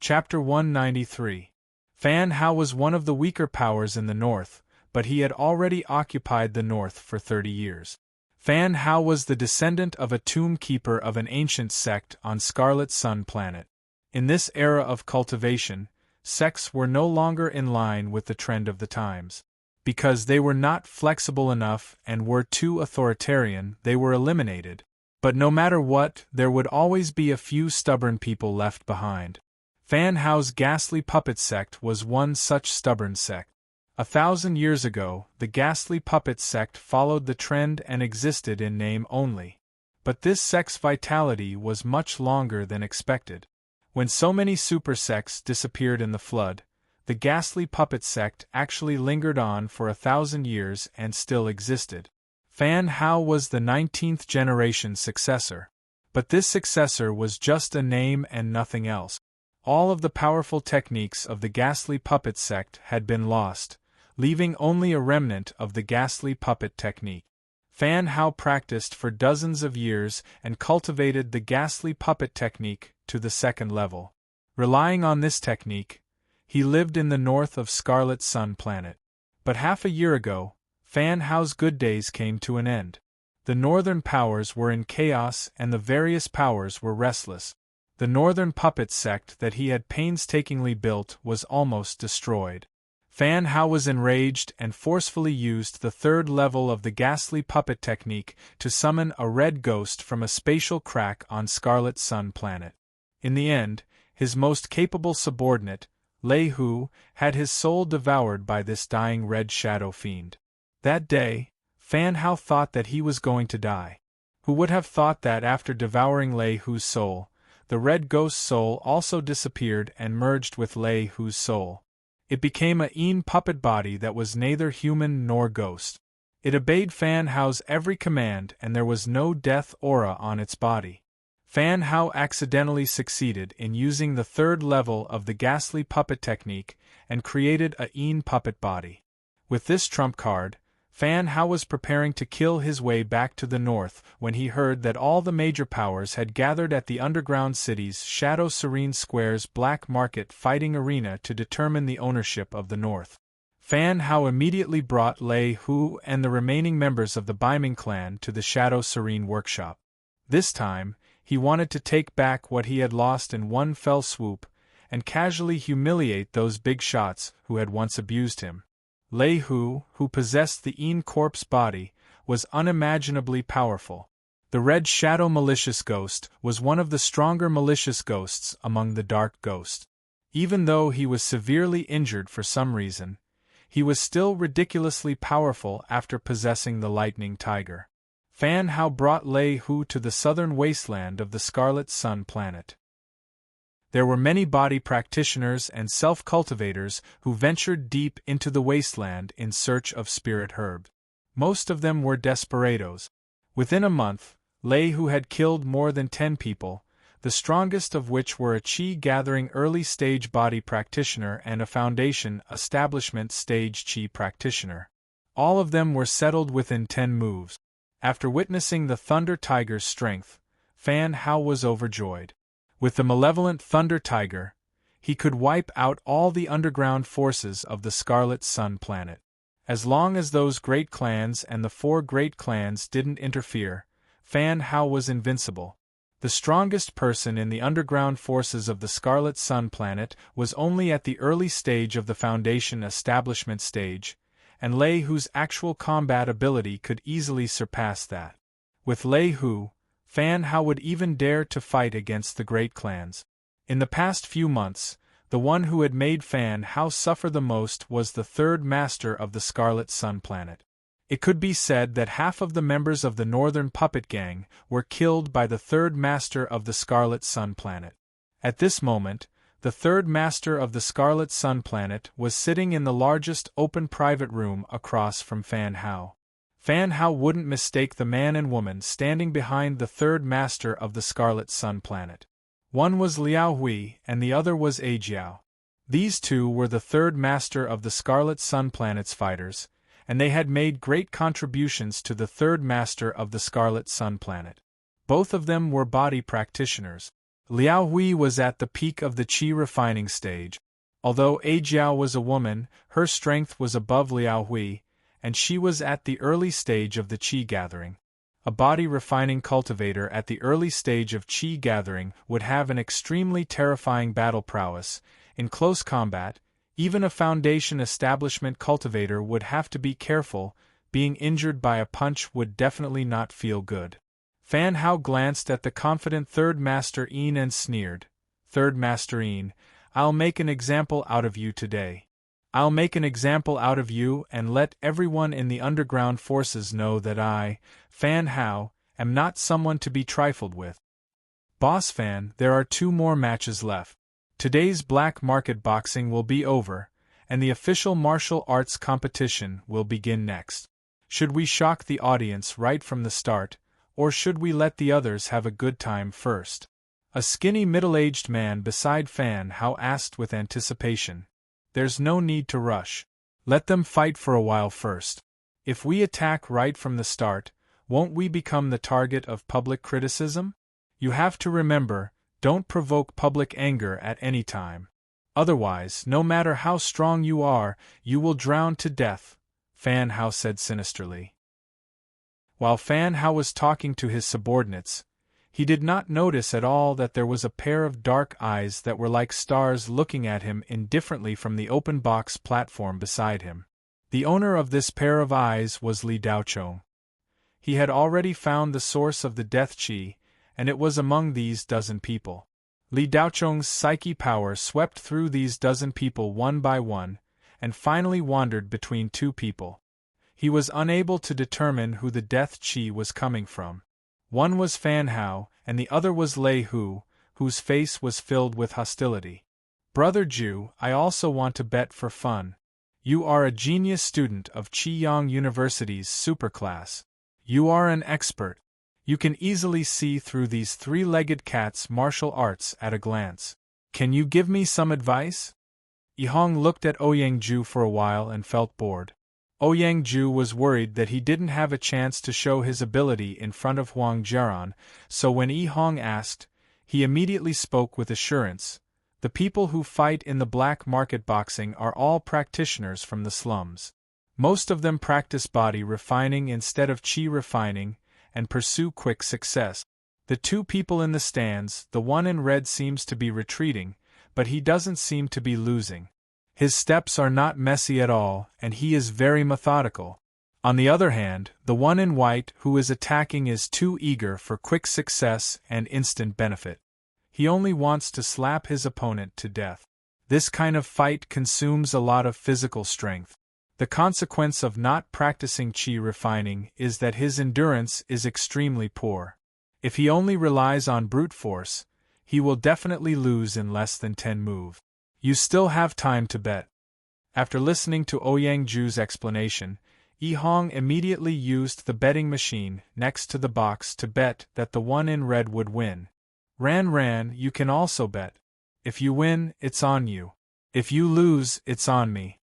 Chapter 193. Fan Hao was one of the weaker powers in the north, but he had already occupied the north for 30 years. Fan Hao was the descendant of a tomb keeper of an ancient sect on Scarlet Sun planet. In this era of cultivation, sects were no longer in line with the trend of the times. Because they were not flexible enough and were too authoritarian, they were eliminated. But no matter what, there would always be a few stubborn people left behind. Fan Hao's ghastly puppet sect was one such stubborn sect. 1,000 years ago, the ghastly puppet sect followed the trend and existed in name only. But this sect's vitality was much longer than expected. When so many super sects disappeared in the flood, the ghastly puppet sect actually lingered on for 1,000 years and still existed. Fan Hao was the 19th generation successor. But this successor was just a name and nothing else. All of the powerful techniques of the ghastly puppet sect had been lost, leaving only a remnant of the ghastly puppet technique. Fan Hao practiced for dozens of years and cultivated the ghastly puppet technique to the second level. Relying on this technique, he lived in the north of Scarlet Sun planet. But half a year ago, Fan Hao's good days came to an end. The northern powers were in chaos and the various powers were restless. The northern puppet sect that he had painstakingly built was almost destroyed. Fan Hao was enraged and forcefully used the third level of the ghastly puppet technique to summon a red ghost from a spatial crack on Scarlet Sun planet. In the end, his most capable subordinate, Lei Hu, had his soul devoured by this dying red shadow fiend. That day, Fan Hao thought that he was going to die. Who would have thought that after devouring Lei Hu's soul, the red ghost's soul also disappeared and merged with Lei Hu's soul. It became a puppet body that was neither human nor ghost. It obeyed Fan Hao's every command and there was no death aura on its body. Fan Hao accidentally succeeded in using the third level of the ghastly puppet technique and created a puppet body. With this trump card, Fan Hao was preparing to kill his way back to the north when he heard that all the major powers had gathered at the underground city's Shadow Serene Square's black market fighting arena to determine the ownership of the north. Fan Hao immediately brought Lei Hu and the remaining members of the Baiming clan to the Shadow Serene workshop. This time, he wanted to take back what he had lost in one fell swoop and casually humiliate those big shots who had once abused him. Lei Hu, who possessed the corpse body, was unimaginably powerful. The Red Shadow Malicious Ghost was one of the stronger malicious ghosts among the dark ghosts. Even though he was severely injured for some reason, he was still ridiculously powerful after possessing the Lightning Tiger. Fan Hao brought Lei Hu to the southern wasteland of the Scarlet Sun planet. There were many body practitioners and self-cultivators who ventured deep into the wasteland in search of spirit herbs. Most of them were desperados. Within a month, Lei Hu had killed more than 10 people, the strongest of which were a Qi-gathering early-stage body practitioner and a Foundation establishment stage Qi practitioner. All of them were settled within 10 moves. After witnessing the Thunder Tiger's strength, Fan Hao was overjoyed. With the malevolent Thunder Tiger, he could wipe out all the underground forces of the Scarlet Sun planet. As long as those great clans and the 4 great clans didn't interfere, Fan Hao was invincible. The strongest person in the underground forces of the Scarlet Sun planet was only at the early stage of the Foundation establishment stage, and Lei Hu's actual combat ability could easily surpass that. With Lei Hu, Fan Hao would even dare to fight against the great clans. In the past few months, the one who had made Fan Hao suffer the most was the third master of the Scarlet Sun planet. It could be said that half of the members of the Northern Puppet Gang were killed by the third master of the Scarlet Sun planet. At this moment, the third master of the Scarlet Sun planet was sitting in the largest open private room across from Fan Hao. Fan Hao wouldn't mistake the man and woman standing behind the third master of the Scarlet Sun planet. One was Liao Hui and the other was A Jiao. These two were the third master of the Scarlet Sun planet's fighters, and they had made great contributions to the third master of the Scarlet Sun planet. Both of them were body practitioners. Liao Hui was at the peak of the qi refining stage. Although A Jiao was a woman, her strength was above Liao Hui, and she was at the early stage of the qi gathering. A body refining cultivator at the early stage of qi gathering would have an extremely terrifying battle prowess. In close combat, even a foundation establishment cultivator would have to be careful. Being injured by a punch would definitely not feel good. Fan Hao glanced at the confident Third Master Yin and sneered. Third Master Yin, I'll make an example out of you today. I'll make an example out of you and let everyone in the underground forces know that I, Fan Hao, am not someone to be trifled with. Boss Fan, there are 2 more matches left. Today's black market boxing will be over, and the official martial arts competition will begin next. Should we shock the audience right from the start, or should we let the others have a good time first? A skinny middle-aged man beside Fan Hao asked with anticipation. There's no need to rush. Let them fight for a while first. If we attack right from the start, won't we become the target of public criticism? You have to remember, don't provoke public anger at any time. Otherwise, no matter how strong you are, you will drown to death, Fan Hao said sinisterly. While Fan Hao was talking to his subordinates, he did not notice at all that there was a pair of dark eyes that were like stars looking at him indifferently from the open box platform beside him. The owner of this pair of eyes was Li Daochong. He had already found the source of the death qi, and it was among these dozen people. Li Daochong's psyche power swept through these dozen people one by one, and finally wandered between 2 people. He was unable to determine who the death qi was coming from. One was Fan Hao, and the other was Lei Hu, whose face was filled with hostility. Brother Ju, I also want to bet for fun. You are a genius student of Qiyang University's superclass. You are an expert. You can easily see through these 3-legged cats' martial arts at a glance. Can you give me some advice? Yihong looked at Ouyang Ju for a while and felt bored. Ouyang Ju was worried that he didn't have a chance to show his ability in front of Huang Jiaran, so when Yihong asked, he immediately spoke with assurance. The people who fight in the black market boxing are all practitioners from the slums. Most of them practice body refining instead of qi refining, and pursue quick success. The 2 people in the stands, the one in red seems to be retreating, but he doesn't seem to be losing. His steps are not messy at all, and he is very methodical. On the other hand, the one in white who is attacking is too eager for quick success and instant benefit. He only wants to slap his opponent to death. This kind of fight consumes a lot of physical strength. The consequence of not practicing qi refining is that his endurance is extremely poor. If he only relies on brute force, he will definitely lose in less than 10 moves. You still have time to bet. After listening to Ouyang Ju's explanation, Yihong immediately used the betting machine next to the box to bet that the one in red would win. Ran, you can also bet. If you win, it's on you. If you lose, it's on me.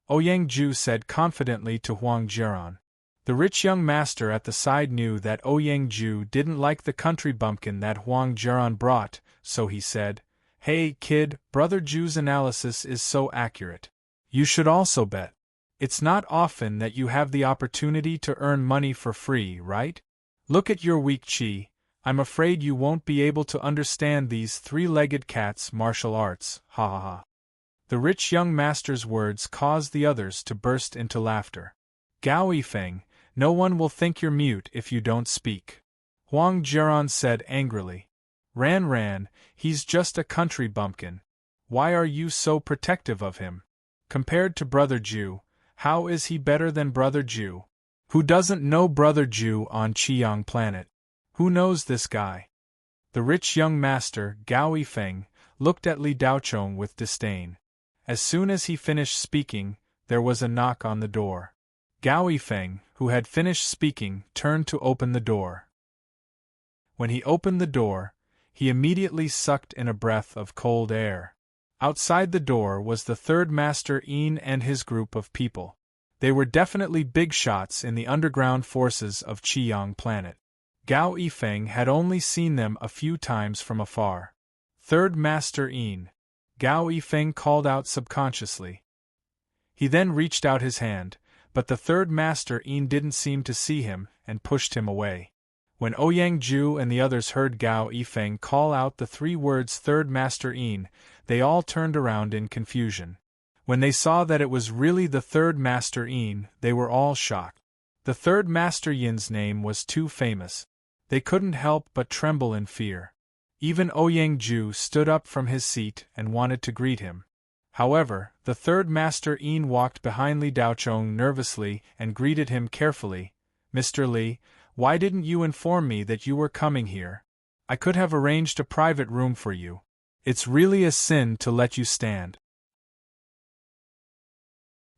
Ouyang Ju said confidently to Huang Jiaran. The rich young master at the side knew that Ouyang Ju didn't like the country bumpkin that Huang Jiaran brought, so he said, Hey, kid, Brother Ju's analysis is so accurate. You should also bet. It's not often that you have the opportunity to earn money for free, right? Look at your weak qi. I'm afraid you won't be able to understand these 3-legged cats' martial arts, ha ha ha. The rich young master's words caused the others to burst into laughter. Gao Yifeng, no one will think you're mute if you don't speak. Huang Jiaran said angrily. Ran, he's just a country bumpkin. Why are you so protective of him? Compared to Brother Ju, how is he better than Brother Ju? Who doesn't know Brother Ju on Qiyang planet? Who knows this guy? The rich young master, Gao Yifeng, looked at Li Daochong with disdain. As soon as he finished speaking, there was a knock on the door. Gao Yifeng, who had finished speaking, turned to open the door. When he opened the door, he immediately sucked in a breath of cold air. Outside the door was the third master Yin and his group of people. They were definitely big shots in the underground forces of Qiyang planet. Gao Yifeng had only seen them a few times from afar. Third Master Yin, Gao Yifeng called out subconsciously. He then reached out his hand, but the third Master Yin didn't seem to see him and pushed him away. When Ouyang Ju and the others heard Gao Yifeng call out the 3 words Third Master Yin, they all turned around in confusion. When they saw that it was really the Third Master Yin, they were all shocked. The Third Master Yin's name was too famous. They couldn't help but tremble in fear. Even Ouyang Ju stood up from his seat and wanted to greet him. However, the Third Master Yin walked behind Li Daochong nervously and greeted him carefully. "Mr. Li, why didn't you inform me that you were coming here? I could have arranged a private room for you. It's really a sin to let you stand."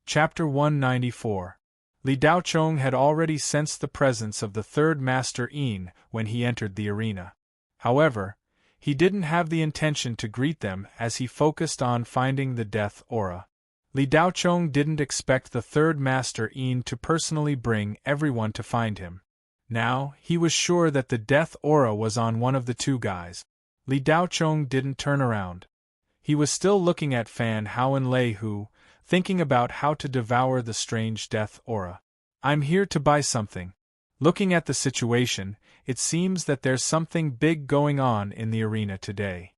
Chapter 194. Li Daochong had already sensed the presence of the Third Master Yin when he entered the arena. However, he didn't have the intention to greet them as he focused on finding the death aura. Li Daochong didn't expect the Third Master Yin to personally bring everyone to find him. Now, he was sure that the death aura was on one of the 2 guys. Li Daochong didn't turn around. He was still looking at Fan Hao and Lei Hu, thinking about how to devour the strange death aura. "I'm here to buy something. Looking at the situation, it seems that there's something big going on in the arena today."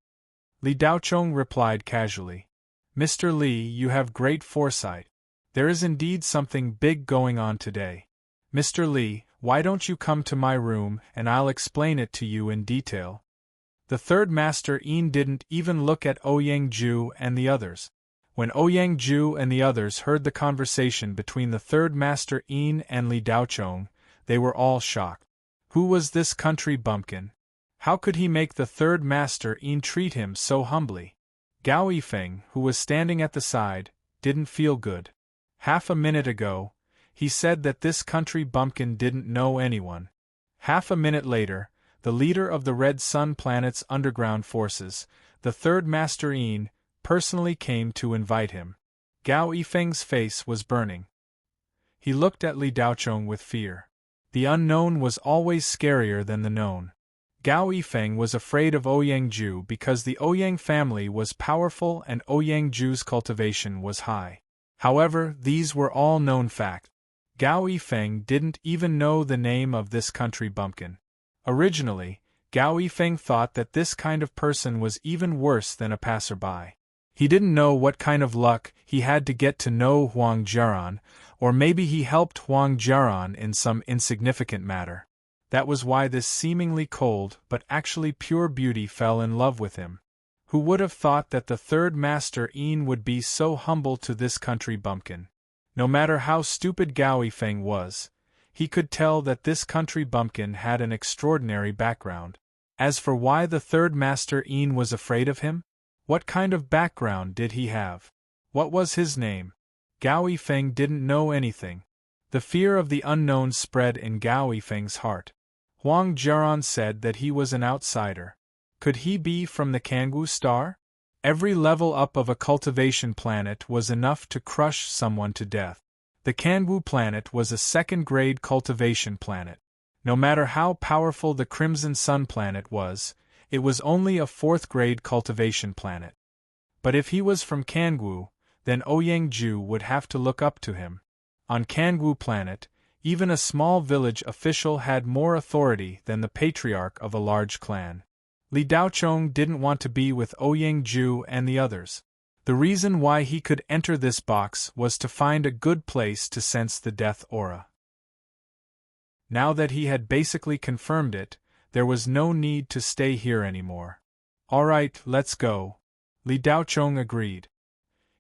Li Daochong replied casually. "Mr. Li, you have great foresight. There is indeed something big going on today. Mr. Li, why don't you come to my room and I'll explain it to you in detail." The Third Master Yin didn't even look at Ouyang Ju and the others. When Ouyang Ju and the others heard the conversation between the Third Master Yin and Li Daochong, they were all shocked. Who was this country bumpkin? How could he make the Third Master Yin treat him so humbly? Gao Yifeng, who was standing at the side, didn't feel good. Half a minute ago, he said that this country bumpkin didn't know anyone. Half a minute later, the leader of the Red Sun Planet's underground forces, the Third Master Yin, personally came to invite him. Gao Yifeng's face was burning. He looked at Li Daochong with fear. The unknown was always scarier than the known. Gao Yifeng was afraid of Ouyang Ju because the Ouyang family was powerful and Ouyang Ju's cultivation was high. However, these were all known facts. Gao Yifeng didn't even know the name of this country bumpkin. Originally, Gao Yifeng thought that this kind of person was even worse than a passerby. He didn't know what kind of luck he had to get to know Huang Jiaran, or maybe he helped Huang Jiaran in some insignificant matter. That was why this seemingly cold but actually pure beauty fell in love with him. Who would have thought that the Third Master Yin would be so humble to this country bumpkin? No matter how stupid Gao Yifeng was, he could tell that this country bumpkin had an extraordinary background. As for why the Third Master Yin was afraid of him, what kind of background did he have? What was his name? Gao Yifeng didn't know anything. The fear of the unknown spread in Gao Yifeng's heart. Huang Jiaran said that he was an outsider. Could he be from the Kangwu star? Every level up of a cultivation planet was enough to crush someone to death. The Kangwu planet was a second-grade cultivation planet. No matter how powerful the Crimson Sun planet was, it was only a fourth-grade cultivation planet. But if he was from Kangwu, then Ouyang Ju would have to look up to him. On Kangwu planet, even a small village official had more authority than the patriarch of a large clan. Li Daochong didn't want to be with Ouyang Ju and the others. The reason why he could enter this box was to find a good place to sense the death aura. Now that he had basically confirmed it, there was no need to stay here anymore. "All right, let's go," Li Daochong agreed.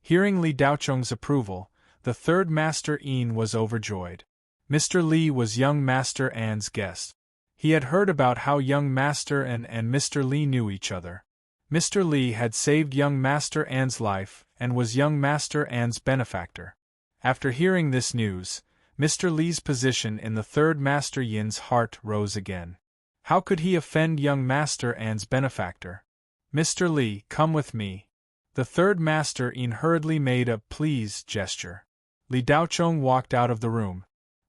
Hearing Li Daochong's approval, the Third Master Yin was overjoyed. Mr. Li was young Master An's guest. He had heard about how young Master An and Mr. Li knew each other. Mr. Li had saved young Master An's life and was young Master An's benefactor. After hearing this news, Mr. Li's position in the Third Master Yin's heart rose again. How could he offend young Master An's benefactor? "Mr. Li, come with me." The Third Master Yin hurriedly made a "please" gesture. Li Daochong walked out of the room.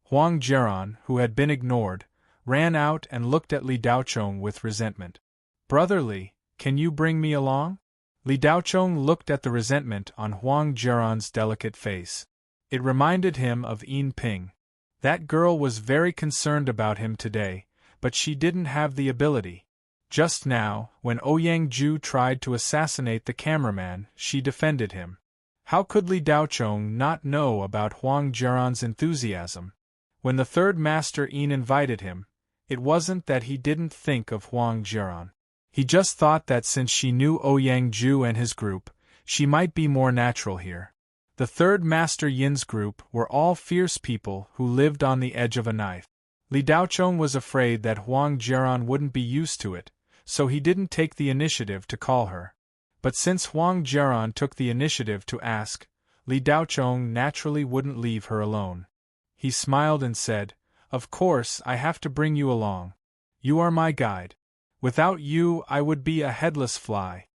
Huang Jiaran, who had been ignored, ran out and looked at Li Daochong with resentment. "Brother Li, can you bring me along? Li Daochong looked at the resentment on Huang Jiran's delicate face. It reminded him of Yin Ping. That girl was very concerned about him today, but she didn't have the ability. Just now, when Ouyang Ju tried to assassinate the cameraman, she defended him. How could Li Daochong not know about Huang Jiran's enthusiasm? When the third master Yin invited him, it wasn't that he didn't think of Huang Jiran. He just thought that since she knew Ouyang Ju and his group, she might be more natural here. The third master Yin's group were all fierce people who lived on the edge of a knife. Li Daochong was afraid that Huang Jiran wouldn't be used to it, so he didn't take the initiative to call her. But since Huang Jiran took the initiative to ask, Li Daochong naturally wouldn't leave her alone. He smiled and said, "Of course I have to bring you along. You are my guide. Without you I would be a headless fly."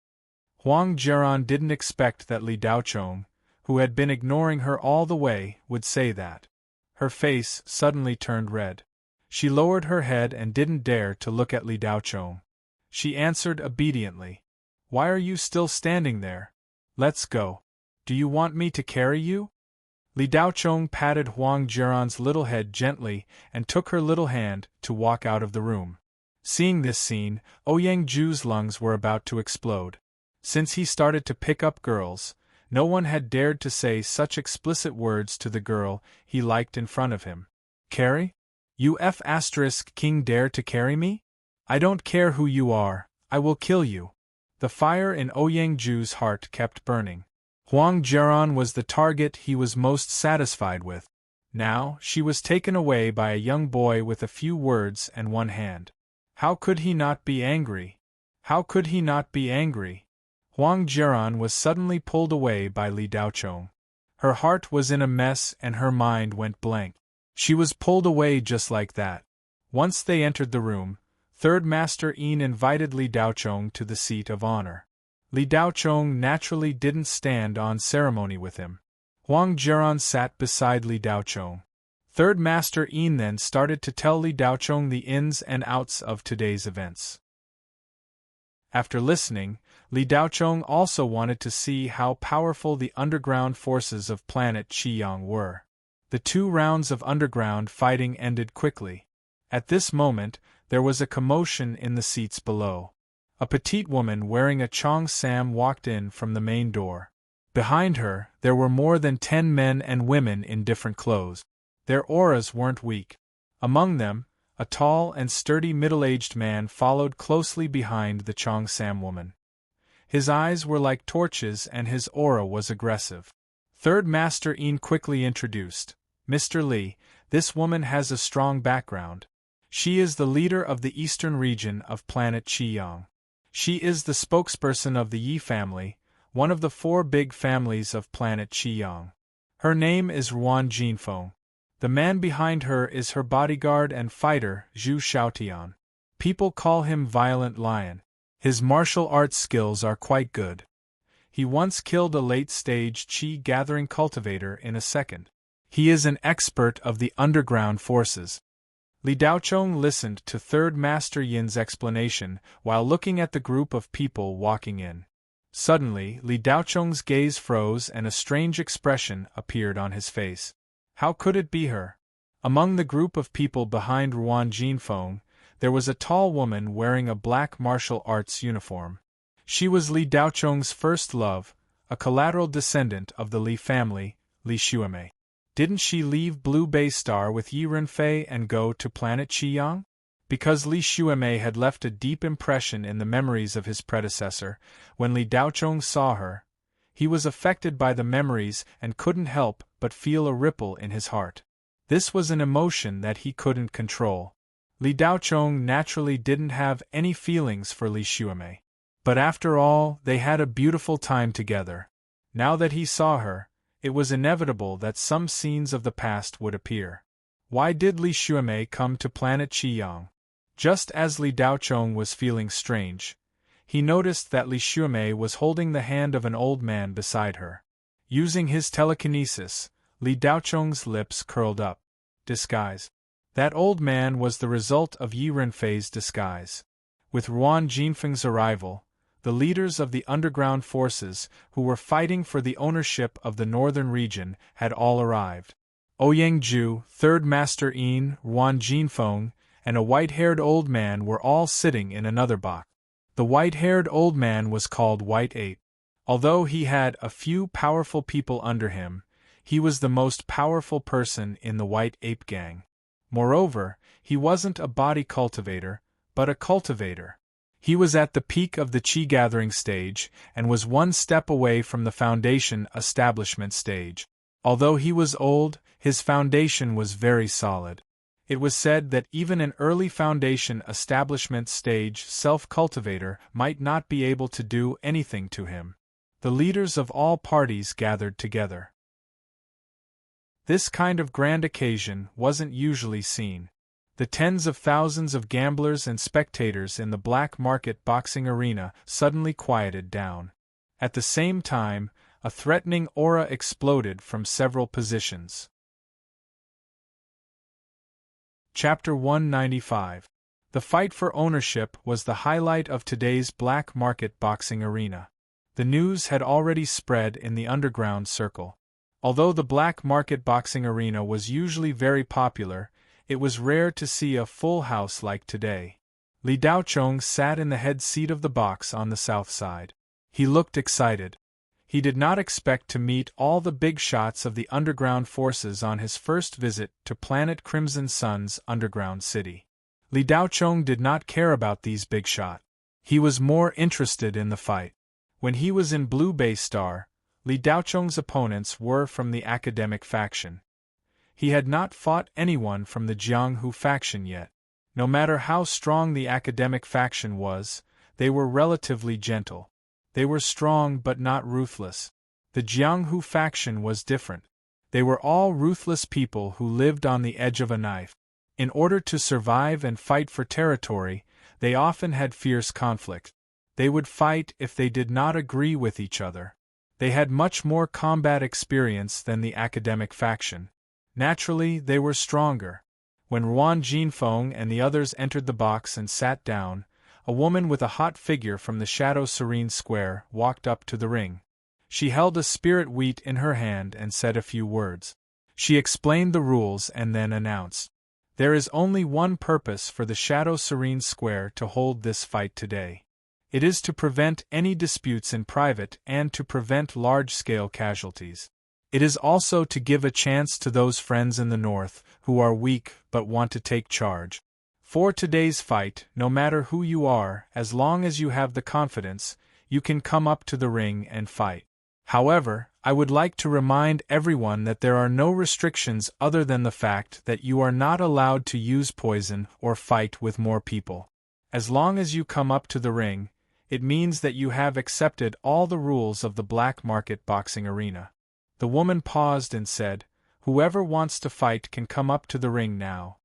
Huang Jiran didn't expect that Li Daochong, who had been ignoring her all the way, would say that. Her face suddenly turned red. She lowered her head and didn't dare to look at Li Daochong. She answered obediently. "Why are you still standing there? Let's go. Do you want me to carry you?" Li Daochong patted Huang Jiran's little head gently and took her little hand to walk out of the room. Seeing this scene, Ouyang Ju's lungs were about to explode. Since he started to pick up girls, no one had dared to say such explicit words to the girl he liked in front of him. "Carry? You King dare to carry me? I don't care who you are, I will kill you." The fire in Ouyang Ju's heart kept burning. Huang Jiran was the target he was most satisfied with. Now, she was taken away by a young boy with a few words and one hand. How could he not be angry? How could he not be angry? Huang Jiran was suddenly pulled away by Li Daochong. Her heart was in a mess and her mind went blank. She was pulled away just like that. Once they entered the room, Third Master Yin invited Li Daochong to the seat of honor. Li Daochong naturally didn't stand on ceremony with him. Huang Jiran sat beside Li Daochong. Third Master Yin then started to tell Li Daochong the ins and outs of today's events. After listening, Li Daochong also wanted to see how powerful the underground forces of planet Qiyang were. The 2 rounds of underground fighting ended quickly. At this moment, there was a commotion in the seats below. A petite woman wearing a cheongsam walked in from the main door. Behind her, there were more than 10 men and women in different clothes. Their auras weren't weak. Among them, a tall and sturdy middle-aged man followed closely behind the cheongsam woman. His eyes were like torches and his aura was aggressive. Third Master Yin quickly introduced, "Mr. Li, this woman has a strong background. She is the leader of the eastern region of planet Qiyang. She is the spokesperson of the Yi family, one of the 4 big families of planet Qiyang. Her name is Ruan Jinfeng. The man behind her is her bodyguard and fighter, Zhu Xiaotian. People call him Violent Lion. His martial arts skills are quite good. He once killed a late-stage qi-gathering cultivator in a second. He is an expert of the underground forces." Li Daochong listened to Third Master Yin's explanation while looking at the group of people walking in. Suddenly, Li Daochong's gaze froze and a strange expression appeared on his face. How could it be her? Among the group of people behind Ruan Jinfeng, there was a tall woman wearing a black martial arts uniform. She was Li Daochong's first love, a collateral descendant of the Li family, Li Xuemei. Didn't she leave Blue Bay Star with Yi Renfei and go to planet Qiyang? Because Li Xuemei had left a deep impression in the memories of his predecessor, when Li Daochong saw her, he was affected by the memories and couldn't help but feel a ripple in his heart. This was an emotion that he couldn't control. Li Daochong naturally didn't have any feelings for Li Xuemei. But after all, they had a beautiful time together. Now that he saw her, it was inevitable that some scenes of the past would appear. Why did Li Xuemei come to planet Qiyang? Just as Li Daochong was feeling strange, he noticed that Li Xuemei was holding the hand of an old man beside her. Using his telekinesis, Li Daochong's lips curled up. Disguise. That old man was the result of Yi Renfei's disguise. With Ruan Jinfeng's arrival, the leaders of the underground forces, who were fighting for the ownership of the northern region, had all arrived. Ouyang Ju, Third Master Yin, Ruan Jinfeng, and a white-haired old man were all sitting in another box. The white-haired old man was called White Ape. Although he had a few powerful people under him, he was the most powerful person in the White Ape gang. Moreover, he wasn't a body cultivator, but a cultivator. He was at the peak of the Qi gathering stage, and was one step away from the foundation establishment stage. Although he was old, his foundation was very solid. It was said that even an early foundation establishment stage self-cultivator might not be able to do anything to him. The leaders of all parties gathered together. This kind of grand occasion wasn't usually seen. The tens of thousands of gamblers and spectators in the black market boxing arena suddenly quieted down. At the same time, a threatening aura exploded from several positions. Chapter 195. The fight for ownership was the highlight of today's black market boxing arena. The news had already spread in the underground circle. Although the black market boxing arena was usually very popular, it was rare to see a full house like today. Li Daochong sat in the head seat of the box on the south side. He looked excited. He did not expect to meet all the big shots of the underground forces on his first visit to Planet Crimson Sun's underground city. Li Daochong did not care about these big shots. He was more interested in the fight. When he was in Blue Bay Star, Li Daochong's opponents were from the academic faction. He had not fought anyone from the Jianghu faction yet. No matter how strong the academic faction was, they were relatively gentle. They were strong but not ruthless. The Jianghu faction was different. They were all ruthless people who lived on the edge of a knife. In order to survive and fight for territory, they often had fierce conflict. They would fight if they did not agree with each other. They had much more combat experience than the academic faction. Naturally, they were stronger. When Ruan Jinfeng and the others entered the box and sat down, a woman with a hot figure from the Shadow Serene Square walked up to the ring. She held a spirit wheat in her hand and said a few words. She explained the rules and then announced, "There is only one purpose for the Shadow Serene Square to hold this fight today. It is to prevent any disputes in private and to prevent large-scale casualties. It is also to give a chance to those friends in the north who are weak but want to take charge. For today's fight, no matter who you are, as long as you have the confidence, you can come up to the ring and fight. However, I would like to remind everyone that there are no restrictions other than the fact that you are not allowed to use poison or fight with more people. As long as you come up to the ring, it means that you have accepted all the rules of the black market boxing arena." The woman paused and said, "Whoever wants to fight can come up to the ring now."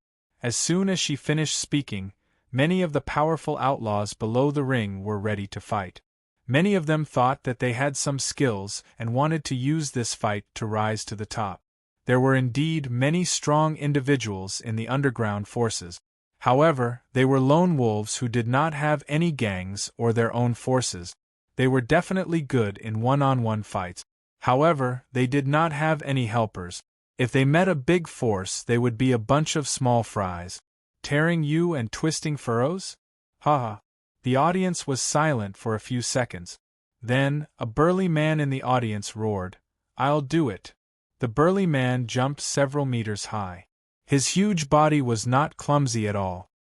As soon as she finished speaking, many of the powerful outlaws below the ring were ready to fight. Many of them thought that they had some skills and wanted to use this fight to rise to the top. There were indeed many strong individuals in the underground forces. However, they were lone wolves who did not have any gangs or their own forces. They were definitely good in one-on-one fights. However, they did not have any helpers. If they met a big force, they would be a bunch of small fries. Tearing you and twisting furrows? Ha! The audience was silent for a few seconds. Then, a burly man in the audience roared, "I'll do it." The burly man jumped several meters high. His huge body was not clumsy at all.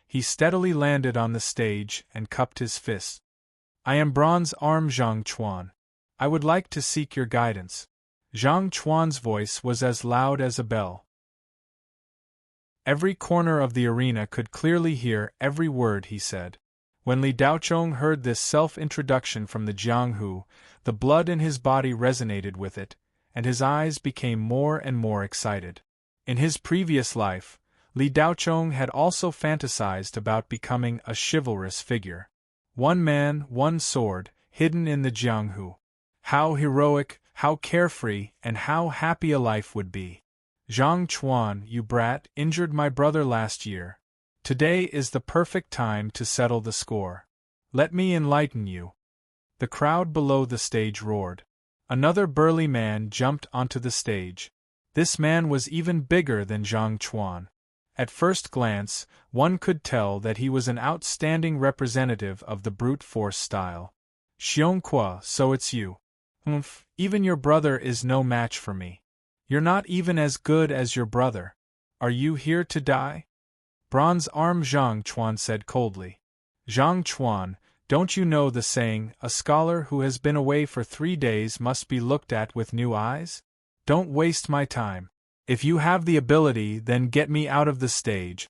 He steadily landed on the stage and cupped his fists. "I am Bronze Arm Zhang Chuan. I would like to seek your guidance." Zhang Chuan's voice was as loud as a bell. Every corner of the arena could clearly hear every word he said. When Li Daochong heard this self-introduction from the Jianghu, the blood in his body resonated with it, and his eyes became more and more excited. In his previous life, Li Daochong had also fantasized about becoming a chivalrous figure. One man, one sword, hidden in the Jianghu. How heroic, how carefree, and how happy a life would be. "Zhang Chuan, you brat, injured my brother last year. Today is the perfect time to settle the score." Let me enlighten you. The crowd below the stage roared. Another burly man jumped onto the stage. This man was even bigger than Zhang Chuan. At first glance, one could tell that he was an outstanding representative of the brute force style. Xiongqua, so it's you. Humph, even your brother is no match for me. You're not even as good as your brother. Are you here to die? Bronze arm Zhang Chuan said coldly. Zhang Chuan, don't you know the saying, a scholar who has been away for 3 days must be looked at with new eyes? Don't waste my time. If you have the ability, then get me out of the stage,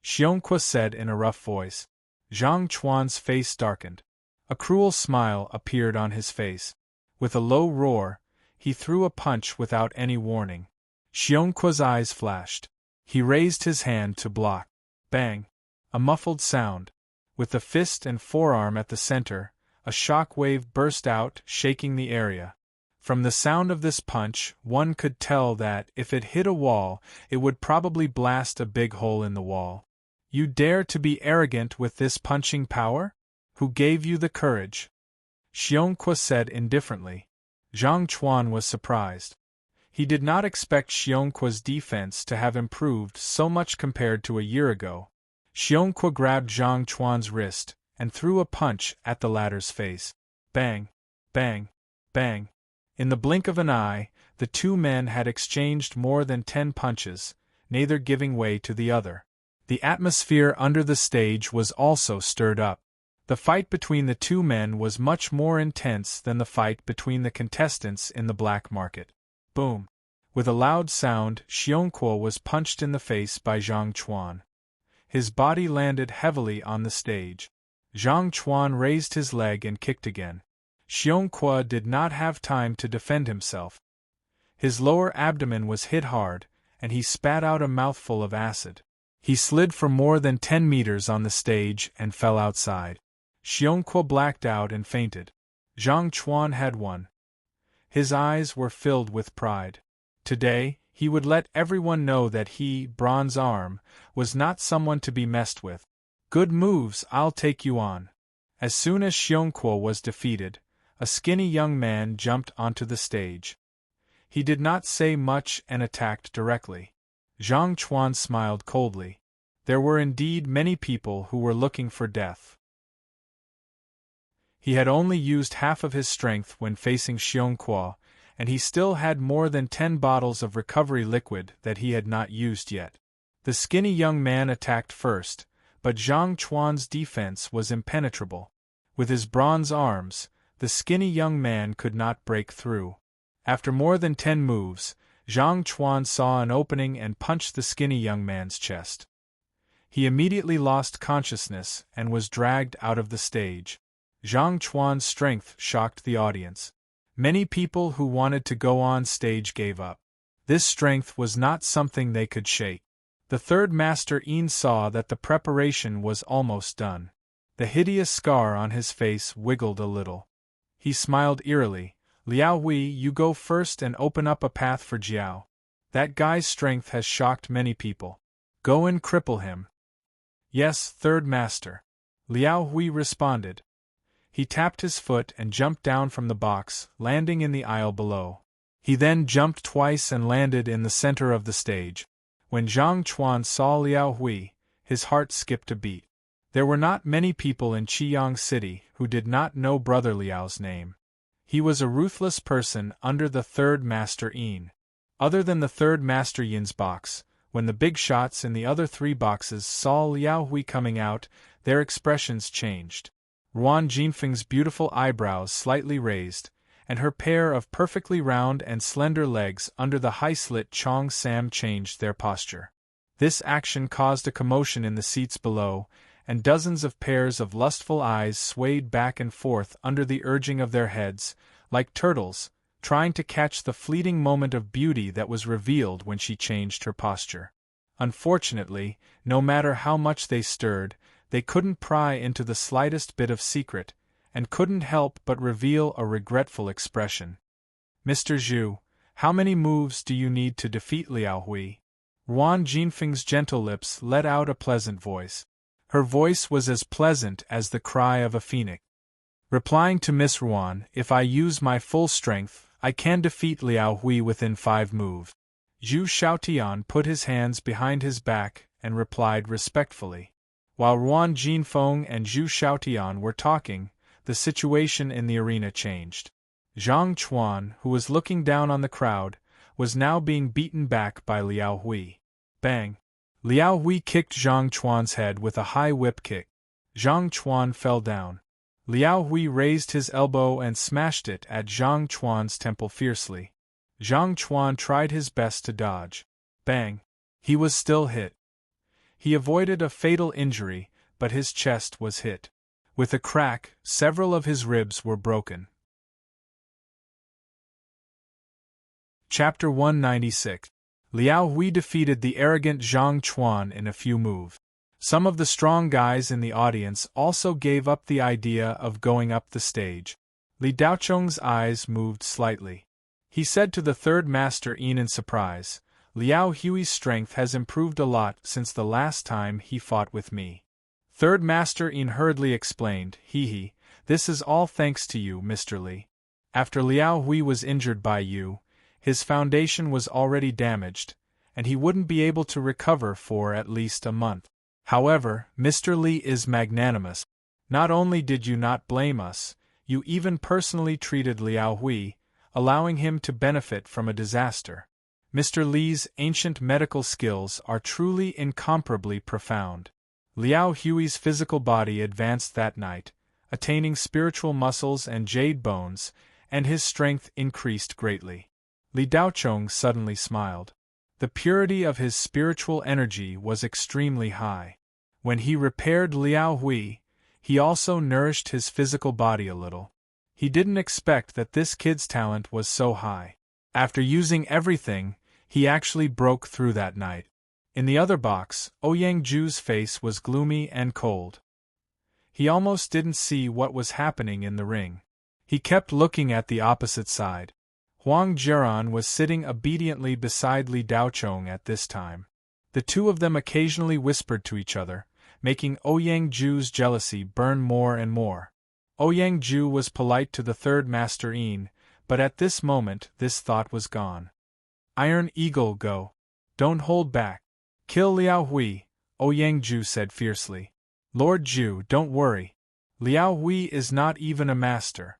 Xiongqua said in a rough voice. Zhang Chuan's face darkened. A cruel smile appeared on his face. With a low roar, he threw a punch without any warning. Xiongqua's eyes flashed. He raised his hand to block. Bang! A muffled sound. With the fist and forearm at the center, a shock wave burst out, shaking the area. From the sound of this punch, one could tell that, if it hit a wall, it would probably blast a big hole in the wall. You dare to be arrogant with this punching power? Who gave you the courage? Xiongqua said indifferently. Zhang Chuan was surprised. He did not expect Xiongqua's defense to have improved so much compared to a year ago. Xiongqua grabbed Zhang Chuan's wrist and threw a punch at the latter's face. Bang! Bang! Bang! In the blink of an eye, the two men had exchanged more than 10 punches, neither giving way to the other. The atmosphere under the stage was also stirred up. The fight between the two men was much more intense than the fight between the contestants in the black market. Boom! With a loud sound, Xiongqua was punched in the face by Zhang Chuan. His body landed heavily on the stage. Zhang Chuan raised his leg and kicked again. Xiongqua did not have time to defend himself. His lower abdomen was hit hard, and he spat out a mouthful of acid. He slid for more than 10 meters on the stage and fell outside. Xiongqua blacked out and fainted. Zhang Chuan had won. His eyes were filled with pride. Today, he would let everyone know that he, Bronze Arm, was not someone to be messed with. Good moves, I'll take you on. As soon as Xiongqua was defeated, a skinny young man jumped onto the stage. He did not say much and attacked directly. Zhang Chuan smiled coldly. There were indeed many people who were looking for death. He had only used half of his strength when facing Xiongqua, and he still had more than 10 bottles of recovery liquid that he had not used yet. The skinny young man attacked first, but Zhang Chuan's defense was impenetrable. With his bronze arms, the skinny young man could not break through. After more than 10 moves, Zhang Chuan saw an opening and punched the skinny young man's chest. He immediately lost consciousness and was dragged out of the stage. Zhang Chuan's strength shocked the audience. Many people who wanted to go on stage gave up. This strength was not something they could shake. The third master Yin saw that the preparation was almost done. The hideous scar on his face wiggled a little. He smiled eerily. Liao Hui, you go first and open up a path for Jiao. That guy's strength has shocked many people. Go and cripple him. Yes, third master. Liao Hui responded. He tapped his foot and jumped down from the box, landing in the aisle below. He then jumped twice and landed in the center of the stage. When Zhang Chuan saw Liao Hui, his heart skipped a beat. There were not many people in Qiyang City who did not know Brother Liao's name. He was a ruthless person under the third master Yin. Other than the third master Yin's box, when the big shots in the other 3 boxes saw Liao Hui coming out, their expressions changed. Ruan Jinfeng's beautiful eyebrows slightly raised, and her pair of perfectly round and slender legs under the high-slit Chong Sam changed their posture. This action caused a commotion in the seats below, and dozens of pairs of lustful eyes swayed back and forth under the urging of their heads, like turtles, trying to catch the fleeting moment of beauty that was revealed when she changed her posture. Unfortunately, no matter how much they stirred, they couldn't pry into the slightest bit of secret, and couldn't help but reveal a regretful expression. Mr. Zhu, how many moves do you need to defeat Liao Hui? Ruan Jinfeng's gentle lips let out a pleasant voice. Her voice was as pleasant as the cry of a phoenix. Replying to Miss Ruan, if I use my full strength, I can defeat Liao Hui within 5 moves. Zhu Xiaotian put his hands behind his back and replied respectfully. While Ruan Jinfeng and Zhu Xiaotian were talking, the situation in the arena changed. Zhang Chuan, who was looking down on the crowd, was now being beaten back by Liao Hui. Bang! Liao Hui kicked Zhang Chuan's head with a high whip kick. Zhang Chuan fell down. Liao Hui raised his elbow and smashed it at Zhang Chuan's temple fiercely. Zhang Chuan tried his best to dodge. Bang! He was still hit. He avoided a fatal injury, but his chest was hit. With a crack, several of his ribs were broken. Chapter 196. Liao Hui defeated the arrogant Zhang Chuan in a few moves. Some of the strong guys in the audience also gave up the idea of going up the stage. Li Daocheng's eyes moved slightly. He said to the third master in surprise, Liao Hui's strength has improved a lot since the last time he fought with me. Third master hurriedly explained, this is all thanks to you, Mr. Li. After Liao Hui was injured by you, his foundation was already damaged, and he wouldn't be able to recover for at least a month. However, Mr. Li is magnanimous. Not only did you not blame us, you even personally treated Liao Hui, allowing him to benefit from a disaster. Mr. Li's ancient medical skills are truly incomparably profound. Liao Hui's physical body advanced that night, attaining spiritual muscles and jade bones, and his strength increased greatly. Li Daocheng suddenly smiled. The purity of his spiritual energy was extremely high. When he repaired Liao Hui, he also nourished his physical body a little. He didn't expect that this kid's talent was so high. After using everything, he actually broke through that night. In the other box, Ouyang Ju's face was gloomy and cold. He almost didn't see what was happening in the ring. He kept looking at the opposite side. Huang Jiran was sitting obediently beside Li Daocheng at this time. The two of them occasionally whispered to each other, making Ouyang Ju's jealousy burn more and more. Ouyang Ju was polite to the third master but at this moment this thought was gone. Iron Eagle, go. Don't hold back. Kill Liao Hui, Ouyang Ju said fiercely. Lord Ju, don't worry. Liao Hui is not even a master.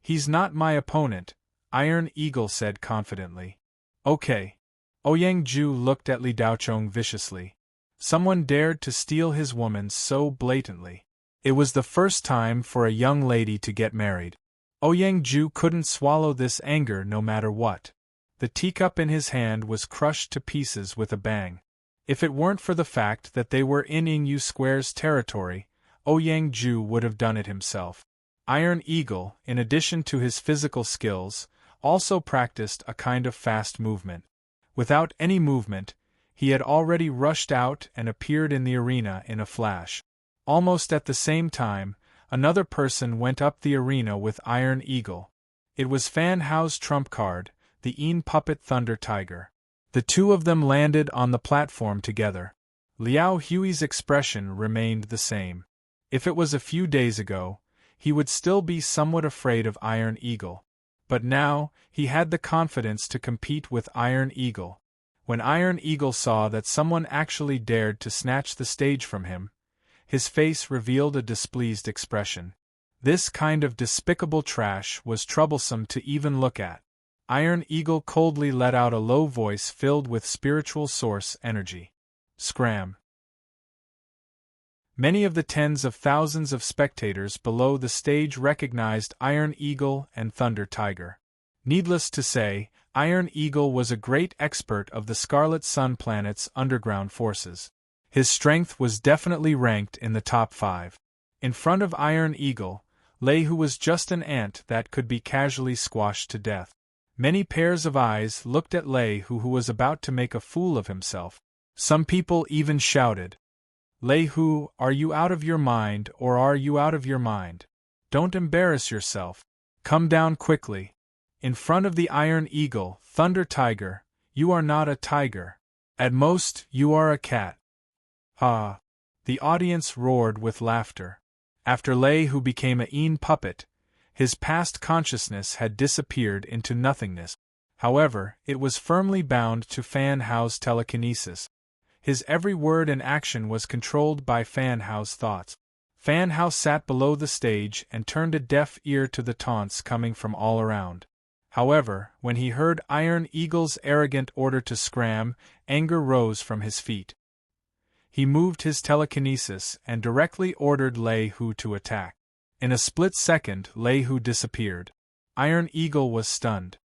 He's not my opponent, Iron Eagle said confidently. Okay. Ouyang Ju looked at Li Daocheng viciously. Someone dared to steal his woman so blatantly. It was the first time for a young lady to get married. Ouyang Ju couldn't swallow this anger no matter what. The teacup in his hand was crushed to pieces with a bang. If it weren't for the fact that they were in Yingyu Square's territory, Ouyang Ju would have done it himself. Iron Eagle, in addition to his physical skills, also practiced a kind of fast movement. Without any movement, he had already rushed out and appeared in the arena in a flash. Almost at the same time, another person went up the arena with Iron Eagle. It was Fan Hao's trump card, the puppet Thunder Tiger. The two of them landed on the platform together. Liao Hui's expression remained the same. If it was a few days ago, he would still be somewhat afraid of Iron Eagle. But now, he had the confidence to compete with Iron Eagle. When Iron Eagle saw that someone actually dared to snatch the stage from him, his face revealed a displeased expression. This kind of despicable trash was troublesome to even look at. Iron Eagle coldly let out a low voice filled with spiritual source energy. Scram. Many of the tens of thousands of spectators below the stage recognized Iron Eagle and Thunder Tiger. Needless to say, Iron Eagle was a great expert of the Scarlet Sun planet's underground forces. His strength was definitely ranked in the top 5. In front of Iron Eagle, Lei Hu was just an ant that could be casually squashed to death. Many pairs of eyes looked at Lei Hu, who was about to make a fool of himself. Some people even shouted, Lei Hu, are you out of your mind, or are you out of your mind? Don't embarrass yourself. Come down quickly. In front of the Iron Eagle, Thunder Tiger, you are not a tiger. At most, you are a cat. Ha! The audience roared with laughter. After Lei Hu became a Yin puppet, his past consciousness had disappeared into nothingness. However, it was firmly bound to Fan Hao's telekinesis. His every word and action was controlled by Fan Hao's thoughts. Fan Hao sat below the stage and turned a deaf ear to the taunts coming from all around. However, when he heard Iron Eagle's arrogant order to scram, anger rose from his feet. He moved his telekinesis and directly ordered Lei Hu to attack. In a split second, Lei Hu disappeared. Iron Eagle was stunned.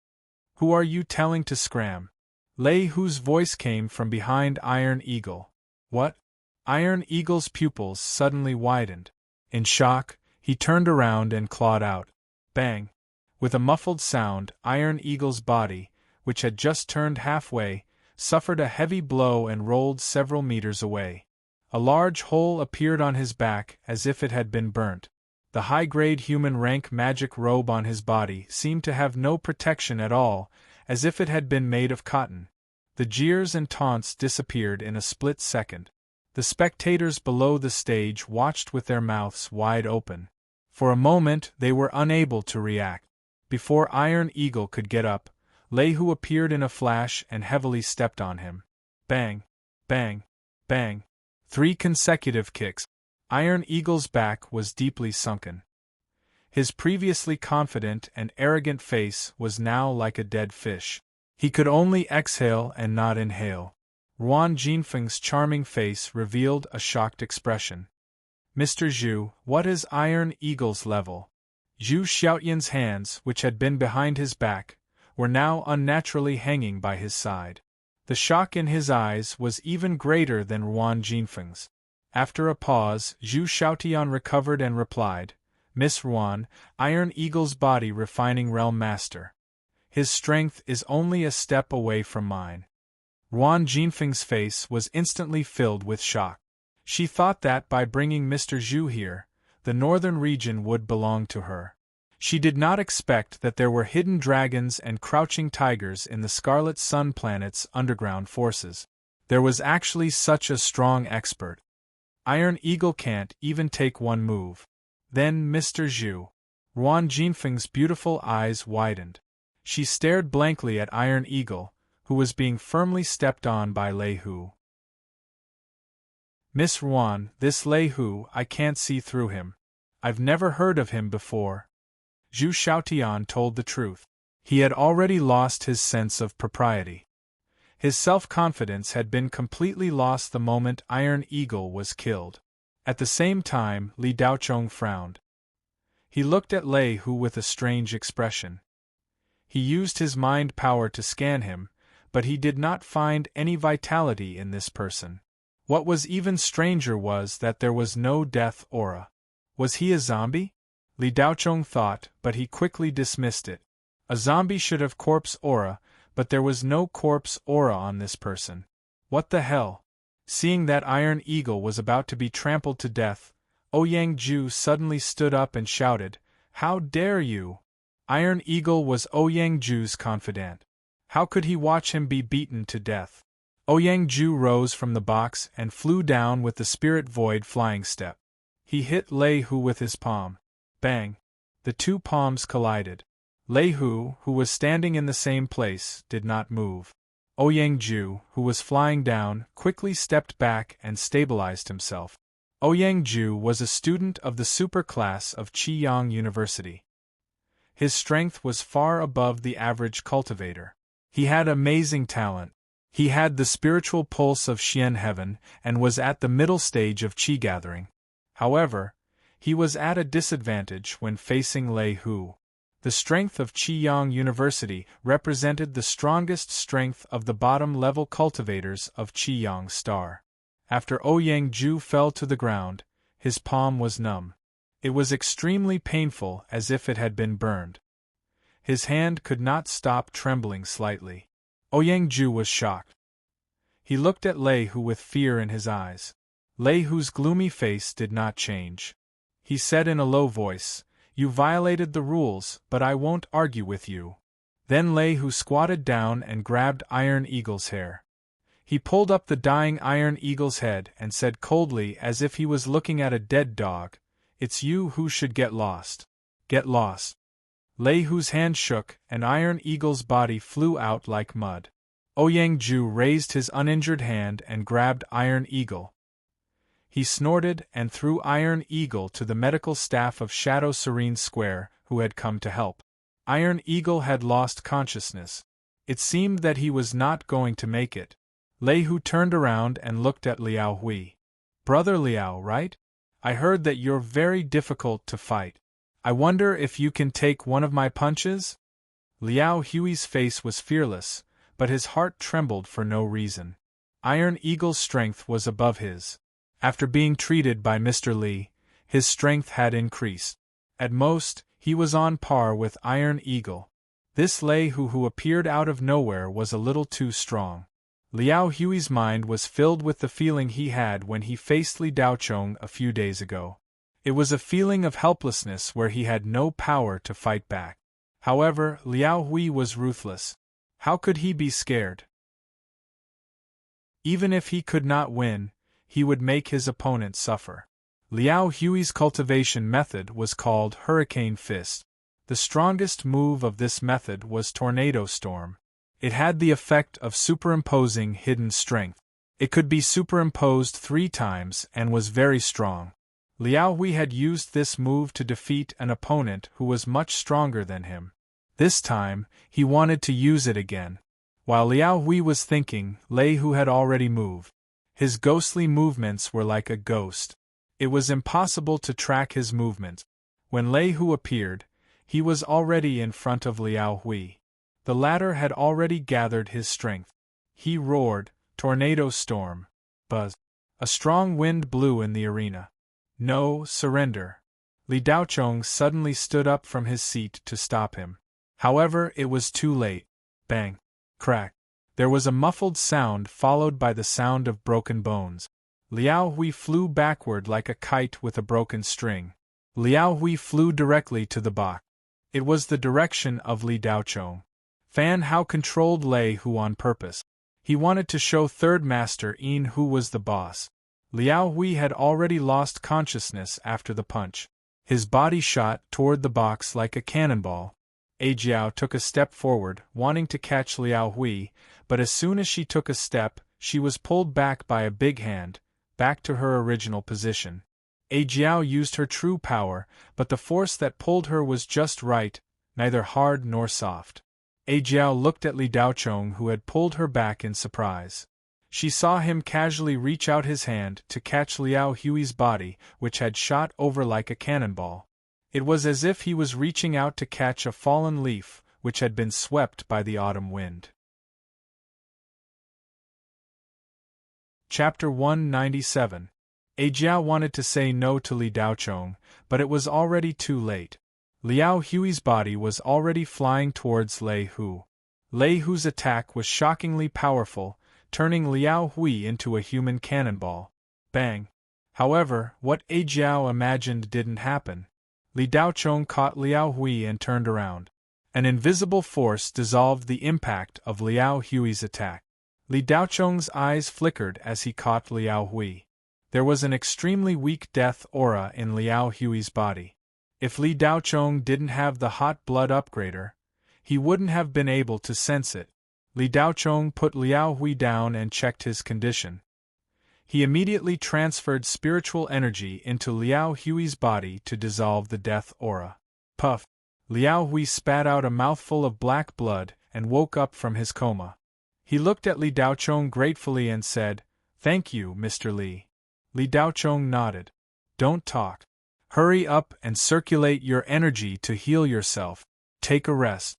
"Who are you telling to scram?" Lei Hu's voice came from behind Iron Eagle. "What?" Iron Eagle's pupils suddenly widened. In shock, he turned around and clawed out. Bang! With a muffled sound, Iron Eagle's body, which had just turned halfway, suffered a heavy blow and rolled several meters away. A large hole appeared on his back as if it had been burnt. The high-grade human rank magic robe on his body seemed to have no protection at all, as if it had been made of cotton. The jeers and taunts disappeared in a split second. The spectators below the stage watched with their mouths wide open. For a moment they were unable to react. Before Iron Eagle could get up, Lei Hu appeared in a flash and heavily stepped on him. Bang! Bang! Bang! 3 consecutive kicks. Iron Eagle's back was deeply sunken. His previously confident and arrogant face was now like a dead fish. He could only exhale and not inhale. Ruan Jinfeng's charming face revealed a shocked expression. "Mr. Zhu, what is Iron Eagle's level?" Zhu Xiaoyan's hands, which had been behind his back, were now unnaturally hanging by his side. The shock in his eyes was even greater than Ruan Jinfeng's. After a pause, Zhu Xiaotian recovered and replied, "Miss Ruan, Iron Eagle's body refining realm master. His strength is only a step away from mine." Ruan Jinfeng's face was instantly filled with shock. She thought that by bringing Mr. Zhu here, the northern region would belong to her. She did not expect that there were hidden dragons and crouching tigers in the Scarlet Sun planet's underground forces. There was actually such a strong expert. Iron Eagle can't even take one move. Then Mr. Zhu. Ruan Jinfeng's beautiful eyes widened. She stared blankly at Iron Eagle, who was being firmly stepped on by Lei Hu. "Miss Ruan, this Lei Hu, I can't see through him. I've never heard of him before." Zhu Xiaotian told the truth. He had already lost his sense of propriety. His self-confidence had been completely lost the moment Iron Eagle was killed. At the same time, Li Daochong frowned. He looked at Lei Hu with a strange expression. He used his mind power to scan him, but he did not find any vitality in this person. What was even stranger was that there was no death aura. Was he a zombie? Li Daochong thought, but he quickly dismissed it. A zombie should have corpse aura, but there was no corpse aura on this person. What the hell? Seeing that Iron Eagle was about to be trampled to death, Ouyang Ju suddenly stood up and shouted, "How dare you!" Iron Eagle was Ouyang Ju's confidant. How could he watch him be beaten to death? Ouyang Ju rose from the box and flew down with the Spirit Void flying step. He hit Lei Hu with his palm. Bang! The 2 palms collided. Lei Hu, who was standing in the same place, did not move. Ouyang Ju, who was flying down, quickly stepped back and stabilized himself. Ouyang Ju was a student of the super class of Qiyang University. His strength was far above the average cultivator. He had amazing talent. He had the spiritual pulse of Xian Heaven and was at the middle stage of Qi gathering. However, he was at a disadvantage when facing Lei Hu. The strength of Qiyang University represented the strongest strength of the bottom-level cultivators of Qiyang Star. After Ouyang Ju fell to the ground, his palm was numb. It was extremely painful, as if it had been burned. His hand could not stop trembling slightly. Ouyang Ju was shocked. He looked at Lei Hu with fear in his eyes. Lei Hu's gloomy face did not change. He said in a low voice, "You violated the rules, but I won't argue with you." Then Lei Hu squatted down and grabbed Iron Eagle's hair. He pulled up the dying Iron Eagle's head and said coldly, as if he was looking at a dead dog, "It's you who should get lost. Get lost." Lei Hu's hand shook, and Iron Eagle's body flew out like mud. Ouyang Ju raised his uninjured hand and grabbed Iron Eagle. He snorted and threw Iron Eagle to the medical staff of Shadow Serene Square, who had come to help. Iron Eagle had lost consciousness. It seemed that he was not going to make it. Lei Hu turned around and looked at Liao Hui. "Brother Liao, right? I heard that you're very difficult to fight. I wonder if you can take one of my punches?" Liao Hui's face was fearless, but his heart trembled for no reason. Iron Eagle's strength was above his. After being treated by Mr. Li, his strength had increased. At most, he was on par with Iron Eagle. This Lei Hu who appeared out of nowhere was a little too strong. Liao Hui's mind was filled with the feeling he had when he faced Li Daochong a few days ago. It was a feeling of helplessness where he had no power to fight back. However, Liao Hui was ruthless. How could he be scared? Even if he could not win, he would make his opponent suffer. Liao Hui's cultivation method was called Hurricane Fist. The strongest move of this method was Tornado Storm. It had the effect of superimposing hidden strength. It could be superimposed 3 times and was very strong. Liao Hui had used this move to defeat an opponent who was much stronger than him. This time, he wanted to use it again. While Liao Hui was thinking, Lei Hu had already moved. His ghostly movements were like a ghost. It was impossible to track his movements. When Lei Hu appeared, he was already in front of Liao Hui. The latter had already gathered his strength. He roared, "Tornado Storm!" Buzz! A strong wind blew in the arena. "No, surrender!" Li Daochong suddenly stood up from his seat to stop him. However, it was too late. Bang! Crack! There was a muffled sound followed by the sound of broken bones. Liao Hui flew backward like a kite with a broken string. Liao Hui flew directly to the box. It was the direction of Li Daochong. Fan Hao controlled Lei Hu on purpose. He wanted to show Third Master Yin who was the boss. Liao Hui had already lost consciousness after the punch. His body shot toward the box like a cannonball. Ajiao took a step forward, wanting to catch Liao Hui, but as soon as she took a step, she was pulled back by a big hand, back to her original position. Ajiao used her true power, but the force that pulled her was just right, neither hard nor soft. Ajiao looked at Li Daochong who had pulled her back in surprise. She saw him casually reach out his hand to catch Liao Hui's body, which had shot over like a cannonball. It was as if he was reaching out to catch a fallen leaf, which had been swept by the autumn wind. Chapter 197. Ajiao wanted to say no to Li Daochong, but it was already too late. Liao Hui's body was already flying towards Lei Hu. Lei Hu's attack was shockingly powerful, turning Liao Hui into a human cannonball. Bang! However, what Ajiao imagined didn't happen. Li Daochong caught Liao Hui and turned around. An invisible force dissolved the impact of Liao Hui's attack. Li Daochong's eyes flickered as he caught Liao Hui. There was an extremely weak death aura in Liao Hui's body. If Li Daochong didn't have the hot blood upgrader, he wouldn't have been able to sense it. Li Daochong put Liao Hui down and checked his condition. He immediately transferred spiritual energy into Liao Hui's body to dissolve the death aura. Puff! Liao Hui spat out a mouthful of black blood and woke up from his coma. He looked at Li Daochong gratefully and said, "Thank you, Mr. Li." Li Daochong nodded. "Don't talk. Hurry up and circulate your energy to heal yourself. Take a rest."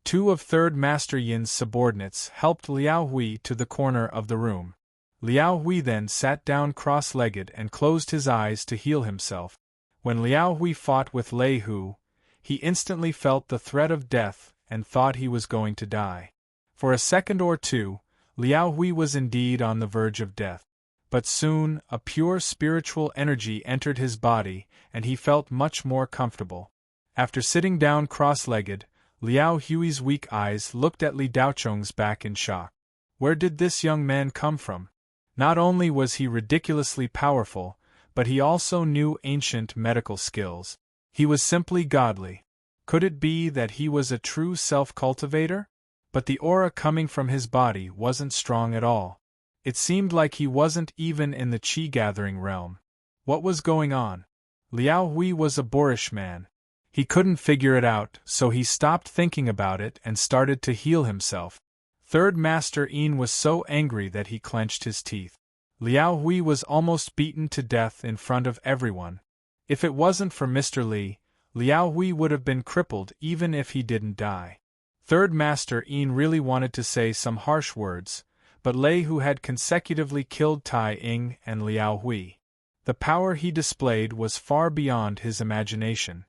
2 of Third Master Yin's subordinates helped Liao Hui to the corner of the room. Liao Hui then sat down cross-legged and closed his eyes to heal himself. When Liao Hui fought with Lei Hu, he instantly felt the threat of death and thought he was going to die. For a second or two, Liao Hui was indeed on the verge of death. But soon, a pure spiritual energy entered his body, and he felt much more comfortable. After sitting down cross-legged, Liao Hui's weak eyes looked at Li Daochong's back in shock. Where did this young man come from? Not only was he ridiculously powerful, but he also knew ancient medical skills. He was simply godly. Could it be that he was a true self-cultivator? But the aura coming from his body wasn't strong at all. It seemed like he wasn't even in the chi-gathering realm. What was going on? Liao Hui was a boorish man. He couldn't figure it out, so he stopped thinking about it and started to heal himself. Third Master Yin was so angry that he clenched his teeth. Liao Hui was almost beaten to death in front of everyone. If it wasn't for Mr. Li, Liao Hui would have been crippled even if he didn't die. Third Master Yin really wanted to say some harsh words, but Lei Hu had consecutively killed Tai Ying and Liao Hui. The power he displayed was far beyond his imagination.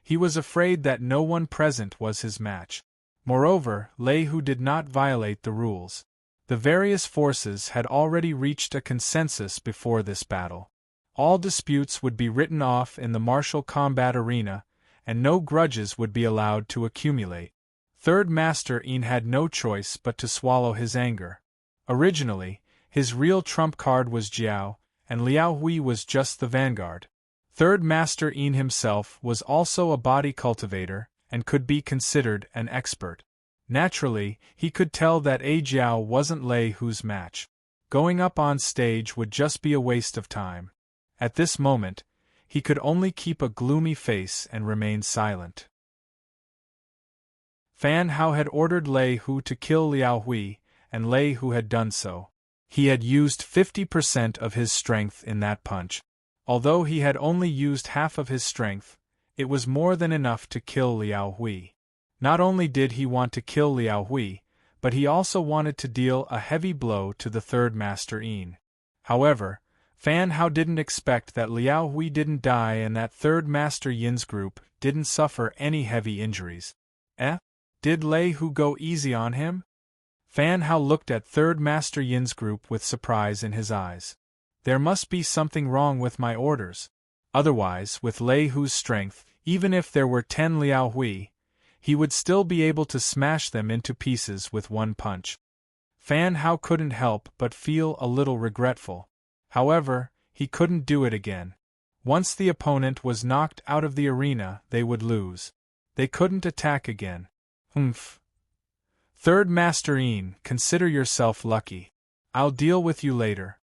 He was afraid that no one present was his match. Moreover, Lei Hu did not violate the rules. The various forces had already reached a consensus before this battle. All disputes would be written off in the martial combat arena, and no grudges would be allowed to accumulate. Third Master Yin had no choice but to swallow his anger. Originally, his real trump card was Jiao, and Liao Hui was just the vanguard. Third Master Yin himself was also a body cultivator, and could be considered an expert. Naturally, he could tell that A Jiao wasn't Lei Hu's match. Going up on stage would just be a waste of time. At this moment, he could only keep a gloomy face and remain silent. Fan Hao had ordered Lei Hu to kill Liao Hui, and Lei Hu had done so. He had used 50% of his strength in that punch. Although he had only used half of his strength, it was more than enough to kill Liao Hui. Not only did he want to kill Liao Hui, but he also wanted to deal a heavy blow to the Third Master Yin. However, Fan Hao didn't expect that Liao Hui didn't die and that Third Master Yin's group didn't suffer any heavy injuries. Did Lei Hu go easy on him? Fan Hao looked at Third Master Yin's group with surprise in his eyes. There must be something wrong with my orders. Otherwise, with Lei Hu's strength, even if there were 10 Liao Hui, he would still be able to smash them into pieces with one punch. Fan Hao couldn't help but feel a little regretful. However, he couldn't do it again. Once the opponent was knocked out of the arena, they would lose. They couldn't attack again. Third Master Yin, consider yourself lucky. I'll deal with you later.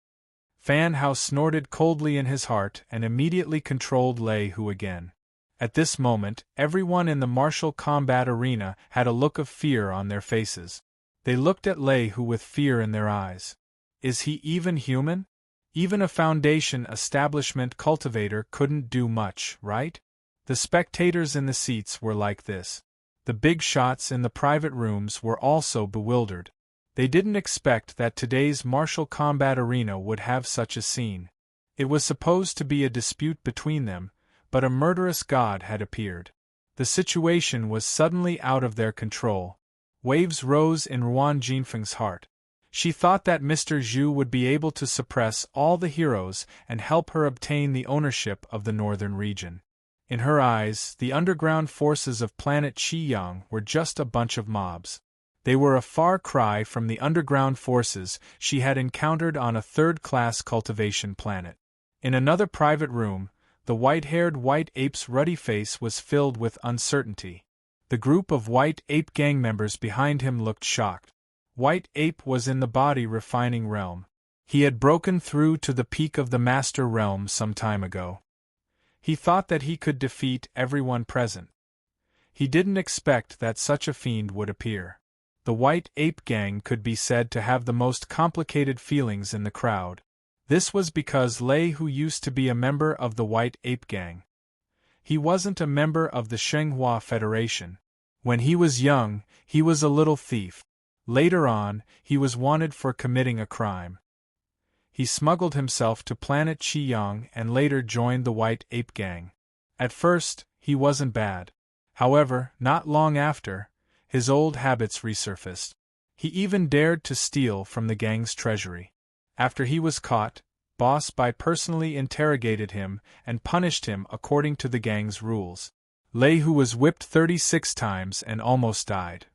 Fan Hao snorted coldly in his heart and immediately controlled Lei Hu again. At this moment, everyone in the martial combat arena had a look of fear on their faces. They looked at Lei Hu with fear in their eyes. Is he even human? Even a foundation establishment cultivator couldn't do much, right? The spectators in the seats were like this. The big shots in the private rooms were also bewildered. They didn't expect that today's martial combat arena would have such a scene. It was supposed to be a dispute between them, but a murderous god had appeared. The situation was suddenly out of their control. Waves rose in Ruan Jinfeng's heart. She thought that Mr. Zhu would be able to suppress all the heroes and help her obtain the ownership of the northern region. In her eyes, the underground forces of planet Qiyang were just a bunch of mobs. They were a far cry from the underground forces she had encountered on a third-class cultivation planet. In another private room, the white-haired white ape's ruddy face was filled with uncertainty. The group of white ape gang members behind him looked shocked. White ape was in the body refining realm. He had broken through to the peak of the master realm some time ago. He thought that he could defeat everyone present. He didn't expect that such a fiend would appear. The White Ape Gang could be said to have the most complicated feelings in the crowd. This was because Lei Hu used to be a member of the White Ape Gang. He wasn't a member of the Shenghua Federation. When he was young, he was a little thief. Later on, he was wanted for committing a crime. He smuggled himself to planet Qiyang and later joined the White Ape Gang. At first, he wasn't bad. However, not long after, his old habits resurfaced. He even dared to steal from the gang's treasury. After he was caught, Boss Bai personally interrogated him and punished him according to the gang's rules. Lei Hu was whipped 36 times and almost died.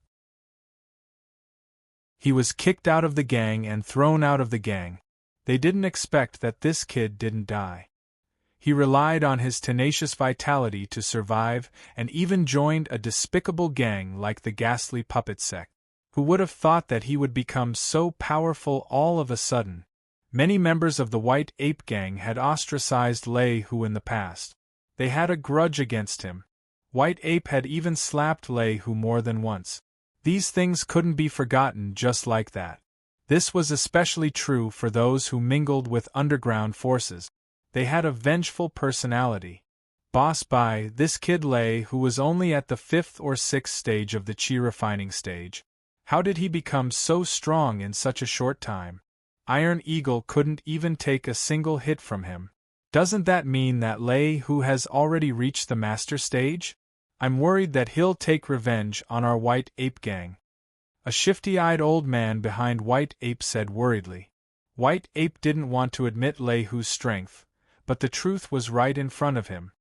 He was kicked out of the gang and thrown out of the gang. They didn't expect that this kid didn't die. He relied on his tenacious vitality to survive and even joined a despicable gang like the ghastly puppet sect. Who would have thought that he would become so powerful all of a sudden? Many members of the White Ape Gang had ostracized Lei Hu in the past. They had a grudge against him. White Ape had even slapped Lei Hu more than once. These things couldn't be forgotten just like that. This was especially true for those who mingled with underground forces. They had a vengeful personality. Boss Bai, this kid Lei Hu was only at the 5th or 6th stage of the chi refining stage. How did he become so strong in such a short time? Iron Eagle couldn't even take a single hit from him. Doesn't that mean that Lei Hu has already reached the master stage? I'm worried that he'll take revenge on our White Ape Gang. A shifty-eyed old man behind White Ape said worriedly. White Ape didn't want to admit Lei Hu's strength, but the truth was right in front of him.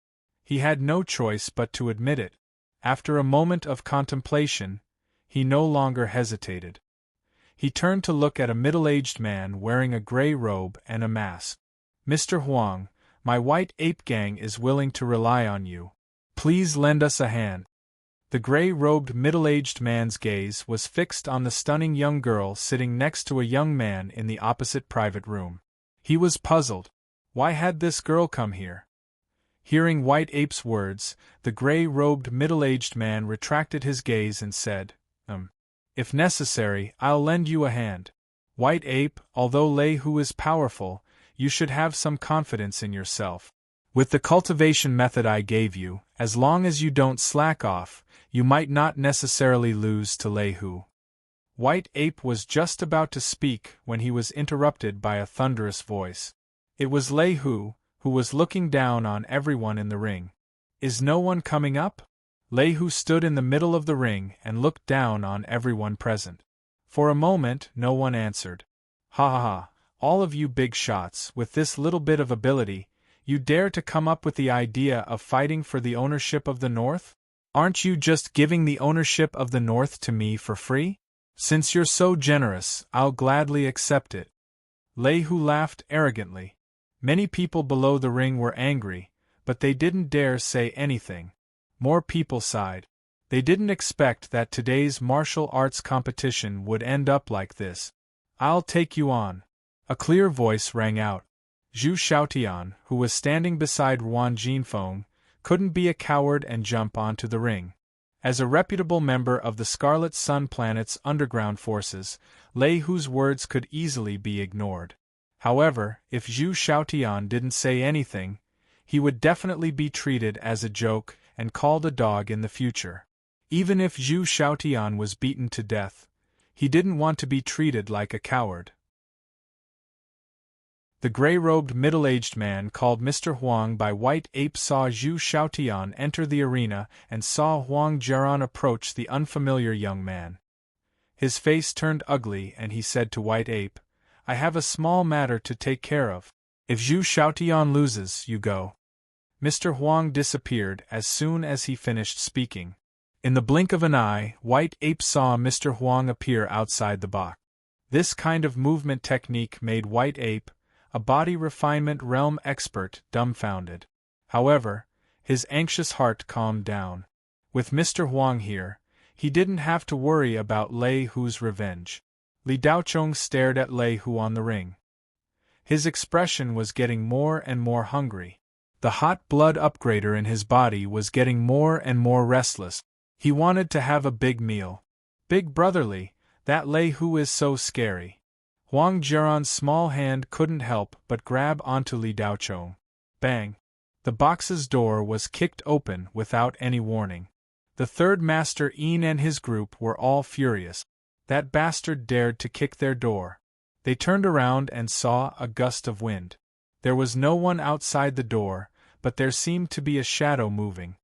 He had no choice but to admit it. After a moment of contemplation, he no longer hesitated. He turned to look at a middle-aged man wearing a gray robe and a mask. Mr. Huang, my White Ape Gang is willing to rely on you. Please lend us a hand. The gray-robed middle-aged man's gaze was fixed on the stunning young girl sitting next to a young man in the opposite private room. He was puzzled. Why had this girl come here? Hearing White Ape's words, the gray-robed middle-aged man retracted his gaze and said, If necessary, I'll lend you a hand. White Ape, although Lei Hu is powerful, you should have some confidence in yourself. With the cultivation method I gave you, as long as you don't slack off, you might not necessarily lose to Lei Hu. White Ape was just about to speak when he was interrupted by a thunderous voice. It was Lei Hu, who was looking down on everyone in the ring. Is no one coming up? Lei Hu stood in the middle of the ring and looked down on everyone present. For a moment, no one answered. Ha ha ha, all of you big shots, with this little bit of ability, you dare to come up with the idea of fighting for the ownership of the North? Aren't you just giving the ownership of the North to me for free? Since you're so generous, I'll gladly accept it. Lei Hu laughed arrogantly. Many people below the ring were angry, but they didn't dare say anything. More people sighed. They didn't expect that today's martial arts competition would end up like this. I'll take you on. A clear voice rang out. Zhu Xiaotian, who was standing beside Ruan Jinfeng, couldn't be a coward and jump onto the ring. As a reputable member of the Scarlet Sun Planet's underground forces, Lei Hu's words could easily be ignored. However, if Zhu Xiaotian didn't say anything, he would definitely be treated as a joke and called a dog in the future. Even if Zhu Xiaotian was beaten to death, he didn't want to be treated like a coward. The gray-robed middle-aged man called Mr. Huang by White Ape saw Zhu Xiaotian enter the arena and saw Huang Jiaran approach the unfamiliar young man. His face turned ugly and he said to White Ape, I have a small matter to take care of. If Zhu Xiaotian loses, you go. Mr. Huang disappeared as soon as he finished speaking. In the blink of an eye, White Ape saw Mr. Huang appear outside the box. This kind of movement technique made White Ape, a body refinement realm expert, dumbfounded. However, his anxious heart calmed down. With Mr. Huang here, he didn't have to worry about Lei Hu's revenge. Li Daochong stared at Lei Hu on the ring. His expression was getting more and more hungry. The hot blood upgrader in his body was getting more and more restless. He wanted to have a big meal. Big brotherly, that Lei Hu is so scary. Huang Jiaran's small hand couldn't help but grab onto Li Daochong. Bang! The box's door was kicked open without any warning. The third master Yin and his group were all furious. That bastard dared to kick their door. They turned around and saw a gust of wind. There was no one outside the door, but there seemed to be a shadow moving.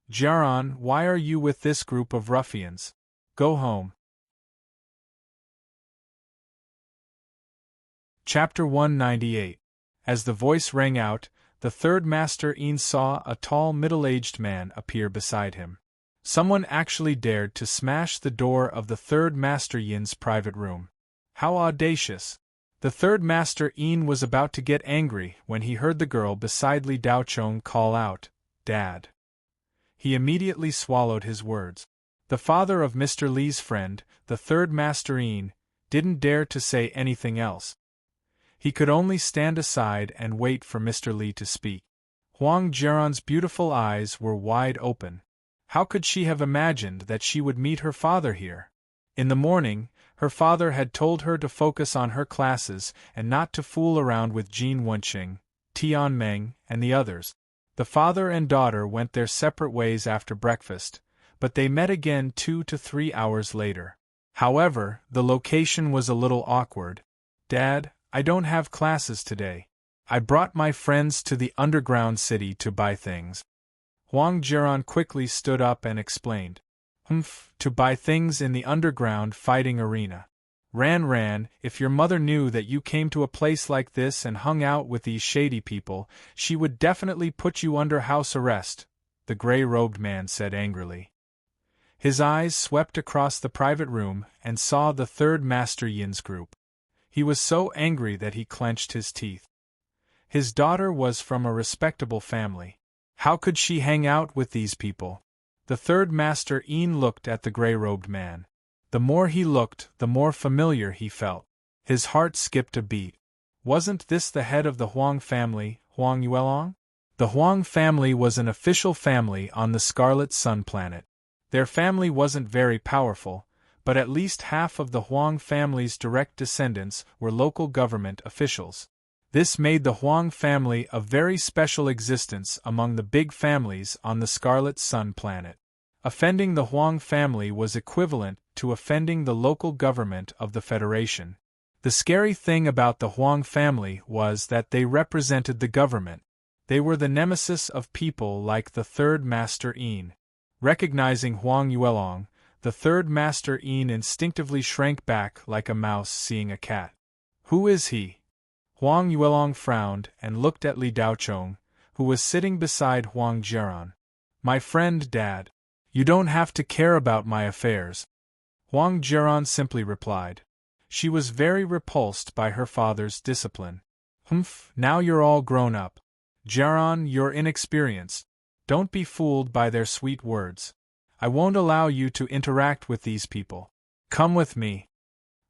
Jiaran, why are you with this group of ruffians? Go home. Chapter 198. As the voice rang out, the third master Yin saw a tall middle-aged man appear beside him. Someone actually dared to smash the door of the third master Yin's private room. How audacious! The third master Yin was about to get angry when he heard the girl beside Li Daochong call out, "Dad." He immediately swallowed his words. The father of Mr. Li's friend, the third master Yin, didn't dare to say anything else. He could only stand aside and wait for Mr. Li to speak. Huang Jiran's beautiful eyes were wide open. How could she have imagined that she would meet her father here? In the morning, her father had told her to focus on her classes and not to fool around with Jin Wenqing, Tian Meng, and the others. The father and daughter went their separate ways after breakfast, but they met again 2 to 3 hours later. However, the location was a little awkward. "Dad, I don't have classes today. I brought my friends to the underground city to buy things." Huang Jiran quickly stood up and explained. To buy things in the underground fighting arena. Ran, if your mother knew that you came to a place like this and hung out with these shady people, she would definitely put you under house arrest, the gray-robed man said angrily. His eyes swept across the private room and saw the third Master Yin's group. He was so angry that he clenched his teeth. His daughter was from a respectable family. How could she hang out with these people? The third Master Yin looked at the gray-robed man. The more he looked, the more familiar he felt. His heart skipped a beat. Wasn't this the head of the Huang family, Huang Yuelong? The Huang family was an official family on the Scarlet Sun planet. Their family wasn't very powerful, but at least half of the Huang family's direct descendants were local government officials. This made the Huang family a very special existence among the big families on the Scarlet Sun planet. Offending the Huang family was equivalent to offending the local government of the Federation. The scary thing about the Huang family was that they represented the government. They were the nemesis of people like the third Master Yin. Recognizing Huang Yuelong, the third Master Yin instinctively shrank back like a mouse seeing a cat. "Who is he?" Huang Yuelong frowned and looked at Li Daochong, who was sitting beside Huang Jiran. "My friend, Dad. You don't have to care about my affairs." Huang Jiran simply replied. She was very repulsed by her father's discipline. Now you're all grown up. Jiran, you're inexperienced. Don't be fooled by their sweet words. I won't allow you to interact with these people. Come with me."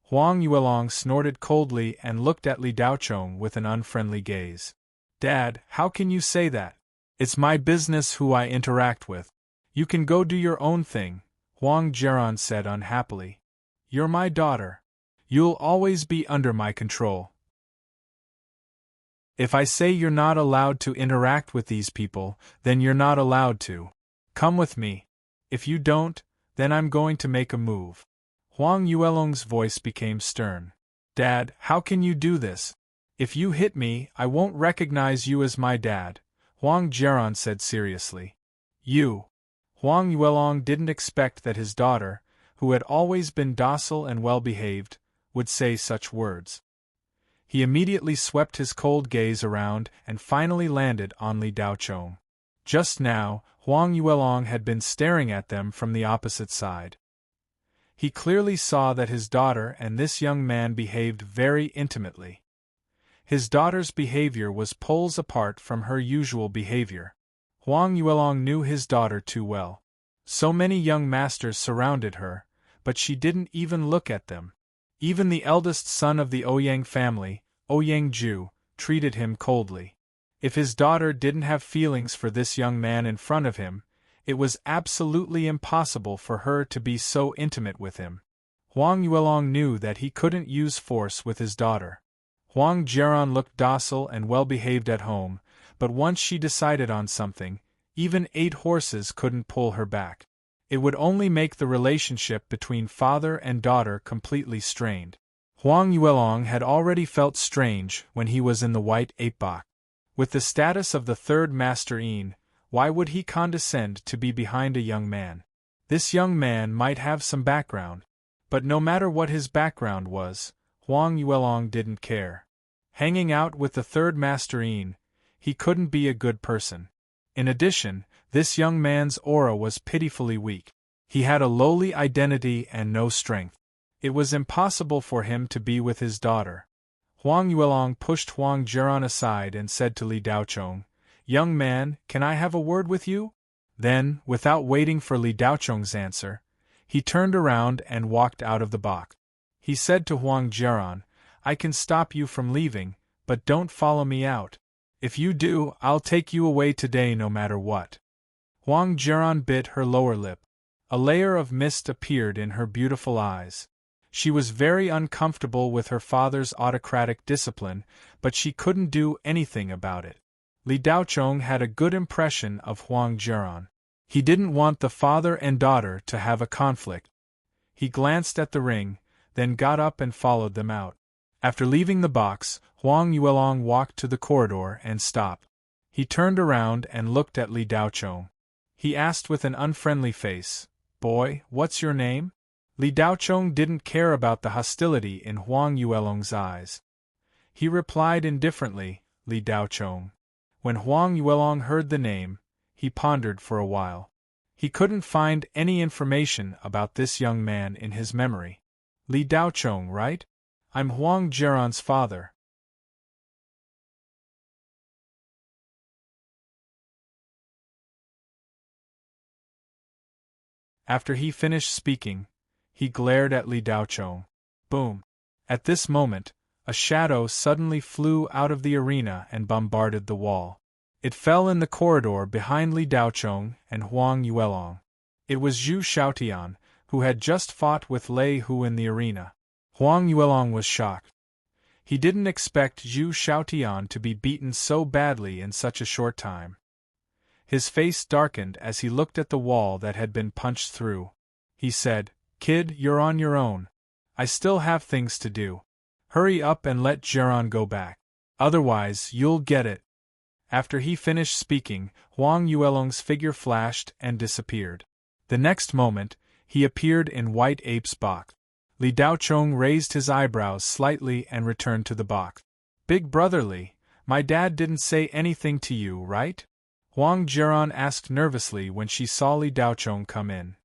Huang Yuelong snorted coldly and looked at Li Daochong with an unfriendly gaze. "Dad, how can you say that? It's my business who I interact with. You can go do your own thing," Huang Jiran said unhappily. "You're my daughter. You'll always be under my control. If I say you're not allowed to interact with these people, then you're not allowed to. Come with me. If you don't, then I'm going to make a move." Huang Yuelong's voice became stern. "Dad, how can you do this? If you hit me, I won't recognize you as my dad," Huang Jiran said seriously. "You." Huang Yuelong didn't expect that his daughter, who had always been docile and well-behaved, would say such words. He immediately swept his cold gaze around and finally landed on Li Daochong. Just now, Huang Yuelong had been staring at them from the opposite side. He clearly saw that his daughter and this young man behaved very intimately. His daughter's behavior was poles apart from her usual behavior. Huang Yuelong knew his daughter too well. So many young masters surrounded her, but she didn't even look at them. Even the eldest son of the Ouyang family, Ouyang Ju, treated him coldly. If his daughter didn't have feelings for this young man in front of him, it was absolutely impossible for her to be so intimate with him. Huang Yuelong knew that he couldn't use force with his daughter. Huang Jiran looked docile and well-behaved at home, but once she decided on something, even 8 horses couldn't pull her back. It would only make the relationship between father and daughter completely strained. Huang Yuelong had already felt strange when he was in the white ape box. With the status of the third Master Yin, why would he condescend to be behind a young man? This young man might have some background, but no matter what his background was, Huang Yuelong didn't care. Hanging out with the third Master Yin, he couldn't be a good person. In addition, this young man's aura was pitifully weak. He had a lowly identity and no strength. It was impossible for him to be with his daughter. Huang Yuelong pushed Huang Jiran aside and said to Li Daochong, "Young man, can I have a word with you?" Then, without waiting for Li Daochong's answer, he turned around and walked out of the box. He said to Huang Jiran, "I can stop you from leaving, but don't follow me out. If you do, I'll take you away today no matter what." Huang Jiran bit her lower lip. A layer of mist appeared in her beautiful eyes. She was very uncomfortable with her father's autocratic discipline, but she couldn't do anything about it. Li Daochong had a good impression of Huang Jiran. He didn't want the father and daughter to have a conflict. He glanced at the ring, then got up and followed them out. After leaving the box, Huang Yuelong walked to the corridor and stopped. He turned around and looked at Li Daochong. He asked with an unfriendly face, "Boy, what's your name?" Li Daochong didn't care about the hostility in Huang Yuelong's eyes. He replied indifferently, "Li Daochong." When Huang Yuelong heard the name, he pondered for a while. He couldn't find any information about this young man in his memory. "Li Daochong, right? I'm Huang Jiran's father." After he finished speaking, he glared at Li Daochong. Boom! At this moment, a shadow suddenly flew out of the arena and bombarded the wall. It fell in the corridor behind Li Daochong and Huang Yuelong. It was Zhu Xiaotian, who had just fought with Lei Hu in the arena. Huang Yuelong was shocked. He didn't expect Zhu Xiaotian to be beaten so badly in such a short time. His face darkened as he looked at the wall that had been punched through. He said, "Kid, you're on your own. I still have things to do. Hurry up and let Jiran go back. Otherwise, you'll get it." After he finished speaking, Huang Yuelong's figure flashed and disappeared. The next moment, he appeared in White Ape's box. Li Daochong raised his eyebrows slightly and returned to the box. "Big brother Li, my dad didn't say anything to you, right?" Huang Jiran asked nervously when she saw Li Daochong come in.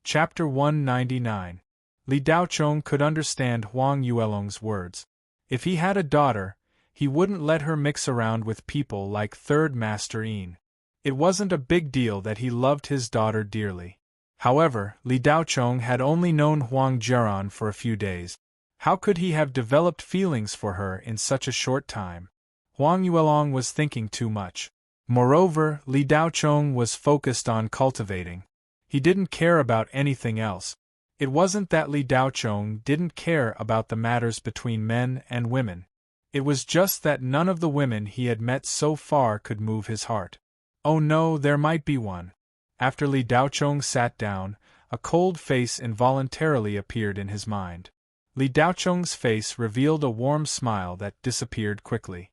Chapter 199. Li Daochong could understand Huang Yuelong's words. If he had a daughter, he wouldn't let her mix around with people like Third Master Yin. It wasn't a big deal that he loved his daughter dearly. However, Li Daochong had only known Huang Jiran for a few days. How could he have developed feelings for her in such a short time? Huang Yuelong was thinking too much. Moreover, Li Daochong was focused on cultivating. He didn't care about anything else. It wasn't that Li Daochong didn't care about the matters between men and women. It was just that none of the women he had met so far could move his heart. Oh no, there might be one. After Li Daochong sat down, a cold face involuntarily appeared in his mind. Li Daochong's face revealed a warm smile that disappeared quickly.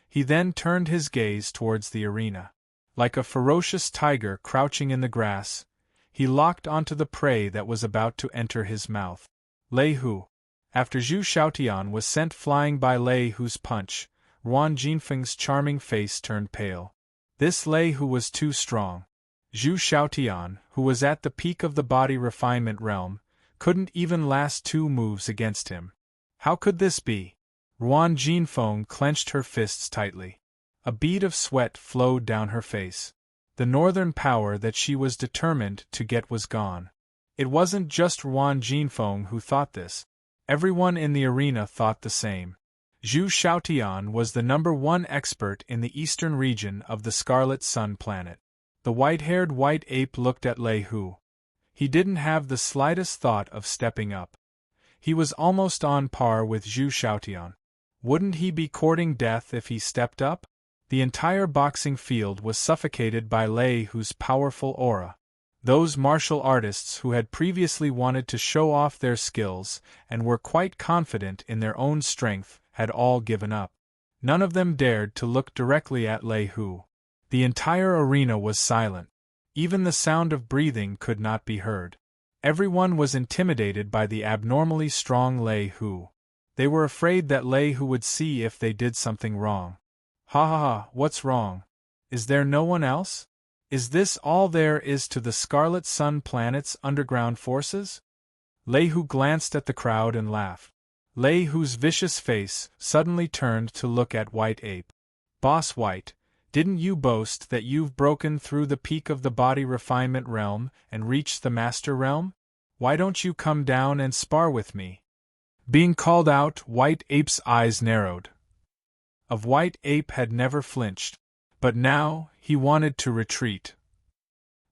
He then turned his gaze towards the arena. Like a ferocious tiger crouching in the grass, he locked onto the prey that was about to enter his mouth. Lei Hu. After Zhu Xiaotian was sent flying by Lei Hu's punch, Ruan Jinfeng's charming face turned pale. This Lei Hu was too strong. Zhu Xiaotian, who was at the peak of the body refinement realm, couldn't even last 2 moves against him. How could this be? Ruan Jinfeng clenched her fists tightly. A bead of sweat flowed down her face. The northern power that she was determined to get was gone. It wasn't just Ruan Jinfeng who thought this. Everyone in the arena thought the same. Zhu Xiaotian was the #1 expert in the eastern region of the Scarlet Sun planet. The white-haired white ape looked at Lei Hu. He didn't have the slightest thought of stepping up. He was almost on par with Zhu Xiaotian. Wouldn't he be courting death if he stepped up? The entire boxing field was suffocated by Lei Hu's powerful aura. Those martial artists who had previously wanted to show off their skills and were quite confident in their own strength had all given up. None of them dared to look directly at Lei Hu. The entire arena was silent. Even the sound of breathing could not be heard. Everyone was intimidated by the abnormally strong Lei Hu. They were afraid that Lei Hu would see if they did something wrong. Ha ha ha, what's wrong? Is there no one else? Is this all there is to the Scarlet Sun planet's underground forces? Lehu glanced at the crowd and laughed. Lehu's vicious face suddenly turned to look at White Ape. Boss White, didn't you boast that you've broken through the peak of the body refinement realm and reached the master realm? Why don't you come down and spar with me? Being called out, White Ape's eyes narrowed. Of White Ape had never flinched, but now he wanted to retreat.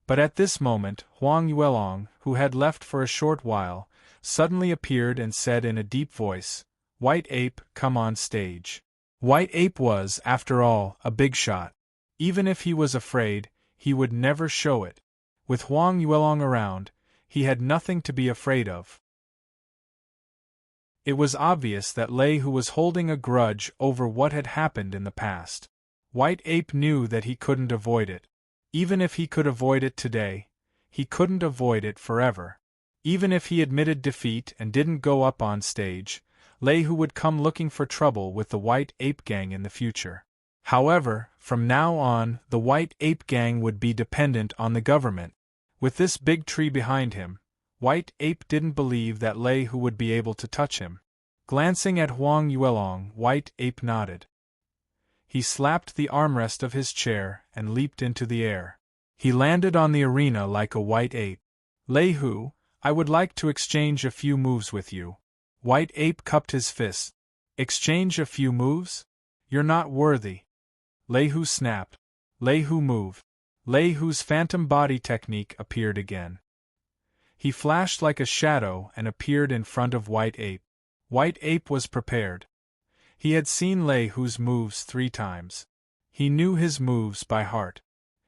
But at this moment, Huang Yuelong, who had left for a short while, suddenly appeared and said in a deep voice, "White Ape, come on stage." White Ape was, after all, a big shot. Even if he was afraid, he would never show it. With Huang Yuelong around, he had nothing to be afraid of. It was obvious that Lehu was holding a grudge over what had happened in the past. White Ape knew that he couldn't avoid it. Even if he could avoid it today, he couldn't avoid it forever. Even if he admitted defeat and didn't go up on stage, Lehu would come looking for trouble with the White Ape Gang in the future. However, from now on, the White Ape Gang would be dependent on the government. With this big tree behind him, White Ape didn't believe that Lehu would be able to touch him. Glancing at Huang Yuelong, White Ape nodded. He slapped the armrest of his chair and leaped into the air. He landed on the arena like a white ape. "Lehu, I would like to exchange a few moves with you." White Ape cupped his fists. "Exchange a few moves? You're not worthy." Lehu snapped. Lehu moved. Lehu's phantom body technique appeared again. He flashed like a shadow and appeared in front of White Ape. White Ape was prepared. He had seen Lehu's moves 3 times. He knew his moves by heart.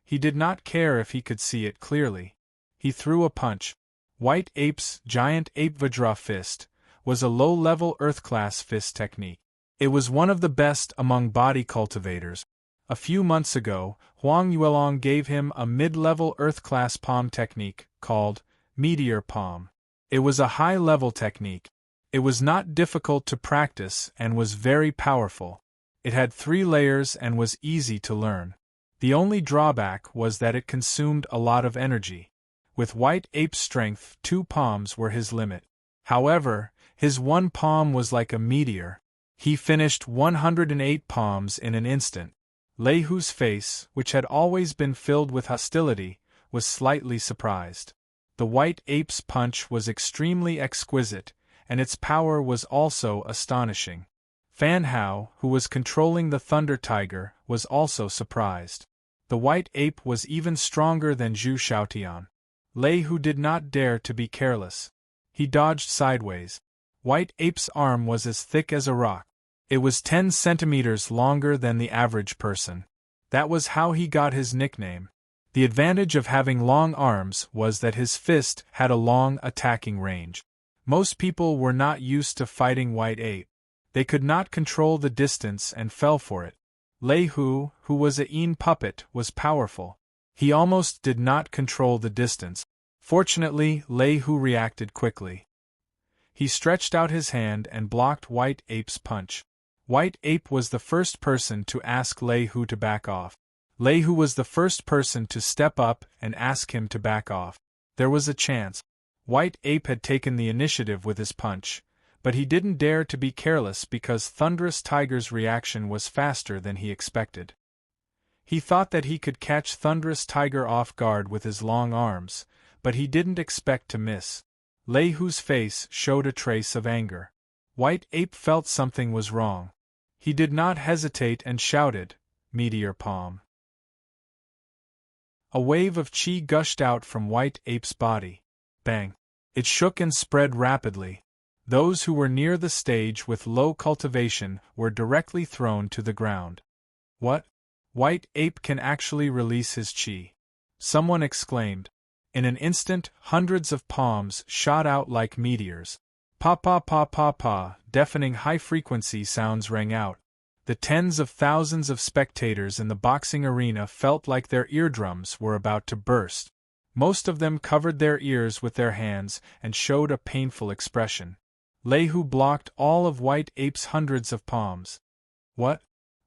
He did not care if he could see it clearly. He threw a punch. White Ape's giant ape Vajra fist was a low-level Earth-class fist technique. It was one of the best among body cultivators. A few months ago, Huang Yuelong gave him a mid-level Earth-class palm technique called Meteor Palm. It was a high-level technique. It was not difficult to practice and was very powerful. It had 3 layers and was easy to learn. The only drawback was that it consumed a lot of energy. With White Ape's strength, 2 palms were his limit. However, his one palm was like a meteor. He finished 108 palms in an instant. Lehu's face, which had always been filled with hostility, was slightly surprised. The White Ape's punch was extremely exquisite, and its power was also astonishing. Fan Hao, who was controlling the Thunder Tiger, was also surprised. The White Ape was even stronger than Zhu Xiaotian. Lehu did not dare to be careless. He dodged sideways. White Ape's arm was as thick as a rock. It was 10 centimeters longer than the average person. That was how he got his nickname. The advantage of having long arms was that his fist had a long attacking range. Most people were not used to fighting White Ape. They could not control the distance and fell for it. Lehu, who was a Yin puppet, was powerful. He almost did not control the distance. Fortunately, Lehu reacted quickly. He stretched out his hand and blocked White Ape's punch. White Ape was the first person to ask Lehu to back off. Lehu was the first person to step up and ask him to back off. There was a chance. White Ape had taken the initiative with his punch, but he didn't dare to be careless because Thunderous Tiger's reaction was faster than he expected. He thought that he could catch Thunderous Tiger off guard with his long arms, but he didn't expect to miss. Lehu's face showed a trace of anger. White Ape felt something was wrong. He did not hesitate and shouted, "Meteor Palm." A wave of chi gushed out from White Ape's body. Bang! It shook and spread rapidly. Those who were near the stage with low cultivation were directly thrown to the ground. What? White Ape can actually release his chi. Someone exclaimed. In an instant, hundreds of palms shot out like meteors. Pa pa pa pa pa, deafening high-frequency sounds rang out. The tens of thousands of spectators in the boxing arena felt like their eardrums were about to burst. Most of them covered their ears with their hands and showed a painful expression. Lehu blocked all of White Ape's hundreds of palms. What?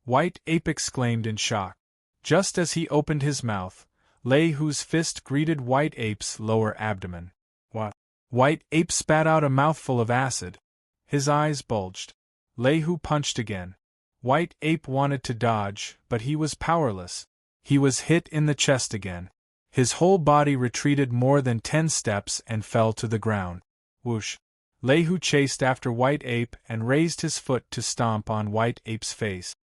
White Ape exclaimed in shock. Just as he opened his mouth, Lei Hu's fist greeted White Ape's lower abdomen. What? White Ape spat out a mouthful of acid. His eyes bulged. Lei Hu punched again. White Ape wanted to dodge, but he was powerless. He was hit in the chest again. His whole body retreated more than 10 steps and fell to the ground. Whoosh! Lei Hu chased after White Ape and raised his foot to stomp on White Ape's face.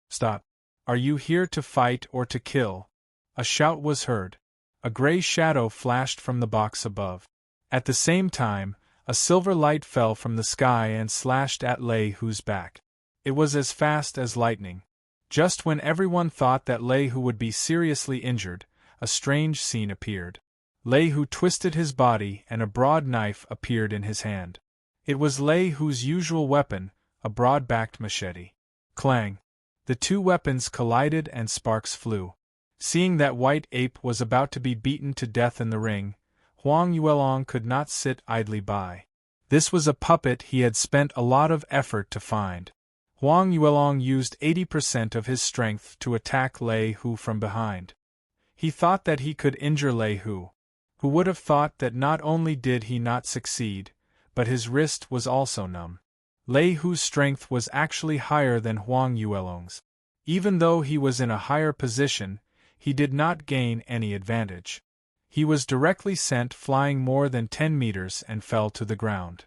Stop! Are you here to fight or to kill? A shout was heard. A gray shadow flashed from the box above. At the same time, a silver light fell from the sky and slashed at Lei Hu's back. It was as fast as lightning. Just when everyone thought that Lei Hu would be seriously injured, a strange scene appeared. Lei Hu twisted his body and a broad knife appeared in his hand. It was Lei Hu's usual weapon, a broad-backed machete. Clang! The two weapons collided and sparks flew. Seeing that White Ape was about to be beaten to death in the ring, Huang Yuelong could not sit idly by. This was a puppet he had spent a lot of effort to find. Huang Yuelong used 80% of his strength to attack Lei Hu from behind. He thought that he could injure Lei Hu. Who would have thought that not only did he not succeed, but his wrist was also numb. Lei Hu's strength was actually higher than Huang Yuelong's. Even though he was in a higher position, he did not gain any advantage. He was directly sent flying more than 10 meters and fell to the ground.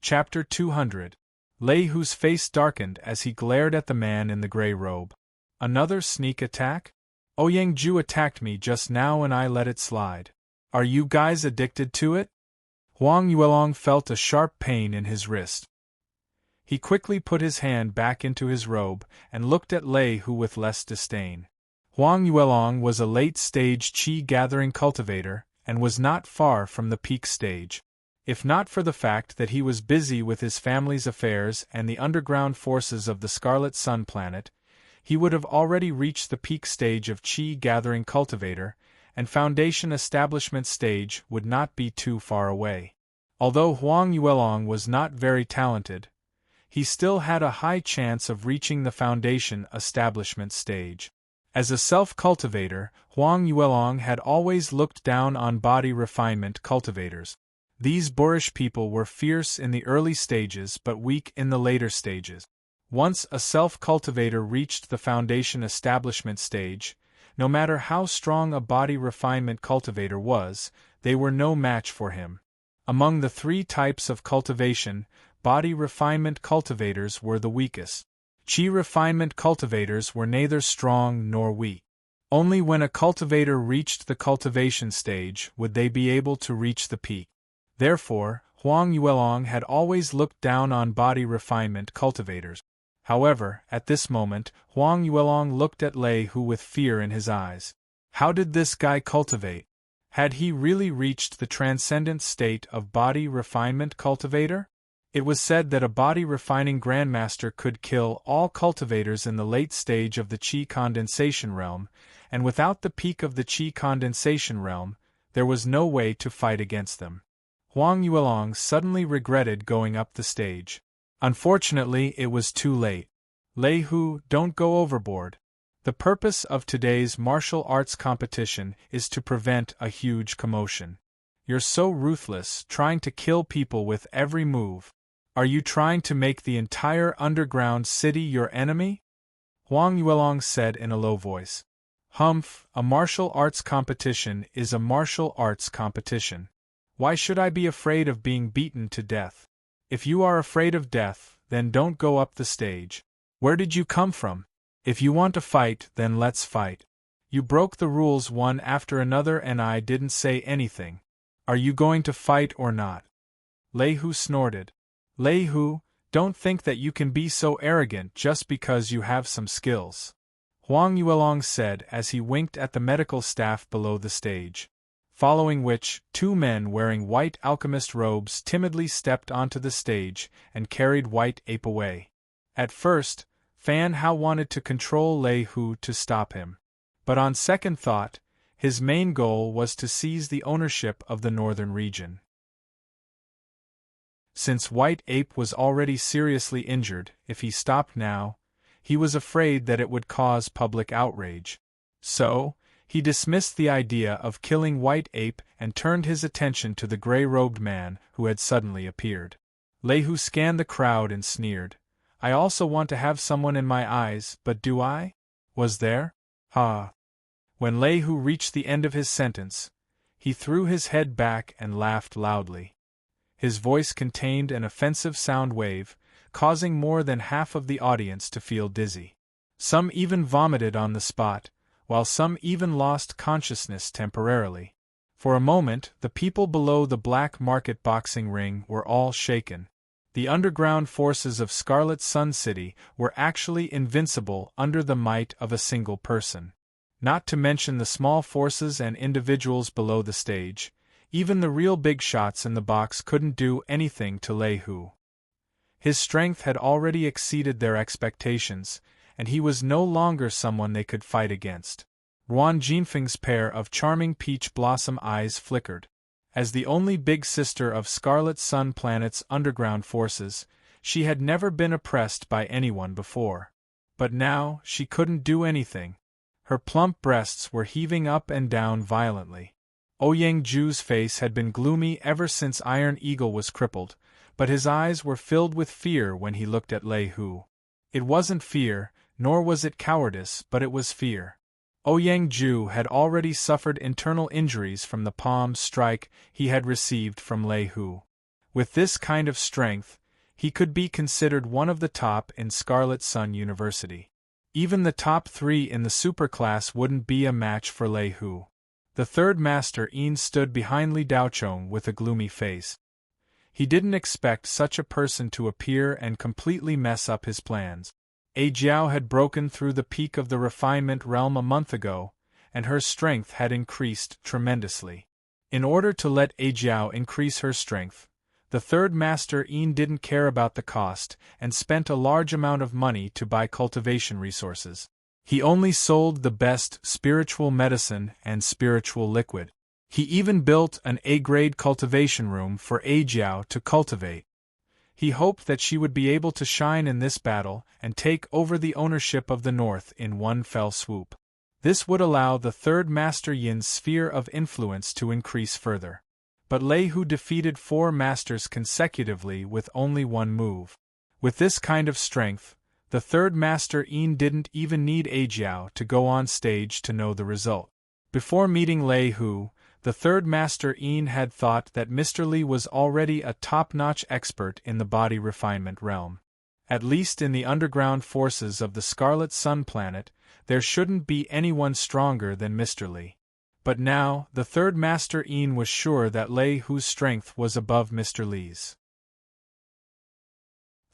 Chapter 200. Lei Hu's face darkened as he glared at the man in the gray robe. Another sneak attack? Ouyang Ju attacked me just now and I let it slide. Are you guys addicted to it? Huang Yuelong felt a sharp pain in his wrist. He quickly put his hand back into his robe and looked at Lei Hu with less disdain. Huang Yuelong was a late-stage qi-gathering cultivator and was not far from the peak stage. If not for the fact that he was busy with his family's affairs and the underground forces of the Scarlet Sun planet, he would have already reached the peak stage of qi-gathering cultivator, and foundation establishment stage would not be too far away. Although Huang Yuelong was not very talented, he still had a high chance of reaching the foundation establishment stage. As a self-cultivator, Huang Yuelong had always looked down on body refinement cultivators. These boorish people were fierce in the early stages but weak in the later stages. Once a self-cultivator reached the foundation establishment stage, no matter how strong a body refinement cultivator was, they were no match for him. Among the 3 types of cultivation, body refinement cultivators were the weakest. Qi refinement cultivators were neither strong nor weak. Only when a cultivator reached the cultivation stage would they be able to reach the peak. Therefore, Huang Yuelong had always looked down on body refinement cultivators. However, at this moment, Huang Yuelong looked at Lei Hu with fear in his eyes. How did this guy cultivate? Had he really reached the transcendent state of body refinement cultivator? It was said that a body-refining grandmaster could kill all cultivators in the late stage of the qi condensation realm, and without the peak of the qi condensation realm, there was no way to fight against them. Huang Yuelong suddenly regretted going up the stage. Unfortunately, it was too late. Lei Hu, don't go overboard. The purpose of today's martial arts competition is to prevent a huge commotion. You're so ruthless, trying to kill people with every move. Are you trying to make the entire underground city your enemy? Huang Yuelong said in a low voice. Humph, a martial arts competition is a martial arts competition. Why should I be afraid of being beaten to death? If you are afraid of death, then don't go up the stage. Where did you come from? If you want to fight, then let's fight. You broke the rules one after another and I didn't say anything. Are you going to fight or not? Lei Hu snorted. Lei Hu, don't think that you can be so arrogant just because you have some skills. Huang Yuelong said as he winked at the medical staff below the stage. Following which, 2 men wearing white alchemist robes timidly stepped onto the stage and carried White Ape away. At first, Fan Hao wanted to control Lei Hu to stop him. But on second thought, his main goal was to seize the ownership of the northern region. Since White Ape was already seriously injured, if he stopped now, he was afraid that it would cause public outrage. So, he dismissed the idea of killing White Ape and turned his attention to the gray-robed man who had suddenly appeared. Lehu scanned the crowd and sneered. I also want to have someone in my eyes, but do I? Was there? Ha! When Lehu reached the end of his sentence, he threw his head back and laughed loudly. His voice contained an offensive sound wave, causing more than half of the audience to feel dizzy. Some even vomited on the spot, while some even lost consciousness temporarily. For a moment, the people below the Black Market boxing ring were all shaken. The underground forces of Scarlet Sun City were actually invincible under the might of a single person. Not to mention the small forces and individuals below the stage, even the real big shots in the box couldn't do anything to Lehu. His strength had already exceeded their expectations, and he was no longer someone they could fight against. Ruan Jinfeng's pair of charming peach blossom eyes flickered. As the only big sister of Scarlet Sun Planet's underground forces, she had never been oppressed by anyone before. But now, she couldn't do anything. Her plump breasts were heaving up and down violently. Ouyang Ju's face had been gloomy ever since Iron Eagle was crippled, but his eyes were filled with fear when he looked at Lehu. It wasn't fear, nor was it cowardice, but it was fear. Ouyang Ju had already suffered internal injuries from the palm strike he had received from Lehu. With this kind of strength, he could be considered one of the top in Scarlet Sun University. Even the top 3 in the superclass wouldn't be a match for Lehu. The third master Yin stood behind Li Daochong with a gloomy face. He didn't expect such a person to appear and completely mess up his plans. A Jiao had broken through the peak of the refinement realm a month ago, and her strength had increased tremendously. In order to let A Jiao increase her strength, the third master Yin didn't care about the cost and spent a large amount of money to buy cultivation resources. He only sold the best spiritual medicine and spiritual liquid. He even built an A-grade cultivation room for A Jiao to cultivate. He hoped that she would be able to shine in this battle and take over the ownership of the North in one fell swoop. This would allow the third Master Yin's sphere of influence to increase further. But Lehu defeated 4 masters consecutively with only one move. With this kind of strength, the third Master Yin didn't even need A Jiao to go on stage to know the result. Before meeting Lehu, the third Master Yin had thought that Mr. Li was already a top-notch expert in the body refinement realm. At least in the underground forces of the Scarlet Sun Planet, there shouldn't be anyone stronger than Mr. Li. But now, the third Master Yin was sure that Lehu's strength was above Mr. Li's.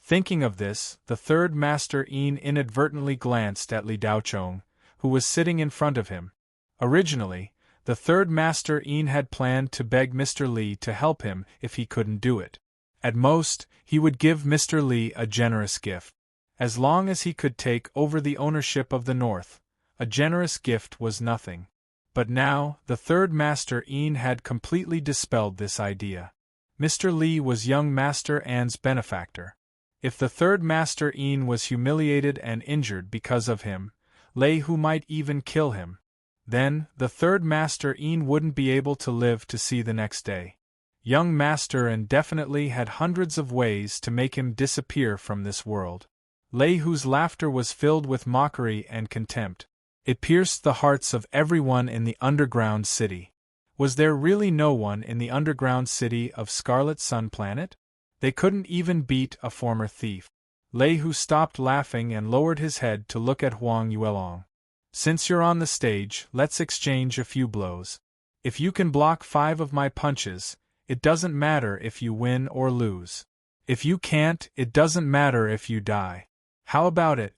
Thinking of this, the third Master Yin inadvertently glanced at Li Daochong, who was sitting in front of him. Originally, the third Master Yin had planned to beg Mr. Li to help him if he couldn't do it. At most, he would give Mr. Li a generous gift. As long as he could take over the ownership of the North, a generous gift was nothing. But now, the third Master Yin had completely dispelled this idea. Mr. Li was young Master An's benefactor. If the third Master Yin was humiliated and injured because of him, Lehu might even kill him. Then, the third Master Yin wouldn't be able to live to see the next day. Young Master An definitely had hundreds of ways to make him disappear from this world. Lehu's laughter was filled with mockery and contempt. It pierced the hearts of everyone in the underground city. Was there really no one in the underground city of Scarlet Sun Planet? They couldn't even beat a former thief. Lehu stopped laughing and lowered his head to look at Huang Yuelong. Since you're on the stage, let's exchange a few blows. If you can block 5 of my punches, it doesn't matter if you win or lose. If you can't, it doesn't matter if you die. How about it?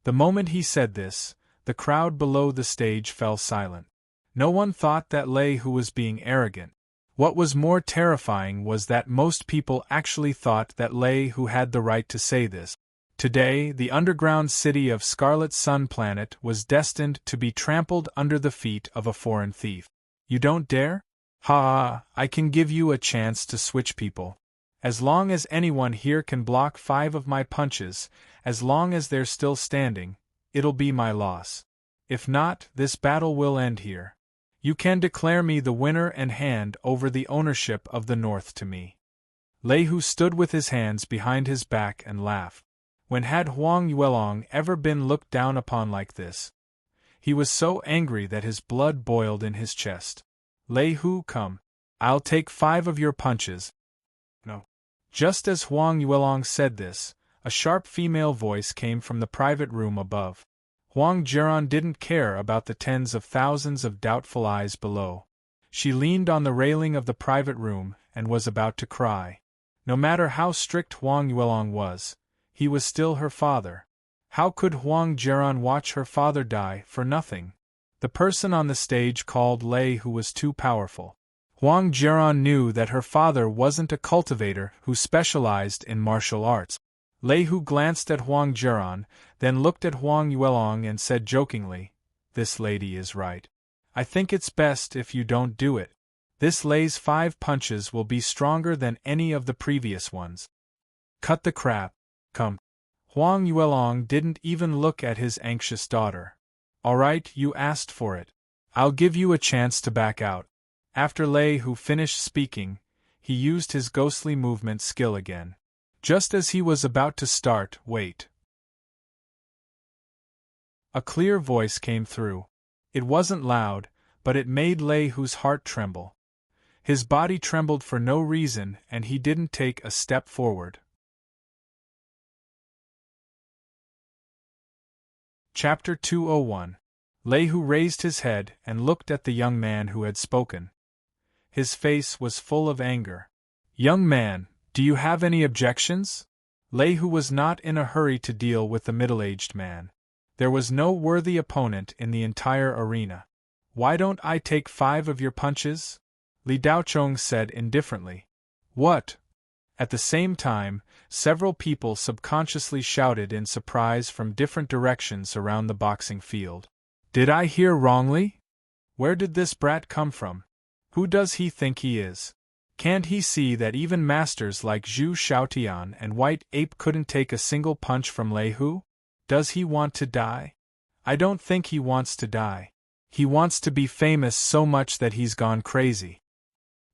The moment he said this, the crowd below the stage fell silent. No one thought that Lehu was being arrogant. What was more terrifying was that most people actually thought that Lehu had the right to say this. Today, the underground city of Scarlet Sun Planet was destined to be trampled under the feet of a foreign thief. You don't dare? Ha! I can give you a chance to switch people. As long as anyone here can block 5 of my punches, As long as they're still standing, it'll be my loss. If not, this battle will end here. You can declare me the winner and hand over the ownership of the North to me." Lei Hu stood with his hands behind his back and laughed. When had Huang Yuelong ever been looked down upon like this? He was so angry that his blood boiled in his chest. "Lei Hu, come. I'll take 5 of your punches." "No." Just as Huang Yuelong said this, a sharp female voice came from the private room above. Huang Jiran didn't care about the tens of thousands of doubtful eyes below. She leaned on the railing of the private room and was about to cry. No matter how strict Huang Yuelong was, he was still her father. How could Huang Jiran watch her father die for nothing? The person on the stage called Lei Hu was too powerful. Huang Jiran knew that her father wasn't a cultivator who specialized in martial arts. Lei Hu glanced at Huang Jiran, then looked at Huang Yuelong and said jokingly, "This lady is right. I think it's best if you don't do it. This Lei's 5 punches will be stronger than any of the previous ones. Cut the crap. Come." Huang Yuelong didn't even look at his anxious daughter. "All right, you asked for it. I'll give you a chance to back out." After Lei Hu finished speaking, he used his ghostly movement skill again. Just as he was about to start, "Wait." A clear voice came through. It wasn't loud, but it made Lei Hu's heart tremble. His body trembled for no reason and he didn't take a step forward. Chapter 201. Lei Hu raised his head and looked at the young man who had spoken. His face was full of anger. "Young man, do you have any objections?" Lei Hu was not in a hurry to deal with the middle-aged man. There was no worthy opponent in the entire arena. "Why don't I take 5 of your punches?" Li Daochong said indifferently. "What?" At the same time, several people subconsciously shouted in surprise from different directions around the boxing field. "Did I hear wrongly? Where did this brat come from? Who does he think he is? Can't he see that even masters like Zhu Xiaotian and White Ape couldn't take a single punch from Lei Hu? Does he want to die? I don't think he wants to die. He wants to be famous so much that he's gone crazy.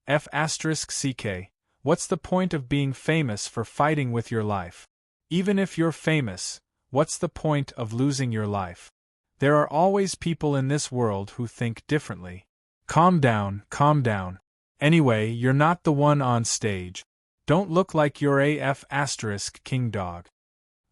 F***ck, what's the point of being famous for fighting with your life? Even if you're famous, what's the point of losing your life? There are always people in this world who think differently. Calm down, calm down. Anyway, you're not the one on stage. Don't look like you're a **king dog."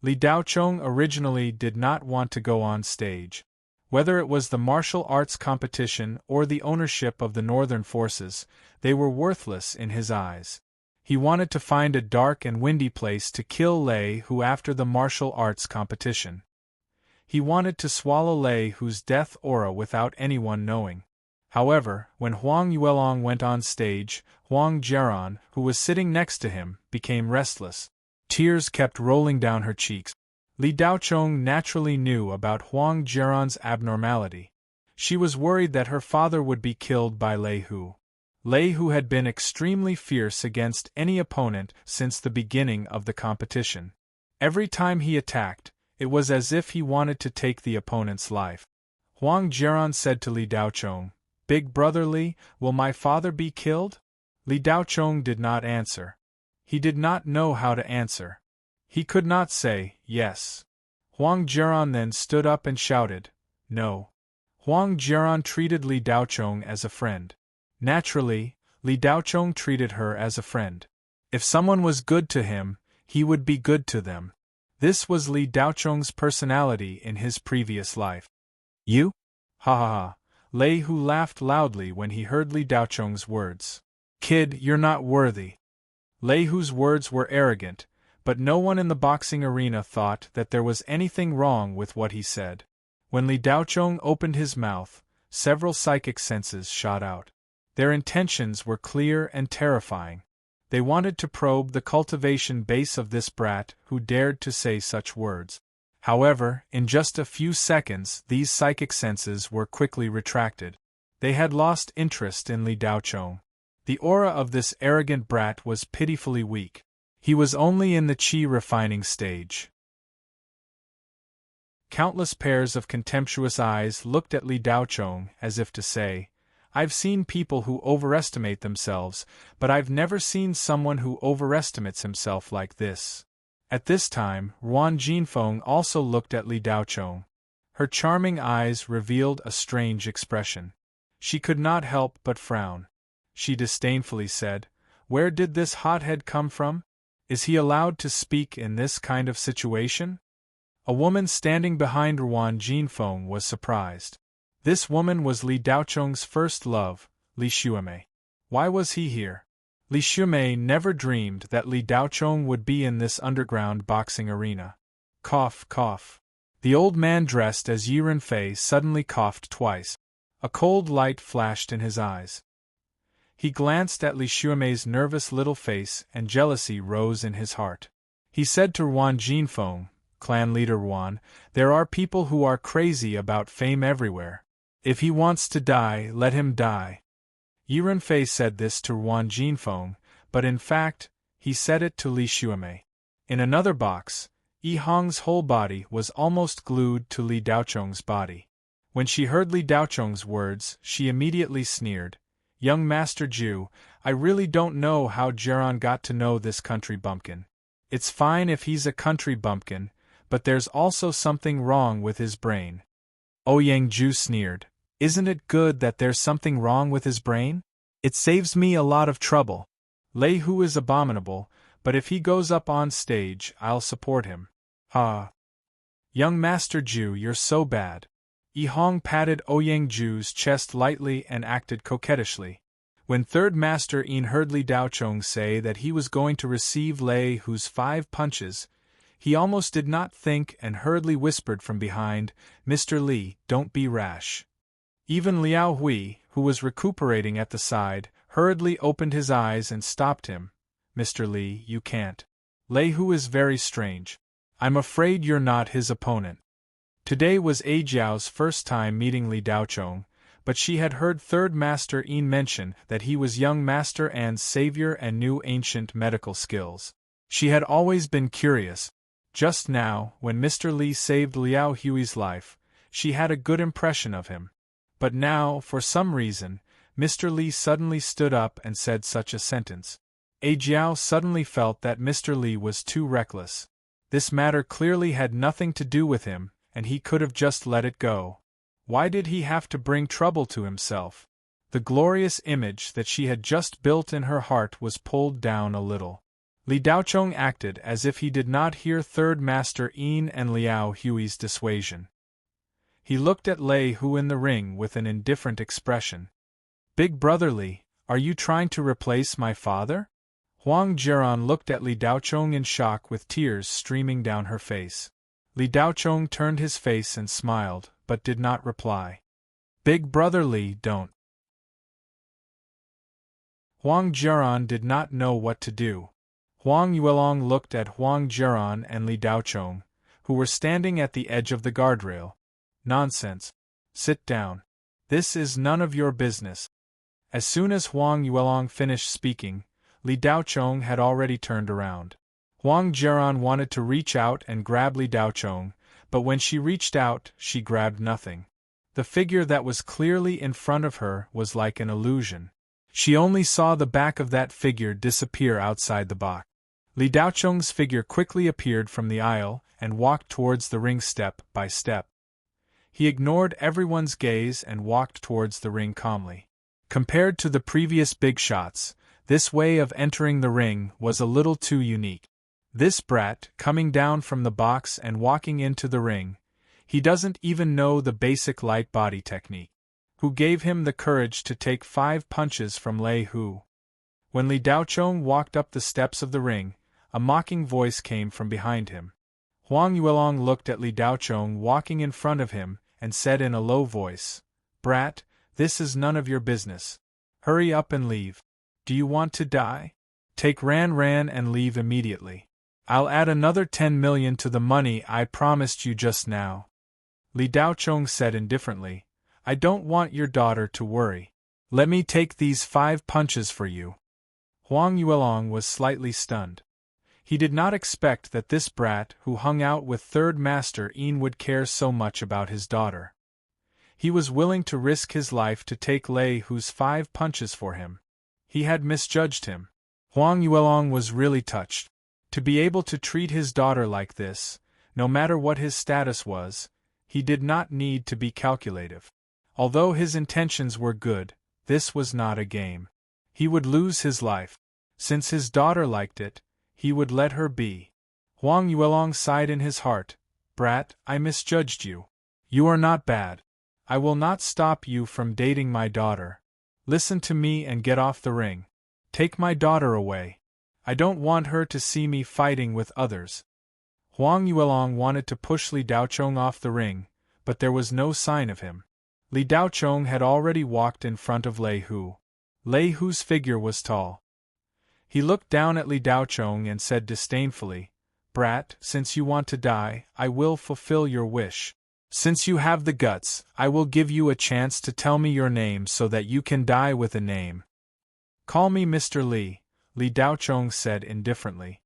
Li Daochong originally did not want to go on stage. Whether it was the martial arts competition or the ownership of the northern forces, they were worthless in his eyes. He wanted to find a dark and windy place to kill Lei Hu after the martial arts competition. He wanted to swallow Lei Hu's death aura without anyone knowing. However, when Huang Yuelong went on stage, Huang Jiran, who was sitting next to him, became restless. Tears kept rolling down her cheeks. Li Daochong naturally knew about Huang Jiran's abnormality. She was worried that her father would be killed by Lei Hu. Lei Hu had been extremely fierce against any opponent since the beginning of the competition. Every time he attacked, it was as if he wanted to take the opponent's life. Huang Jiran said to Li Daochong, "Big brother Li, will my father be killed?" Li Daochong did not answer. He did not know how to answer. He could not say, yes. Huang Jiran then stood up and shouted, "No." Huang Jiran treated Li Daochong as a friend. Naturally, Li Daochong treated her as a friend. If someone was good to him, he would be good to them. This was Li Daochong's personality in his previous life. "You? Ha ha ha." Lei Hu laughed loudly when he heard Li Daochong's words. "Kid, you're not worthy." Lei Hu's words were arrogant, but no one in the boxing arena thought that there was anything wrong with what he said. When Li Daochong opened his mouth, several psychic senses shot out. Their intentions were clear and terrifying. They wanted to probe the cultivation base of this brat who dared to say such words. However, in just a few seconds these psychic senses were quickly retracted. They had lost interest in Li Daochong. The aura of this arrogant brat was pitifully weak. He was only in the qi refining stage. Countless pairs of contemptuous eyes looked at Li Daochong as if to say, "I've seen people who overestimate themselves, but I've never seen someone who overestimates himself like this." At this time, Huan Jinfeng also looked at Li Daochong. Her charming eyes revealed a strange expression. She could not help but frown. She disdainfully said, "Where did this hothead come from? Is he allowed to speak in this kind of situation?" A woman standing behind Huan Jinfeng was surprised. This woman was Li Daochong's first love, Li Xuemei. Why was he here? Li Xuemei never dreamed that Li Daochong would be in this underground boxing arena. Cough, cough. The old man dressed as Yi Renfei suddenly coughed twice. A cold light flashed in his eyes. He glanced at Li Xuemei's nervous little face and jealousy rose in his heart. He said to Huan Jinfeng, "Clan leader Huan, there are people who are crazy about fame everywhere. If he wants to die, let him die." Yi Renfei said this to Huan Jinfeng, but in fact, he said it to Li Xuemei. In another box, Yi Hong's whole body was almost glued to Li Daochong's body. When she heard Li Daochong's words, she immediately sneered, "Young Master Ju, I really don't know how Jiran got to know this country bumpkin. It's fine if he's a country bumpkin, but there's also something wrong with his brain." Ouyang Ju sneered, "Isn't it good that there's something wrong with his brain? It saves me a lot of trouble. Lei Hu is abominable, but if he goes up on stage, I'll support him." "Ah. Young Master Ju, you're so bad." Yi Hong patted Ouyang Ju's chest lightly and acted coquettishly. When Third Master Yin heard Li Daochong say that he was going to receive Lei Hu's 5 punches, he almost did not think and hurriedly whispered from behind, "Mr. Li, don't be rash." Even Liao Hui, who was recuperating at the side, hurriedly opened his eyes and stopped him. "Mr. Li, you can't. Lei Hu is very strange. I'm afraid you're not his opponent." Today was A Jiao's first time meeting Li Daochong, but she had heard Third Master Yin mention that he was young Master An's savior and knew ancient medical skills. She had always been curious. Just now, when Mr. Li saved Liao Hui's life, she had a good impression of him. But now, for some reason, Mr. Li suddenly stood up and said such a sentence. A Jiao suddenly felt that Mr. Li was too reckless. This matter clearly had nothing to do with him, and he could have just let it go. Why did he have to bring trouble to himself? The glorious image that she had just built in her heart was pulled down a little. Li Daochong acted as if he did not hear Third Master Yin and Liao Hui's dissuasion. He looked at Lei Hu in the ring with an indifferent expression. "Big Brother Li, are you trying to replace my father?" Huang Jiran looked at Li Daochong in shock with tears streaming down her face. Li Daochong turned his face and smiled, but did not reply. "Big Brother Li, don't." Huang Jiran did not know what to do. Huang Yuelong looked at Huang Jiran and Li Daochong, who were standing at the edge of the guardrail. "Nonsense. Sit down. This is none of your business." As soon as Huang Yuelong finished speaking, Li Daochong had already turned around. Huang Jiran wanted to reach out and grab Li Daochong, but when she reached out, she grabbed nothing. The figure that was clearly in front of her was like an illusion. She only saw the back of that figure disappear outside the box. Li Daochong's figure quickly appeared from the aisle and walked towards the ring step by step. He ignored everyone's gaze and walked towards the ring calmly. Compared to the previous big shots, this way of entering the ring was a little too unique. This brat, coming down from the box and walking into the ring, he doesn't even know the basic light body technique. Who gave him the courage to take 5 punches from Lei Hu? When Li Daochong walked up the steps of the ring, a mocking voice came from behind him. Huang Yuelong looked at Li Daochong walking in front of him and said in a low voice, "Brat, this is none of your business. Hurry up and leave. Do you want to die? Take Ran and leave immediately. I'll add another 10 million to the money I promised you just now." Li Daochong said indifferently, "I don't want your daughter to worry. Let me take these 5 punches for you." Huang Yuelong was slightly stunned. He did not expect that this brat who hung out with Third Master Een would care so much about his daughter. He was willing to risk his life to take Lei Hu's 5 punches for him. He had misjudged him. Huang Yuelong was really touched. To be able to treat his daughter like this, no matter what his status was, he did not need to be calculative. Although his intentions were good, this was not a game. He would lose his life. Since his daughter liked it, he would let her be. Huang Yuelong sighed in his heart, "Brat, I misjudged you. You are not bad. I will not stop you from dating my daughter. Listen to me and get off the ring. Take my daughter away. I don't want her to see me fighting with others." Huang Yuelong wanted to push Li Daochong off the ring, but there was no sign of him. Li Daochong had already walked in front of Lei Hu. Lei Hu's figure was tall. He looked down at Li Daochong and said disdainfully, "Brat, since you want to die, I will fulfill your wish. Since you have the guts, I will give you a chance to tell me your name so that you can die with a name." "Call me Mr. Li," Li Daochong said indifferently.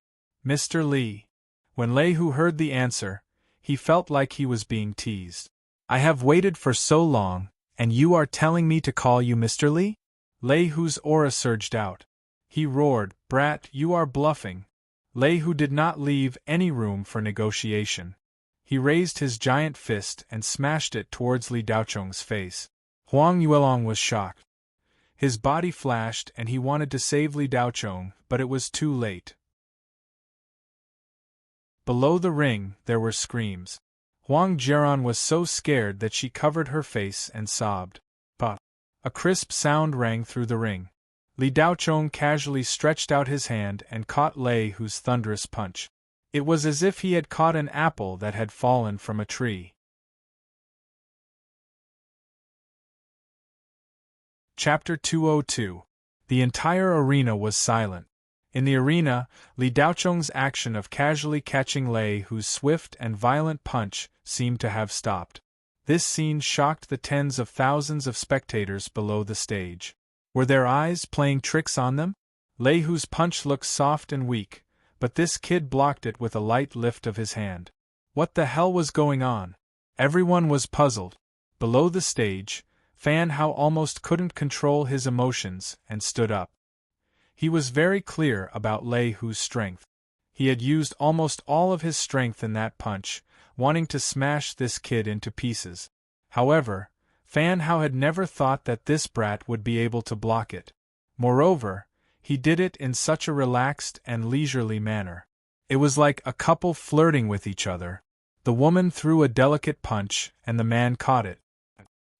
"Mr. Li." When Lei Hu heard the answer, he felt like he was being teased. "I have waited for so long, and you are telling me to call you Mr. Li?" Lei Hu's aura surged out. He roared, "Brat, you are bluffing." Lei Hu did not leave any room for negotiation. He raised his giant fist and smashed it towards Li Daochong's face. Huang Yuelong was shocked. His body flashed and he wanted to save Li Daochong, but it was too late. Below the ring, there were screams. Huang Jiran was so scared that she covered her face and sobbed. But a crisp sound rang through the ring. Li Daochong casually stretched out his hand and caught Lei Hu's thunderous punch. It was as if he had caught an apple that had fallen from a tree. Chapter 202. The entire arena was silent. In the arena, Li Daochong's action of casually catching Lei Hu's swift and violent punch seemed to have stopped. This scene shocked the tens of thousands of spectators below the stage. Were their eyes playing tricks on them? Lei Hu's punch looked soft and weak, but this kid blocked it with a light lift of his hand. What the hell was going on? Everyone was puzzled. Below the stage, Fan Hao almost couldn't control his emotions and stood up. He was very clear about Lei Hu's strength. He had used almost all of his strength in that punch, wanting to smash this kid into pieces. However, Fan Hao had never thought that this brat would be able to block it. Moreover, he did it in such a relaxed and leisurely manner. It was like a couple flirting with each other. The woman threw a delicate punch, and the man caught it.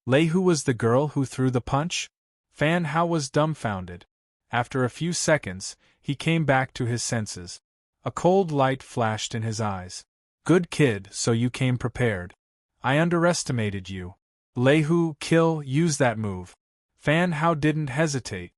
Lei Hu was the girl who threw the punch? Fan Hao was dumbfounded. After a few seconds, he came back to his senses. A cold light flashed in his eyes. "Good kid, so you came prepared. I underestimated you. Lei Hu, use that move." Fan Hao didn't hesitate.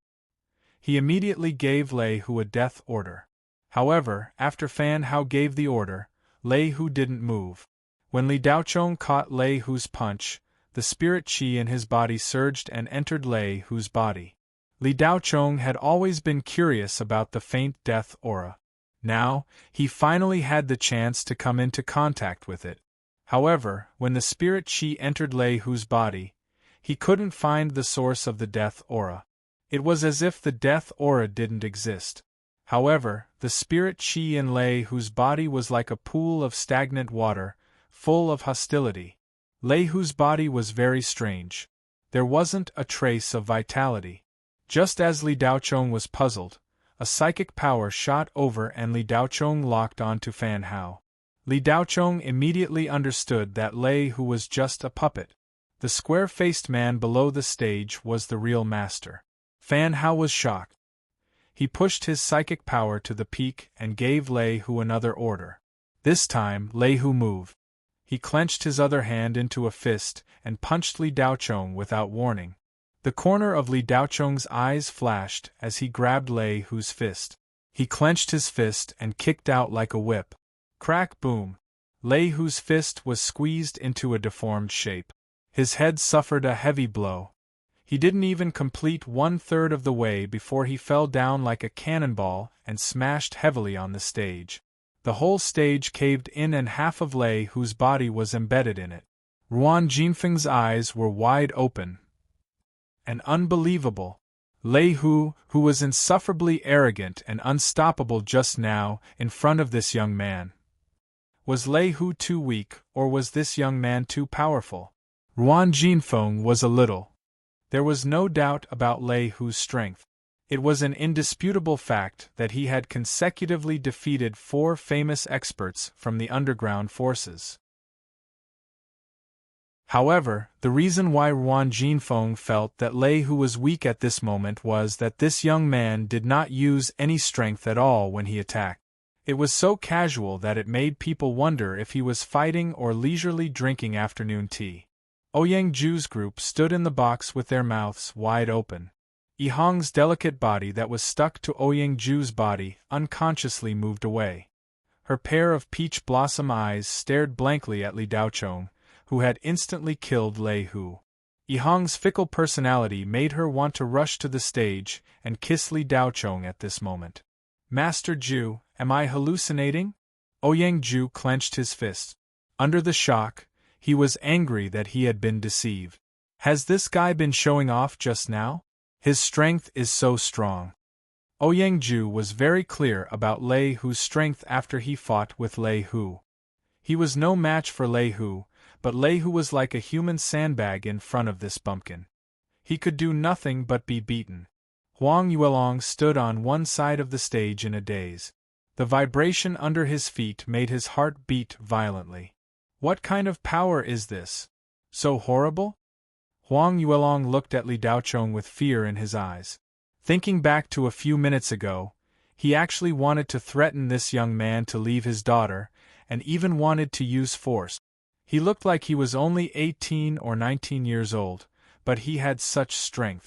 He immediately gave Lei Hu a death order. However, after Fan Hao gave the order, Lei Hu didn't move. When Li Daochong caught Lei Hu's punch, the spirit qi in his body surged and entered Lei Hu's body. Li Daochong had always been curious about the faint death aura. Now, he finally had the chance to come into contact with it. However, when the spirit qi entered Lei Hu's body, he couldn't find the source of the death aura. It was as if the death aura didn't exist. However, the spirit qi in Lei Hu's body was like a pool of stagnant water, full of hostility. Lei Hu's body was very strange. There wasn't a trace of vitality. Just as Li Daochong was puzzled, a psychic power shot over and Li Daochong locked onto Fan Hao. Li Daochong immediately understood that Lei Hu was just a puppet. The square-faced man below the stage was the real master. Fan Hao was shocked. He pushed his psychic power to the peak and gave Lei Hu another order. This time, Lei Hu moved. He clenched his other hand into a fist and punched Li Daochong without warning. The corner of Li Daochong's eyes flashed as he grabbed Lei Hu's fist. He clenched his fist and kicked out like a whip. Crack boom! Lei Hu's fist was squeezed into a deformed shape. His head suffered a heavy blow. He didn't even complete 1/3 of the way before he fell down like a cannonball and smashed heavily on the stage. The whole stage caved in and half of Lei Hu's body was embedded in it. Ruan Jinfeng's eyes were wide open. And unbelievable. Lei Hu, who was insufferably arrogant and unstoppable just now, in front of this young man. Was Lei Hu too weak, or was this young man too powerful? Ruan Jinfeng was a little. There was no doubt about Lei Hu's strength. It was an indisputable fact that he had consecutively defeated 4 famous experts from the underground forces. However, the reason why Ruan Jinfeng felt that Lei Hu was weak at this moment was that this young man did not use any strength at all when he attacked. It was so casual that it made people wonder if he was fighting or leisurely drinking afternoon tea. Ouyang Ju's group stood in the box with their mouths wide open. Yihang's delicate body that was stuck to Ouyang Ju's body unconsciously moved away. Her pair of peach blossom eyes stared blankly at Li Daochong, who had instantly killed Lei Hu. Yihang's fickle personality made her want to rush to the stage and kiss Li Daochong at this moment. Master Ju, am I hallucinating? Ouyang Ju clenched his fist. Under the shock, he was angry that he had been deceived. Has this guy been showing off just now? His strength is so strong. Ouyang Ju was very clear about Lei Hu's strength after he fought with Lei Hu. He was no match for Lei Hu, but Lei Hu was like a human sandbag in front of this bumpkin. He could do nothing but be beaten. Huang Yuelong stood on one side of the stage in a daze. The vibration under his feet made his heart beat violently. What kind of power is this? So horrible? Huang Yuelong looked at Li Daochong with fear in his eyes. Thinking back to a few minutes ago, he actually wanted to threaten this young man to leave his daughter, and even wanted to use force. He looked like he was only 18 or 19 years old, but he had such strength.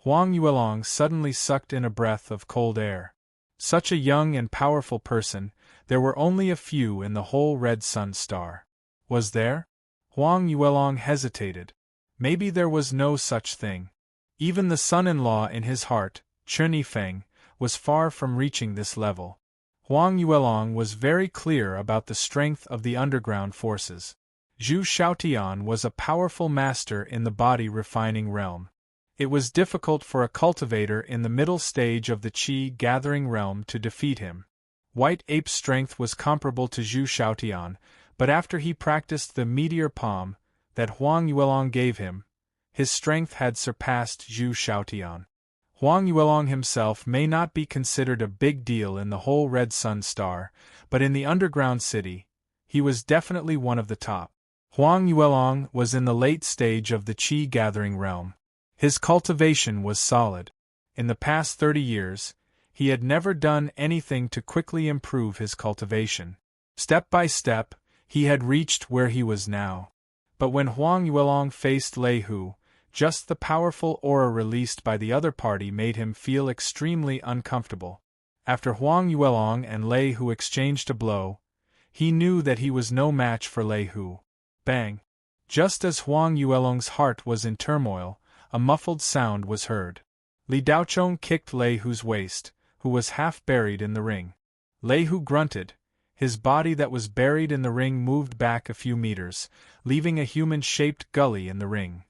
Huang Yuelong suddenly sucked in a breath of cold air. Such a young and powerful person, there were only a few in the whole Red Sun Star. Was there? Huang Yuelong hesitated. Maybe there was no such thing. Even the son-in-law in his heart, Chen Yifeng, was far from reaching this level. Huang Yuelong was very clear about the strength of the underground forces. Zhu Xiaotian was a powerful master in the body-refining realm. It was difficult for a cultivator in the middle stage of the Qi-gathering realm to defeat him. White Ape's strength was comparable to Zhu Xiaotian, but after he practiced the meteor palm that Huang Yuelong gave him, his strength had surpassed Zhu Xiaotian. Huang Yuelong himself may not be considered a big deal in the whole Red Sun Star, but in the underground city, he was definitely one of the top. Huang Yuelong was in the late stage of the Qi-gathering realm. His cultivation was solid. In the past 30 years, he had never done anything to quickly improve his cultivation. Step by step, he had reached where he was now. But when Huang Yuelong faced Lei Hu, just the powerful aura released by the other party made him feel extremely uncomfortable. After Huang Yuelong and Lei Hu exchanged a blow, he knew that he was no match for Lei Hu. Bang! Just as Huang Yuelong's heart was in turmoil, a muffled sound was heard. Li Daochong kicked Lei Hu's waist, who was half buried in the ring. Lei Hu grunted. His body that was buried in the ring moved back a few meters, leaving a human-shaped gully in the ring.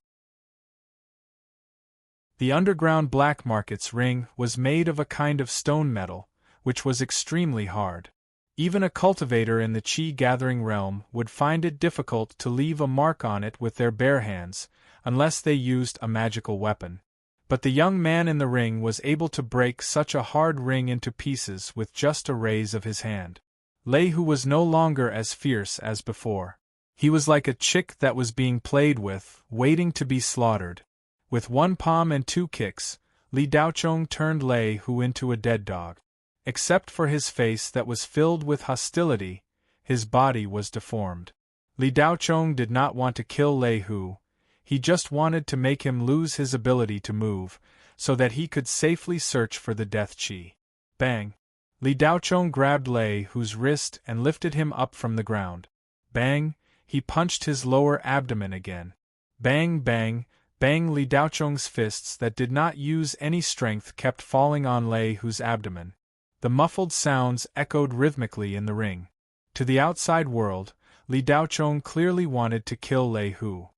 The underground black market's ring was made of a kind of stone metal, which was extremely hard. Even a cultivator in the Qi-gathering realm would find it difficult to leave a mark on it with their bare hands, unless they used a magical weapon. But the young man in the ring was able to break such a hard ring into pieces with just a raise of his hand. Lei Hu was no longer as fierce as before. He was like a chick that was being played with, waiting to be slaughtered. With one palm and 2 kicks, Li Daochong turned Lei Hu into a dead dog. Except for his face that was filled with hostility, his body was deformed. Li Daochong did not want to kill Lei Hu. He just wanted to make him lose his ability to move, so that he could safely search for the death Qi. Bang! Li Daochong grabbed Lei Hu's wrist and lifted him up from the ground. Bang! He punched his lower abdomen again. Bang, bang, Bang! Li Daocheng's fists that did not use any strength kept falling on Lei Hu's abdomen. The muffled sounds echoed rhythmically in the ring. To the outside world, Li Daocheng clearly wanted to kill Lei Hu.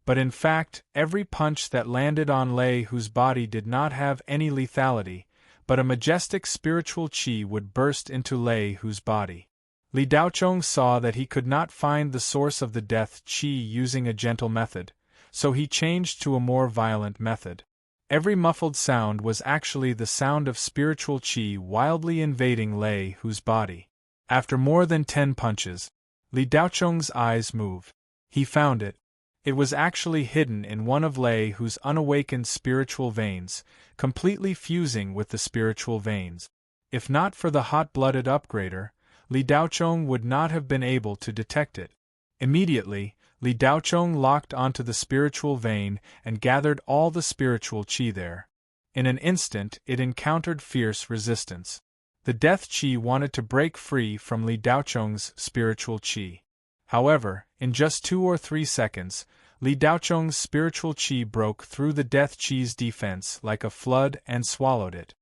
But in fact, every punch that landed on Lei Hu's body did not have any lethality, but a majestic spiritual qi would burst into Lei Hu's body. Li Daocheng saw that he could not find the source of the death qi using a gentle method, so he changed to a more violent method. Every muffled sound was actually the sound of spiritual qi wildly invading Lei Hu's body. After more than 10 punches, Li Daocheng's eyes moved. He found it. It was actually hidden in one of Lei Hu's unawakened spiritual veins, completely fusing with the spiritual veins. If not for the hot-blooded upgrader, Li Daocheng would not have been able to detect it. Immediately, Li Daocheng locked onto the spiritual vein and gathered all the spiritual qi there. In an instant, it encountered fierce resistance. The death qi wanted to break free from Li Daocheng's spiritual qi. However, in just 2 or 3 seconds, Li Daocheng's spiritual qi broke through the death qi's defense like a flood and swallowed it.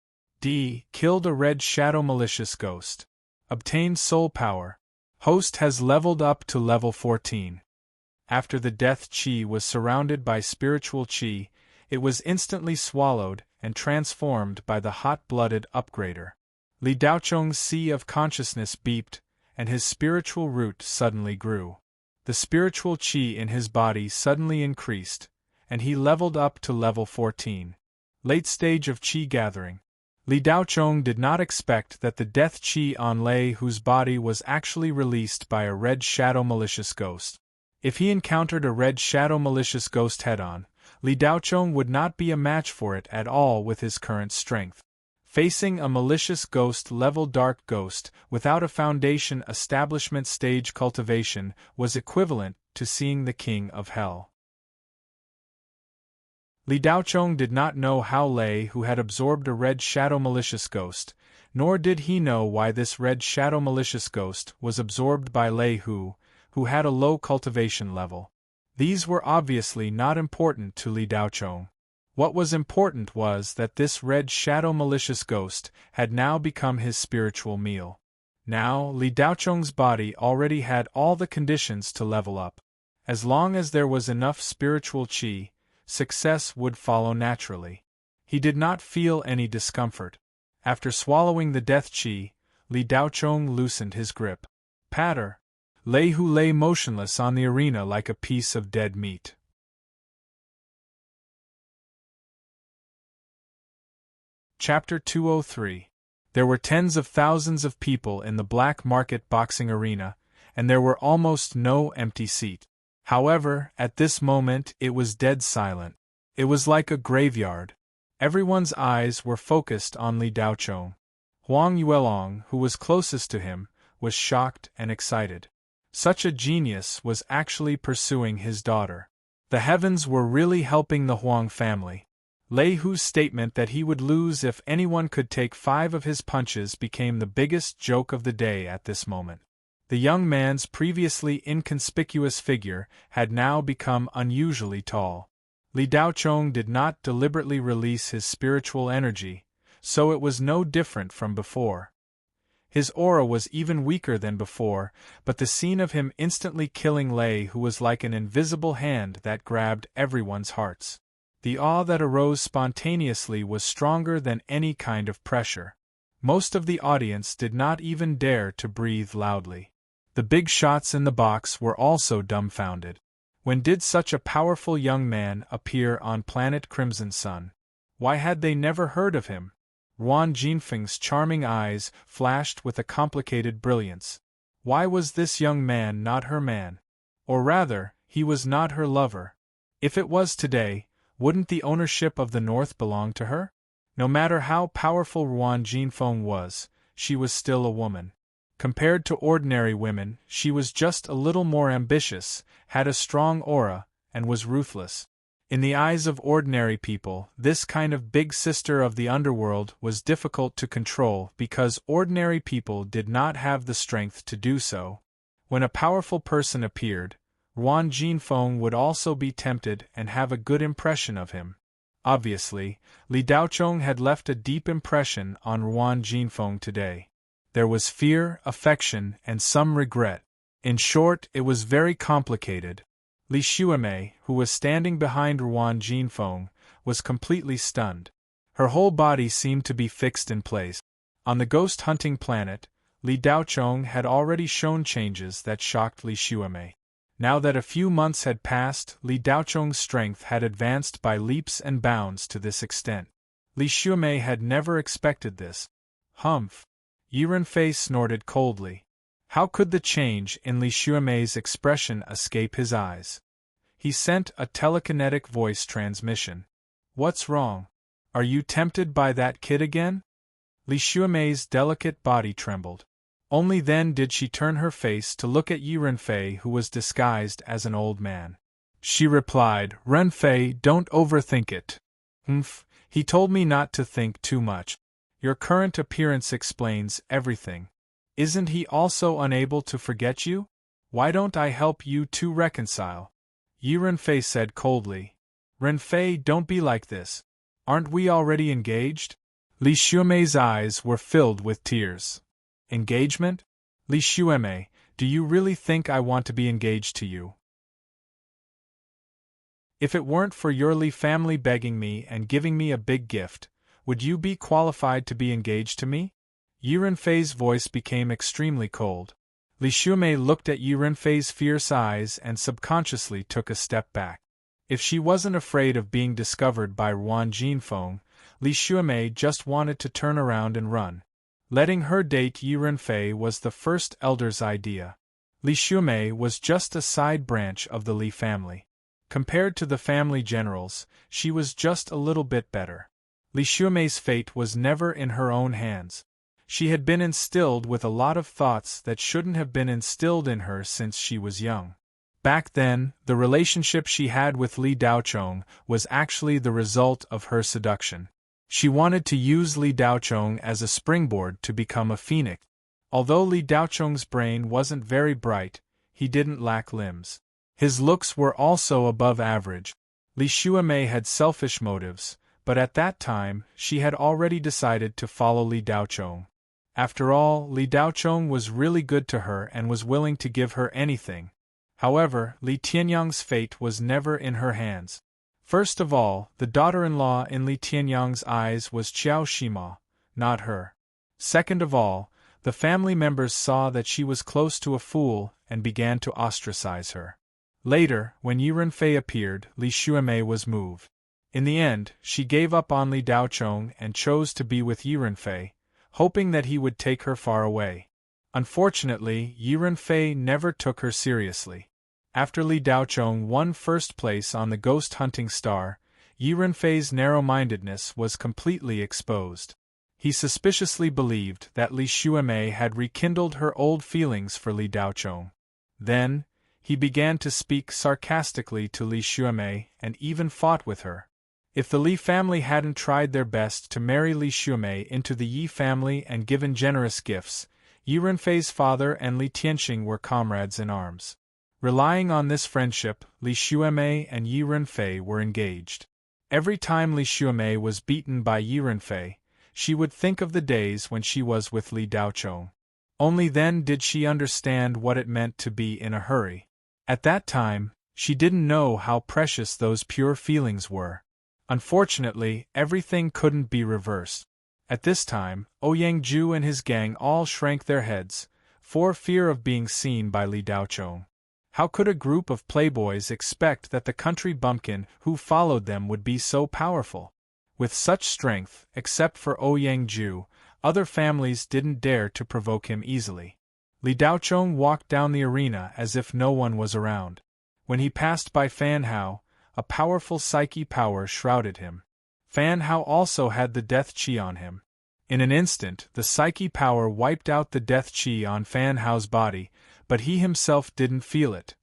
Killed a red shadow malicious ghost. Obtained soul power. Host has leveled up to level 14. After the death qi was surrounded by spiritual qi, it was instantly swallowed and transformed by the hot-blooded upgrader. Li Daocheng's sea of consciousness beeped, and his spiritual root suddenly grew. The spiritual qi in his body suddenly increased, and he leveled up to level 14. Late stage of qi gathering. Li Daocheng did not expect that the death qi on Lei Hu's body was actually released by a red shadow malicious ghost. If he encountered a red shadow malicious ghost head-on, Li Daocheng would not be a match for it at all with his current strength. Facing a malicious ghost-level dark ghost without a foundation establishment stage cultivation was equivalent to seeing the king of hell. Li Daocheng did not know how Lei Hu had absorbed a red shadow malicious ghost, nor did he know why this red shadow malicious ghost was absorbed by Lei Hu, who had a low cultivation level. These were obviously not important to Li Daocheng. What was important was that this red shadow malicious ghost had now become his spiritual meal. Now, Li Daocheng's body already had all the conditions to level up. As long as there was enough spiritual qi, success would follow naturally. He did not feel any discomfort. After swallowing the death qi, Li Daocheng loosened his grip. Patter! Lei Hu lay motionless on the arena like a piece of dead meat. Chapter 203. There were tens of thousands of people in the black market boxing arena, and there were almost no empty seat. However, at this moment it was dead silent. It was like a graveyard. Everyone's eyes were focused on Li Daocheng. Huang Yuelong, who was closest to him, was shocked and excited. Such a genius was actually pursuing his daughter. The heavens were really helping the Huang family. Lei Hu's statement that he would lose if anyone could take 5 of his punches became the biggest joke of the day at this moment. The young man's previously inconspicuous figure had now become unusually tall. Li Daocheng did not deliberately release his spiritual energy, so it was no different from before. His aura was even weaker than before, but the scene of him instantly killing Lei Hu was like an invisible hand that grabbed everyone's hearts. The awe that arose spontaneously was stronger than any kind of pressure. Most of the audience did not even dare to breathe loudly. The big shots in the box were also dumbfounded. When did such a powerful young man appear on planet Crimson Sun? Why had they never heard of him? Ruan Jinfeng's charming eyes flashed with a complicated brilliance. Why was this young man not her man? Or rather, he was not her lover. If it was today, wouldn't the ownership of the North belong to her? No matter how powerful Ruan Jinfeng was, she was still a woman. Compared to ordinary women, she was just a little more ambitious, had a strong aura, and was ruthless. In the eyes of ordinary people, this kind of big sister of the underworld was difficult to control because ordinary people did not have the strength to do so. When a powerful person appeared, Ruan Jinfeng would also be tempted and have a good impression of him. Obviously, Li Daochong had left a deep impression on Ruan Jinfeng today. There was fear, affection, and some regret. In short, it was very complicated. Li Xuemei, who was standing behind Ruan Jinfeng, was completely stunned. Her whole body seemed to be fixed in place. On the ghost-hunting planet, Li Daochong had already shown changes that shocked Li Xuemei. Now that a few months had passed, Li Daochong's strength had advanced by leaps and bounds to this extent. Li Xuemei had never expected this. Humph! Yi Renfei snorted coldly. How could the change in Li Xuemei's expression escape his eyes? He sent a telekinetic voice transmission. What's wrong? Are you tempted by that kid again? Li Xuemei's delicate body trembled. Only then did she turn her face to look at Yi Renfei, who was disguised as an old man. She replied, "Renfei, don't overthink it." He told me not to think too much. Your current appearance explains everything. Isn't he also unable to forget you? Why don't I help you two reconcile? Yi Renfei said coldly. Renfei, don't be like this. Aren't we already engaged? Li Xuemei's eyes were filled with tears. Engagement? Li Xuemei, do you really think I want to be engaged to you? If it weren't for your Li family begging me and giving me a big gift, would you be qualified to be engaged to me? Yi Renfei's voice became extremely cold. Li Xuemei looked at Yi Renfei's fierce eyes and subconsciously took a step back. If she wasn't afraid of being discovered by Ruan Jinfeng, Li Xuemei just wanted to turn around and run. Letting her date Yi Renfei was the first elder's idea. Li Xuemei was just a side branch of the Li family. Compared to the family generals, she was just a little bit better. Li Xuemei's fate was never in her own hands. She had been instilled with a lot of thoughts that shouldn't have been instilled in her since she was young. Back then, the relationship she had with Li Daochong was actually the result of her seduction. She wanted to use Li Daochong as a springboard to become a phoenix. Although Li Daochong's brain wasn't very bright, he didn't lack limbs. His looks were also above average. Li Xuemei had selfish motives, but at that time, she had already decided to follow Li Daochong. After all, Li Daochong was really good to her and was willing to give her anything. However, Li Tianyang's fate was never in her hands. First of all, the daughter-in-law in Li Tianyang's eyes was Qiao Shima, not her. Second of all, the family members saw that she was close to a fool and began to ostracize her. Later, when Yi Renfei appeared, Li Xuemei was moved. In the end, she gave up on Li Daochong and chose to be with Yi Renfei, hoping that he would take her far away. Unfortunately, Yi Renfei never took her seriously. After Li Daochong won first place on the ghost hunting star, Yi Renfei's narrow-mindedness was completely exposed. He suspiciously believed that Li Xuemei had rekindled her old feelings for Li Daochong. Then, he began to speak sarcastically to Li Xuemei and even fought with her. If the Li family hadn't tried their best to marry Li Xuemei into the Yi family and given generous gifts, Yi Renfei's father and Li Tianxing were comrades in arms. Relying on this friendship, Li Xuemei and Yi Renfei were engaged. Every time Li Xuemei was beaten by Yi Renfei, she would think of the days when she was with Li Daochong. Only then did she understand what it meant to be in a hurry. At that time, she didn't know how precious those pure feelings were. Unfortunately, everything couldn't be reversed. At this time, Ouyang Ju and his gang all shrank their heads, for fear of being seen by Li Daochong. How could a group of playboys expect that the country bumpkin who followed them would be so powerful? With such strength, except for Ouyang Ju, other families didn't dare to provoke him easily. Li Daochong walked down the arena as if no one was around. When he passed by Fan Hao, a powerful psyche power shrouded him. Fan Hao also had the death chi on him. In an instant, the psyche power wiped out the death chi on Fan Hao's body, but he himself didn't feel it.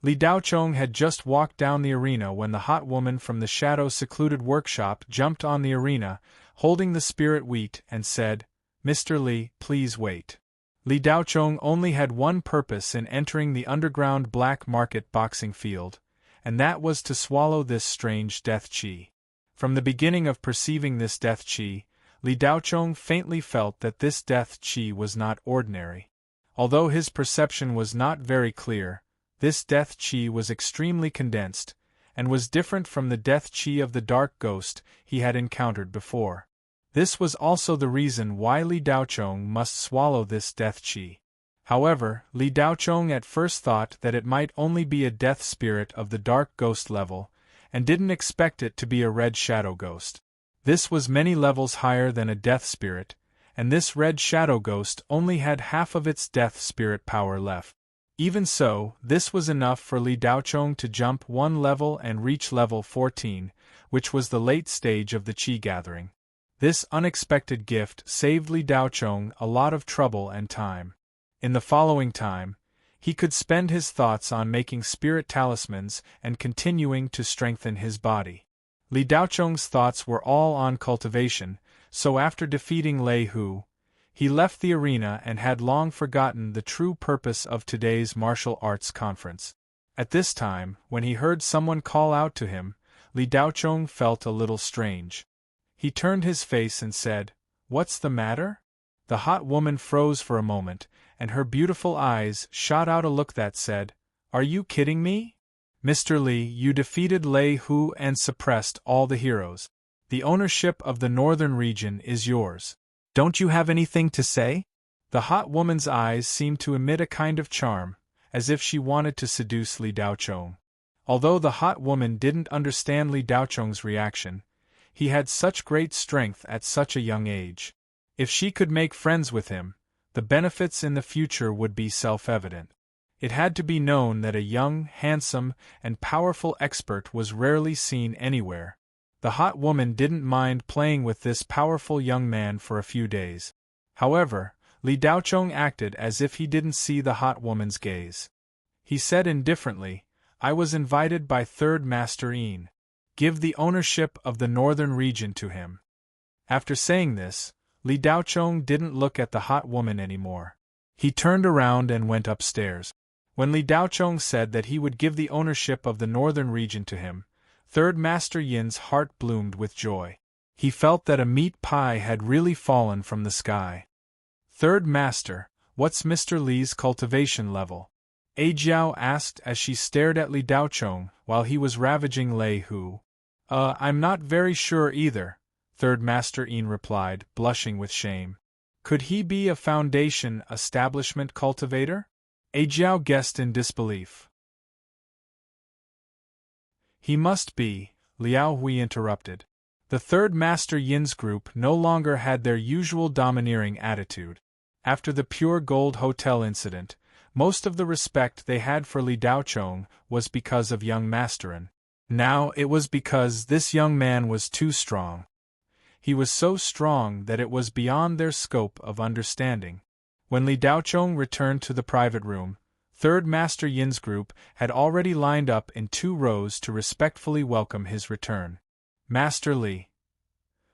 Li Daochong had just walked down the arena when the hot woman from the shadow-secluded workshop jumped on the arena, holding the spirit wheat, and said, "Mr. Li, please wait." Li Daochong only had one purpose in entering the underground black market boxing field, and that was to swallow this strange death qi. From the beginning of perceiving this death qi, Li Daochong faintly felt that this death qi was not ordinary. Although his perception was not very clear, this death qi was extremely condensed, and was different from the death qi of the dark ghost he had encountered before. This was also the reason why Li Daochong must swallow this death qi. However, Li Daochong at first thought that it might only be a death spirit of the dark ghost level, and didn't expect it to be a red shadow ghost. This was many levels higher than a death spirit, and this red shadow ghost only had half of its death spirit power left. Even so, this was enough for Li Daochong to jump one level and reach level 14, which was the late stage of the qi gathering. This unexpected gift saved Li Daochong a lot of trouble and time. In the following time, he could spend his thoughts on making spirit talismans and continuing to strengthen his body. Li Daochong's thoughts were all on cultivation, so after defeating Lei Hu, he left the arena and had long forgotten the true purpose of today's martial arts conference. At this time, when he heard someone call out to him, Li Daochong felt a little strange. He turned his face and said, "What's the matter?" The hot woman froze for a moment, and her beautiful eyes shot out a look that said, "Are you kidding me? Mr. Li, you defeated Lei Hu and suppressed all the heroes. The ownership of the northern region is yours. Don't you have anything to say?" The hot woman's eyes seemed to emit a kind of charm, as if she wanted to seduce Li Daochong. Although the hot woman didn't understand Li Daochong's reaction, he had such great strength at such a young age. If she could make friends with him, the benefits in the future would be self-evident. It had to be known that a young, handsome, and powerful expert was rarely seen anywhere. The hot woman didn't mind playing with this powerful young man for a few days. However, Li Daochong acted as if he didn't see the hot woman's gaze. He said indifferently, "I was invited by Third Master Yin. Give the ownership of the northern region to him." After saying this, Li Daochong didn't look at the hot woman anymore. He turned around and went upstairs. When Li Daochong said that he would give the ownership of the northern region to him, Third Master Yin's heart bloomed with joy. He felt that a meat pie had really fallen from the sky. "Third Master, what's Mr. Li's cultivation level?" Ajiao asked as she stared at Li Daochong while he was ravaging Lei Hu. I'm not very sure either," Third Master Yin replied, blushing with shame. "Could he be a foundation establishment cultivator?" Ajiao guessed in disbelief. "He must be," Liao Hui interrupted. The Third Master Yin's group no longer had their usual domineering attitude. After the Pure Gold Hotel incident, most of the respect they had for Li Daochong was because of young Masterin. Now it was because this young man was too strong. He was so strong that it was beyond their scope of understanding. When Li Daochong returned to the private room, Third Master Yin's group had already lined up in 2 rows to respectfully welcome his return. "Master Li."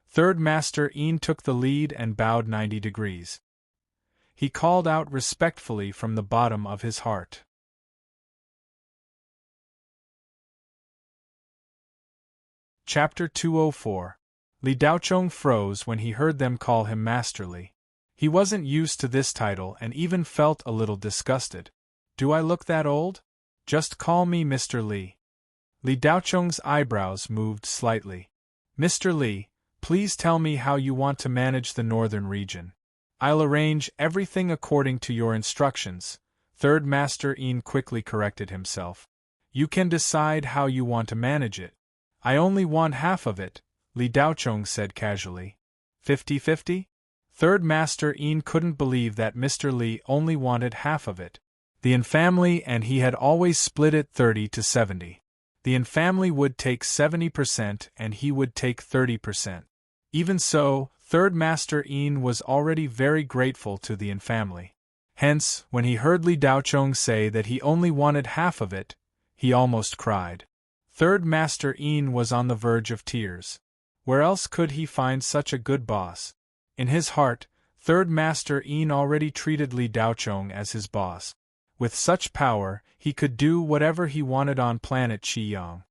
Third Master Yin took the lead and bowed 90 degrees. He called out respectfully from the bottom of his heart. Chapter 204. Li Daochong froze when he heard them call him Master Li. He wasn't used to this title and even felt a little disgusted. "Do I look that old? Just call me Mr. Li." Li Daochong's eyebrows moved slightly. "Mr. Li, please tell me how you want to manage the northern region." "I'll arrange everything according to your instructions," Third Master Yin quickly corrected himself. "You can decide how you want to manage it." "I only want half of it," Li Daochong said casually. 50-50? Third Master Yin couldn't believe that Mr. Li only wanted half of it. The Yin family and he had always split it 30-70. The Yin family would take 70% and he would take 30%. Even so, Third Master Yin was already very grateful to the Yin family. Hence, when he heard Li Daochong say that he only wanted half of it, he almost cried. Third Master Yin was on the verge of tears. Where else could he find such a good boss? In his heart, Third Master Yin already treated Li Daochong as his boss. With such power, he could do whatever he wanted on planet Qiyang.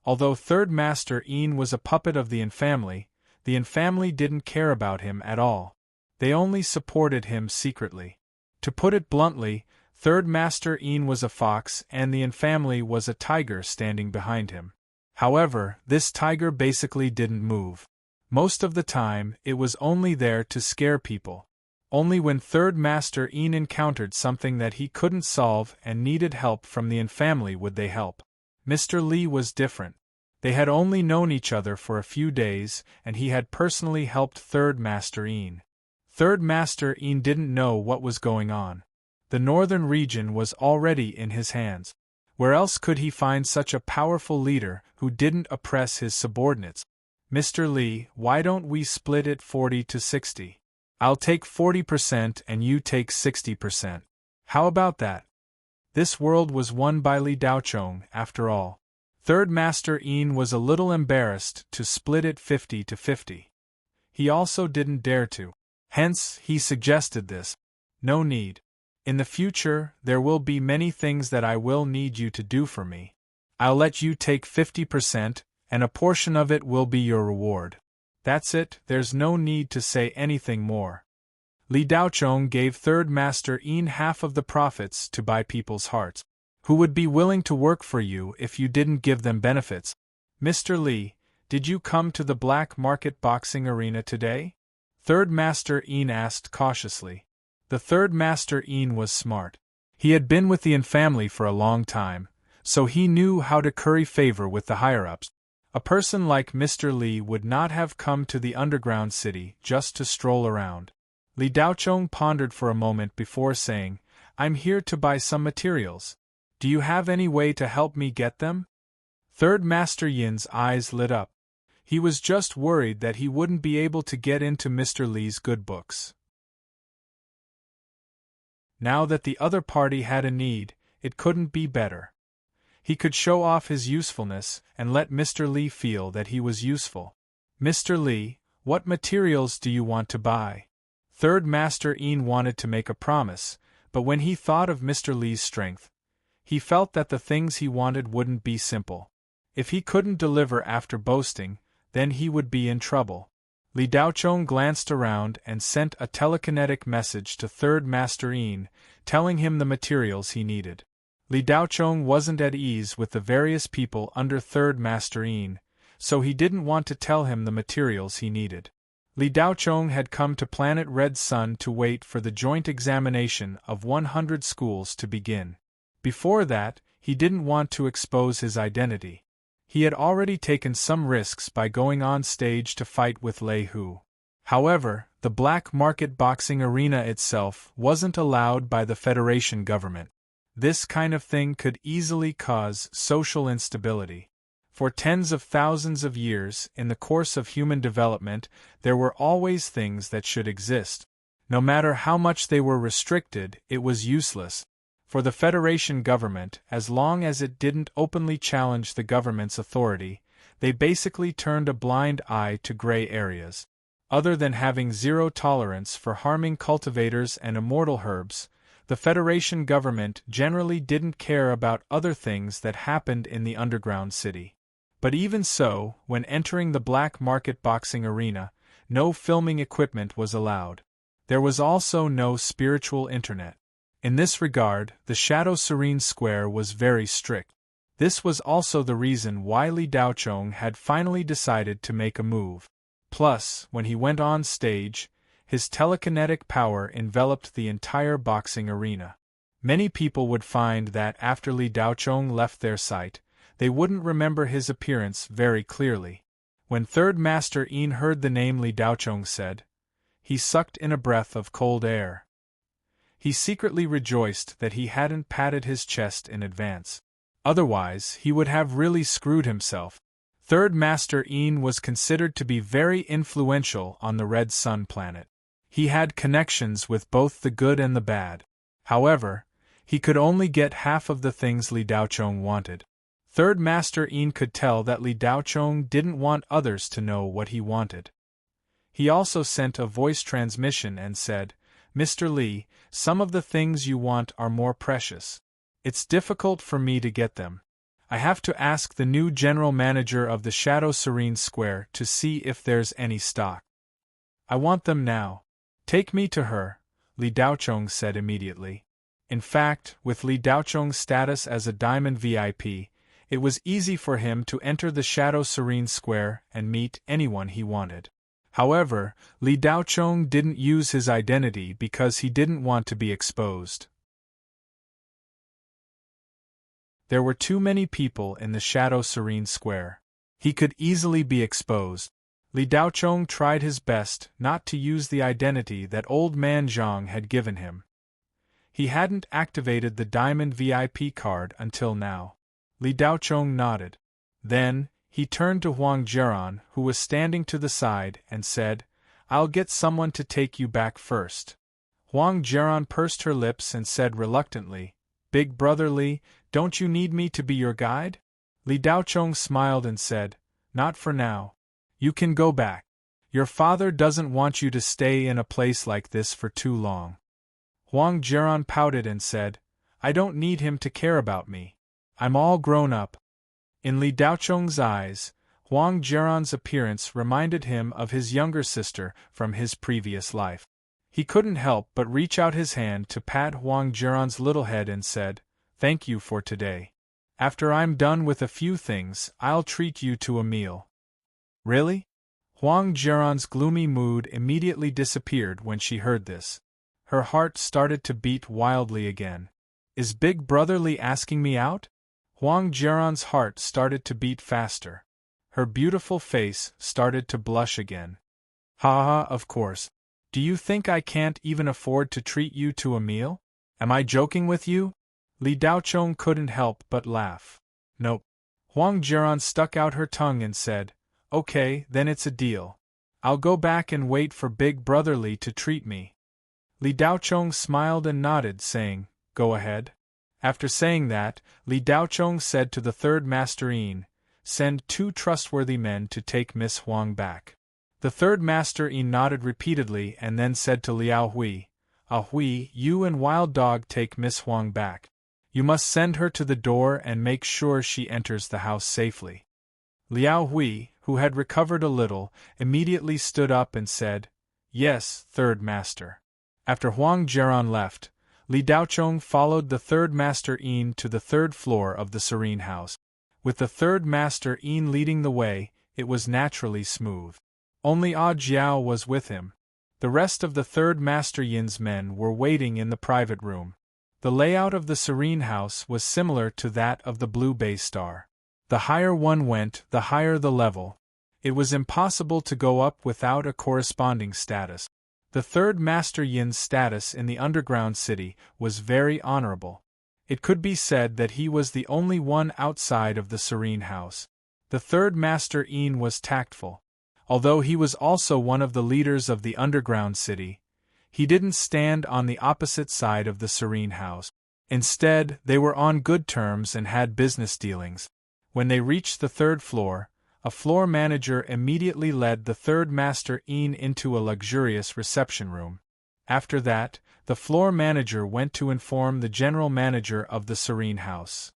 Although Third Master Yin was a puppet of the Yin family didn't care about him at all. They only supported him secretly. To put it bluntly, Third Master Yin was a fox and the Yin family was a tiger standing behind him. However, this tiger basically didn't move. Most of the time, it was only there to scare people. Only when Third Master Yin encountered something that he couldn't solve and needed help from the Yin family would they help. Mr. Li was different. They had only known each other for a few days, and he had personally helped Third Master Yin. Third Master Yin didn't know what was going on. The northern region was already in his hands. Where else could he find such a powerful leader who didn't oppress his subordinates? Mr. Li, why don't we split it 40 to 60? I'll take 40% and you take 60%. How about that? This world was won by Li Daochong, after all. Third Master Yin was a little embarrassed to split it 50 to 50. He also didn't dare to. Hence, he suggested this. No need. In the future, there will be many things that I will need you to do for me. I'll let you take 50%, and a portion of it will be your reward. That's it, there's no need to say anything more. Li Daochong gave Third Master Yin half of the profits to buy people's hearts. Who would be willing to work for you if you didn't give them benefits? Mr. Li, did you come to the black market boxing arena today? Third Master Yin asked cautiously. The Third Master Yin was smart. He had been with the Yin family for a long time, so he knew how to curry favor with the higher-ups. A person like Mr. Li would not have come to the underground city just to stroll around. Li Daochong pondered for a moment before saying, I'm here to buy some materials. Do you have any way to help me get them? Third Master Yin's eyes lit up. He was just worried that he wouldn't be able to get into Mr. Li's good books. Now that the other party had a need, it couldn't be better. He could show off his usefulness and let Mr. Li feel that he was useful. Mr. Li, what materials do you want to buy? Third Master Yin wanted to make a promise, but when he thought of Mr. Li's strength, he felt that the things he wanted wouldn't be simple. If he couldn't deliver after boasting, then he would be in trouble. Li Daochong glanced around and sent a telekinetic message to Third Master Yin, telling him the materials he needed. Li Daochong wasn't at ease with the various people under Third Master Yin, so he didn't want to tell him the materials he needed. Li Daochong had come to Planet Red Sun to wait for the joint examination of 100 schools to begin. Before that, he didn't want to expose his identity. He had already taken some risks by going on stage to fight with Lei Hu. However, the black market boxing arena itself wasn't allowed by the Federation government. This kind of thing could easily cause social instability. For tens of thousands of years, in the course of human development, there were always things that should exist. No matter how much they were restricted, it was useless. For the Federation government, as long as it didn't openly challenge the government's authority, they basically turned a blind eye to gray areas. Other than having zero tolerance for harming cultivators and immortal herbs, the Federation government generally didn't care about other things that happened in the underground city. But even so, when entering the black market boxing arena, no filming equipment was allowed. There was also no spiritual internet. In this regard, the Shadow Serene Square was very strict. This was also the reason why Li Daochong had finally decided to make a move. Plus, when he went on stage, his telekinetic power enveloped the entire boxing arena. Many people would find that after Li Daochong left their sight, they wouldn't remember his appearance very clearly. When Third Master Yin heard the name Li Daochong said, he sucked in a breath of cold air. He secretly rejoiced that he hadn't patted his chest in advance. Otherwise, he would have really screwed himself. Third Master Yin was considered to be very influential on the Red Sun planet. He had connections with both the good and the bad. However, he could only get half of the things Li Daochong wanted. Third Master Yin could tell that Li Daochong didn't want others to know what he wanted. He also sent a voice transmission and said, "Mr. Lee, some of the things you want are more precious. It's difficult for me to get them. I have to ask the new general manager of the Shadow Serene Square to see if there's any stock. I want them now. Take me to her," Li Daochong said immediately. In fact, with Li Daochong's status as a Diamond VIP, it was easy for him to enter the Shadow Serene Square and meet anyone he wanted. However, Li Daochong didn't use his identity because he didn't want to be exposed. There were too many people in the Shadow Serene Square. He could easily be exposed. Li Daochong tried his best not to use the identity that old man Zhang had given him. He hadn't activated the Diamond VIP card until now. Li Daochong nodded. Then, he turned to Huang Jiran, who was standing to the side, and said, "I'll get someone to take you back first." Huang Jiran pursed her lips and said reluctantly, "Big brother Li, don't you need me to be your guide?" Li Daochong smiled and said, "Not for now. You can go back. Your father doesn't want you to stay in a place like this for too long." Huang Jiran pouted and said, "I don't need him to care about me. I'm all grown up." In Li Daochong's eyes, Huang Jiran's appearance reminded him of his younger sister from his previous life. He couldn't help but reach out his hand to pat Huang Jiran's little head and said, "Thank you for today. After I'm done with a few things, I'll treat you to a meal." "Really?" Huang Jiran's gloomy mood immediately disappeared when she heard this. Her heart started to beat wildly again. "Is Big Brother Li asking me out?" Huang Jiran's heart started to beat faster. Her beautiful face started to blush again. "Ha ha, of course. Do you think I can't even afford to treat you to a meal? Am I joking with you?" Li Daochong couldn't help but laugh. "Nope." Huang Jiran stuck out her tongue and said, "Okay, then it's a deal. I'll go back and wait for Big Brother Li to treat me." Li Daochong smiled and nodded, saying, "Go ahead." After saying that, Li Daochong said to the third Master Yin, "Send 2 trustworthy men to take Miss Huang back." The third Master Yin nodded repeatedly and then said to Liao Hui, "Ah Hui, you and Wild Dog take Miss Huang back. You must send her to the door and make sure she enters the house safely." Liao Hui, who had recovered a little, immediately stood up and said, "Yes, third master." After Huang Jiran left, Li Daochong followed the third Master Yin to the 3rd floor of the Serene House. With the third Master Yin leading the way, it was naturally smooth. Only Ah Jiao was with him. The rest of the third Master Yin's men were waiting in the private room. The layout of the Serene House was similar to that of the Blue Bay Star. The higher one went, the higher the level. It was impossible to go up without a corresponding status. The third Master Yin's status in the underground city was very honorable. It could be said that he was the only one outside of the Serene House. The third Master Yin was tactful. Although he was also one of the leaders of the underground city, he didn't stand on the opposite side of the Serene House. Instead, they were on good terms and had business dealings. When they reached the 3rd floor, a floor manager immediately led the third Master Yin into a luxurious reception room. After that, the floor manager went to inform the general manager of the Serene House.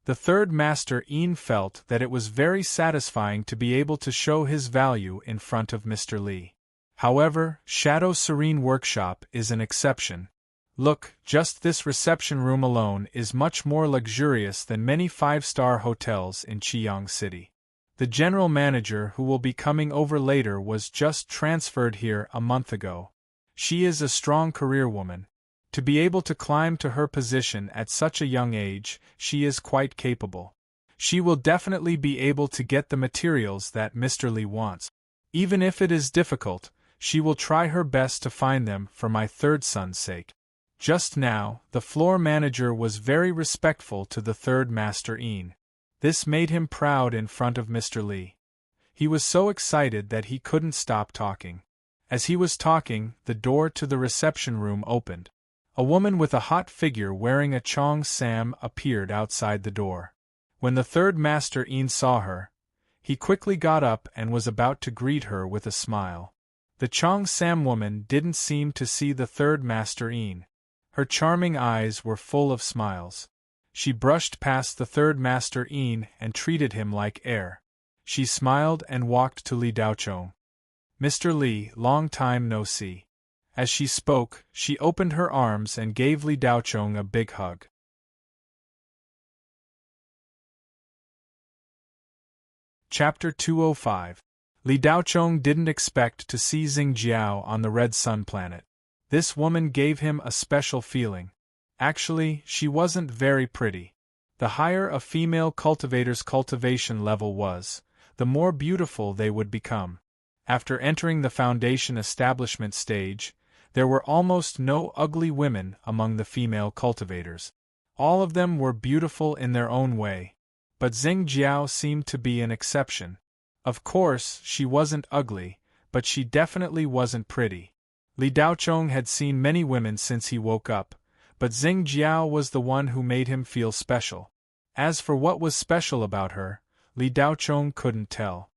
The third Master Yin felt that it was very satisfying to be able to show his value in front of Mr. Li. However, Shadow Serene Workshop is an exception. Look, just this reception room alone is much more luxurious than many 5-star hotels in Qiyang City. The general manager who will be coming over later was just transferred here a month ago. She is a strong career woman. To be able to climb to her position at such a young age, she is quite capable. She will definitely be able to get the materials that Mr. Li wants. Even if it is difficult, she will try her best to find them for my third son's sake. Just now, the floor manager was very respectful to the third Master Yin. This made him proud in front of Mr. Li. He was so excited that he couldn't stop talking. As he was talking, the door to the reception room opened. A woman with a hot figure wearing a Chong Sam appeared outside the door. When the third Master Yin saw her, He quickly got up and was about to greet her with a smile. The Chong Sam woman didn't seem to see the third Master Yin. Her charming eyes were full of smiles. She brushed past the third Master Yin and treated him like air. She smiled and walked to Li Daochong. "Mr. Li, long time no see." As she spoke, she opened her arms and gave Li Daochong a big hug. Chapter 205. Li Daochong didn't expect to see Xing Jiao on the Red Sun planet. This woman gave him a special feeling. Actually, she wasn't very pretty. The higher a female cultivator's cultivation level was, the more beautiful they would become. After entering the foundation establishment stage, there were almost no ugly women among the female cultivators. All of them were beautiful in their own way. But Xing Jiao seemed to be an exception. Of course, she wasn't ugly, but she definitely wasn't pretty. Li Daochong had seen many women since he woke up, but Xing Jiao was the one who made him feel special. As for what was special about her, Li Daochong couldn't tell.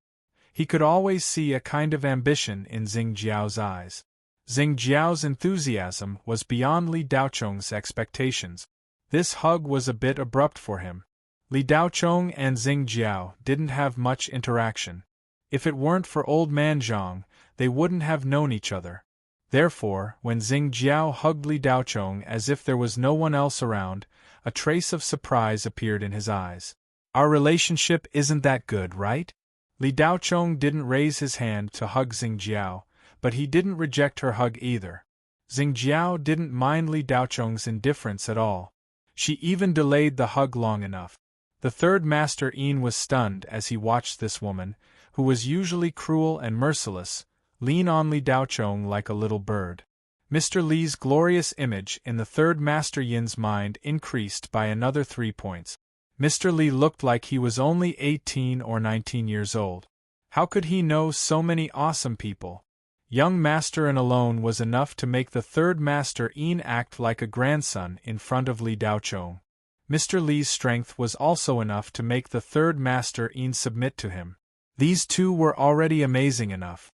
He could always see a kind of ambition in Xing Jiao's eyes. Xing Jiao's enthusiasm was beyond Li Daochong's expectations. This hug was a bit abrupt for him. Li Daochong and Xing Jiao didn't have much interaction. If it weren't for old man Zhang, they wouldn't have known each other. Therefore, when Xing Jiao hugged Li Daochong as if there was no one else around, a trace of surprise appeared in his eyes. "Our relationship isn't that good, right?" Li Daochong didn't raise his hand to hug Xing Jiao, but he didn't reject her hug either. Xing Jiao didn't mind Li Daochong's indifference at all. She even delayed the hug long enough. The third Master Yin was stunned as he watched this woman, who was usually cruel and merciless, lean on Li Daochong like a little bird. Mr. Li's glorious image in the third Master Yin's mind increased by another 3 points. Mr. Li looked like he was only 18 or 19 years old. How could he know so many awesome people? Young Master Yin alone was enough to make the third Master Yin act like a grandson in front of Li Daochong. Mr. Li's strength was also enough to make the third Master Yin submit to him. These two were already amazing enough.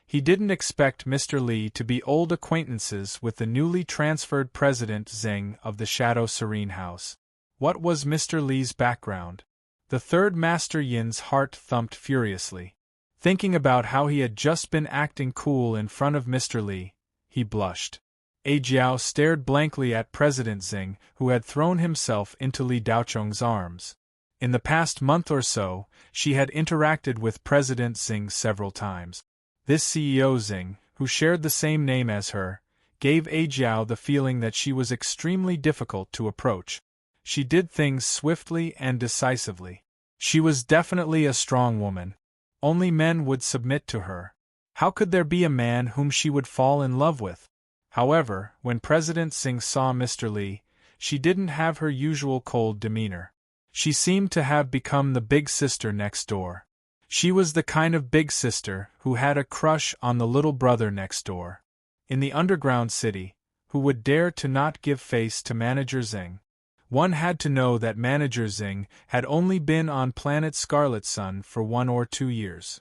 He didn't expect Mr. Li to be old acquaintances with the newly transferred President Zeng of the Shadow Serene House. What was Mr. Li's background? The third Master Yin's heart thumped furiously. Thinking about how he had just been acting cool in front of Mr. Li, he blushed. A Jiao stared blankly at President Zeng, who had thrown himself into Li Daochong's arms. In the past month or so, she had interacted with President Zeng several times. This CEO Zeng, who shared the same name as her, gave A Jiao the feeling that she was extremely difficult to approach. She did things swiftly and decisively. She was definitely a strong woman. Only men would submit to her. How could there be a man whom she would fall in love with? However, when President Zeng saw Mr. Li, she didn't have her usual cold demeanor. She seemed to have become the big sister next door. She was the kind of big sister who had a crush on the little brother next door. In the underground city, who would dare to not give face to Manager Zeng? One had to know that Manager Zeng had only been on planet Scarlet Sun for 1 or 2 years.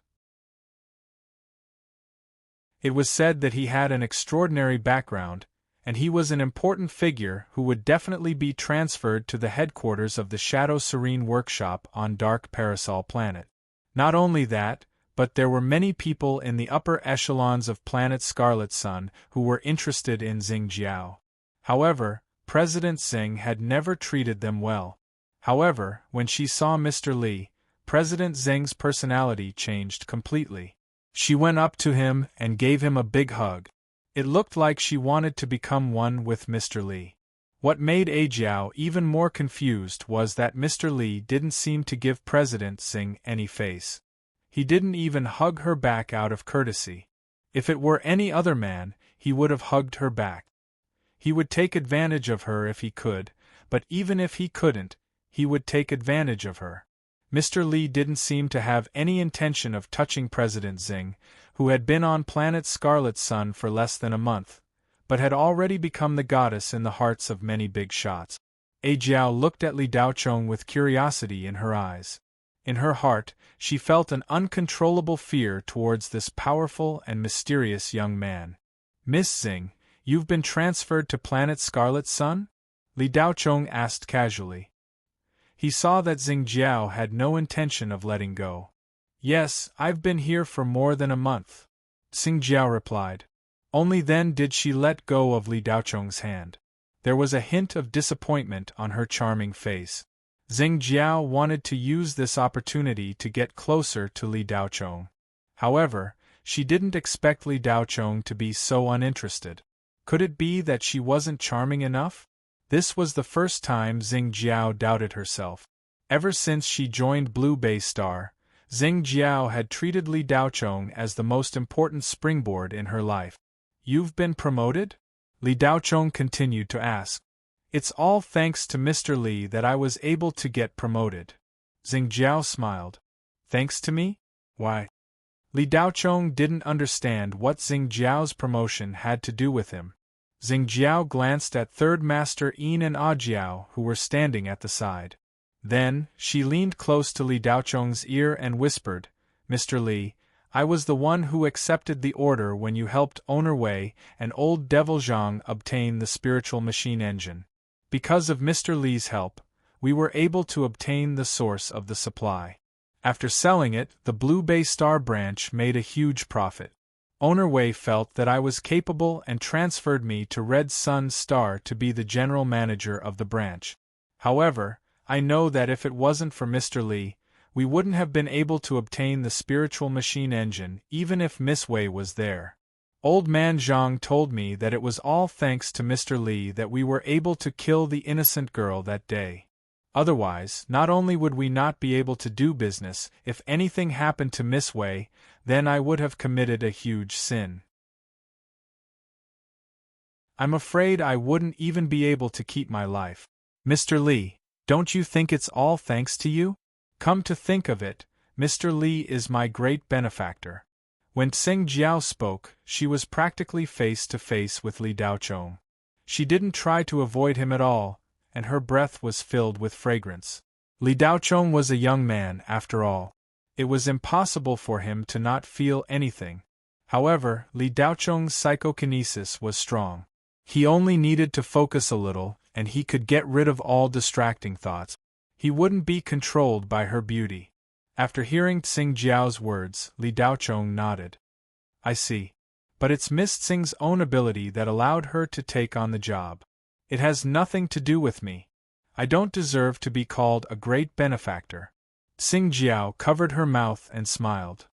It was said that he had an extraordinary background, and he was an important figure who would definitely be transferred to the headquarters of the Shadow Serene Workshop on Dark Parasol Planet. Not only that, but there were many people in the upper echelons of planet Scarlet Sun who were interested in Xing Jiao. However, President Zeng had never treated them well. However, when she saw Mr. Li, President Zeng's personality changed completely. She went up to him and gave him a big hug. It looked like she wanted to become one with Mr. Li. What made A Jiao even more confused was that Mr. Li didn't seem to give President Zeng any face. He didn't even hug her back out of courtesy. If it were any other man, he would have hugged her back. He would take advantage of her if he could, but even if he couldn't, he would take advantage of her. Mr. Li didn't seem to have any intention of touching President Zeng, who had been on planet Scarlet Sun for less than a month, but had already become the goddess in the hearts of many big shots. A Jiao looked at Li Daochong with curiosity in her eyes. In her heart, she felt an uncontrollable fear towards this powerful and mysterious young man. Miss Xing, you've been transferred to planet Scarlet Sun? Li Daochong asked casually. He saw that Xing Jiao had no intention of letting go. Yes, I've been here for more than a month, Xing Jiao replied. Only then did she let go of Li Daochong's hand. There was a hint of disappointment on her charming face. Xing Jiao wanted to use this opportunity to get closer to Li Daochong. However, she didn't expect Li Daochong to be so uninterested. Could it be that she wasn't charming enough? This was the first time Xing Jiao doubted herself. Ever since she joined Blue Bay Star, Xing Jiao had treated Li Daochong as the most important springboard in her life. You've been promoted? Li Daochong continued to ask. It's all thanks to Mr. Li that I was able to get promoted. Xing Jiao smiled. Thanks to me? Why? Li Daochong didn't understand what Xing Jiao's promotion had to do with him. Xing Jiao glanced at Third Master Yin and Jiao, who were standing at the side. Then, she leaned close to Li Daochong's ear and whispered, Mr. Li, I was the one who accepted the order when you helped Owner Wei and Old Devil Zhang obtain the spiritual machine engine. Because of Mr. Li's help, we were able to obtain the source of the supply. After selling it, the Blue Bay Star branch made a huge profit. Owner Wei felt that I was capable and transferred me to Red Sun Star to be the general manager of the branch. However, I know that if it wasn't for Mr. Li, we wouldn't have been able to obtain the spiritual machine engine even if Miss Wei was there. Old Man Zhang told me that it was all thanks to Mr. Li that we were able to kill the innocent girl that day. Otherwise, not only would we not be able to do business, if anything happened to Miss Wei, then I would have committed a huge sin. I'm afraid I wouldn't even be able to keep my life. Mr. Li, don't you think it's all thanks to you? Come to think of it, Mr. Li is my great benefactor. When Xing Jiao spoke, she was practically face to face with Li Daochong. She didn't try to avoid him at all, and her breath was filled with fragrance. Li Daochong was a young man, after all. It was impossible for him to not feel anything. However, Li Daochong's psychokinesis was strong. He only needed to focus a little, and he could get rid of all distracting thoughts. He wouldn't be controlled by her beauty. After hearing Xing Jiao's words, Li Daochong nodded. I see. But it's Miss Xing's own ability that allowed her to take on the job. It has nothing to do with me. I don't deserve to be called a great benefactor. Xing Jiao covered her mouth and smiled.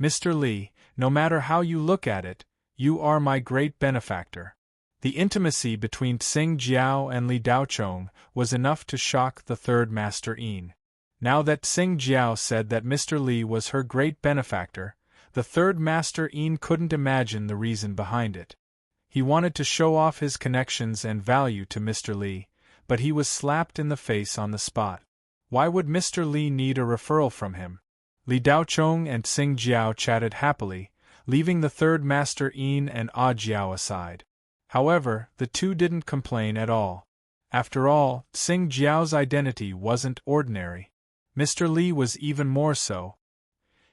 Mr. Li, no matter how you look at it, you are my great benefactor. The intimacy between Xing Jiao and Li Daochong was enough to shock the Third Master Yin. Now that Xing Jiao said that Mr. Li was her great benefactor, the Third Master Yin couldn't imagine the reason behind it. He wanted to show off his connections and value to Mr. Li, but he was slapped in the face on the spot. Why would Mr. Li need a referral from him? Li Daochong and Xing Jiao chatted happily, leaving the Third Master Yin and Jiao aside. However, the two didn't complain at all. After all, Xing Jiao's identity wasn't ordinary. Mr. Li was even more so.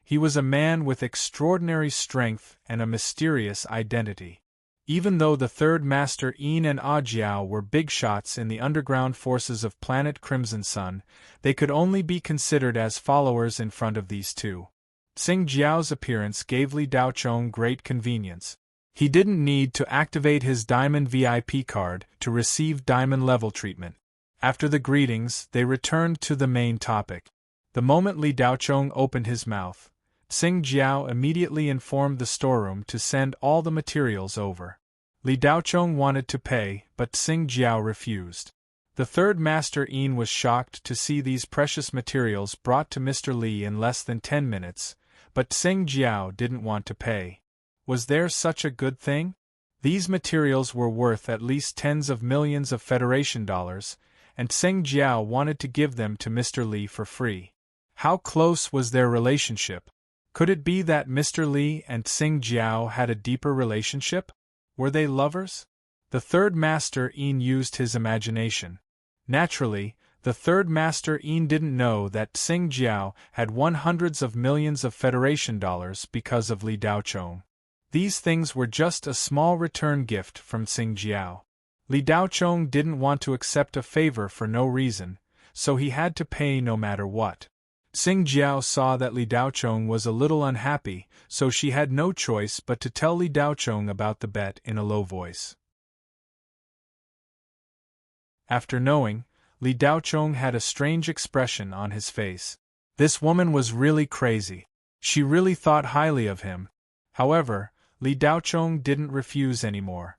He was a man with extraordinary strength and a mysterious identity. Even though the Third Master Yin and Jiao were big shots in the underground forces of planet Crimson Sun, they could only be considered as followers in front of these two. Xing Jiao's appearance gave Li Daochong great convenience. He didn't need to activate his Diamond VIP card to receive Diamond level treatment. After the greetings, they returned to the main topic. The moment Li Daochong opened his mouth, Xing Jiao immediately informed the storeroom to send all the materials over. Li Daochong wanted to pay, but Xing Jiao refused. The Third Master Yin was shocked to see these precious materials brought to Mr. Li in less than 10 minutes, but Xing Jiao didn't want to pay. Was there such a good thing? These materials were worth at least tens of millions of Federation dollars, and Xing Jiao wanted to give them to Mr. Li for free. How close was their relationship? Could it be that Mr. Li and Xing Jiao had a deeper relationship? Were they lovers? The Third Master Yin used his imagination. Naturally, The third master didn't know that Tsing Jiao had won hundreds of millions of Federation dollars because of Li Daochong. These things were just a small return gift from Tsing Jiao. Li Daochong didn't want to accept a favor for no reason, so he had to pay no matter what. Tsing Jiao saw that Li Daochong was a little unhappy, so she had no choice but to tell Li Daochong about the bet in a low voice. After knowing, Li Daochong had a strange expression on his face. This woman was really crazy. She really thought highly of him. However, Li Daochong didn't refuse anymore.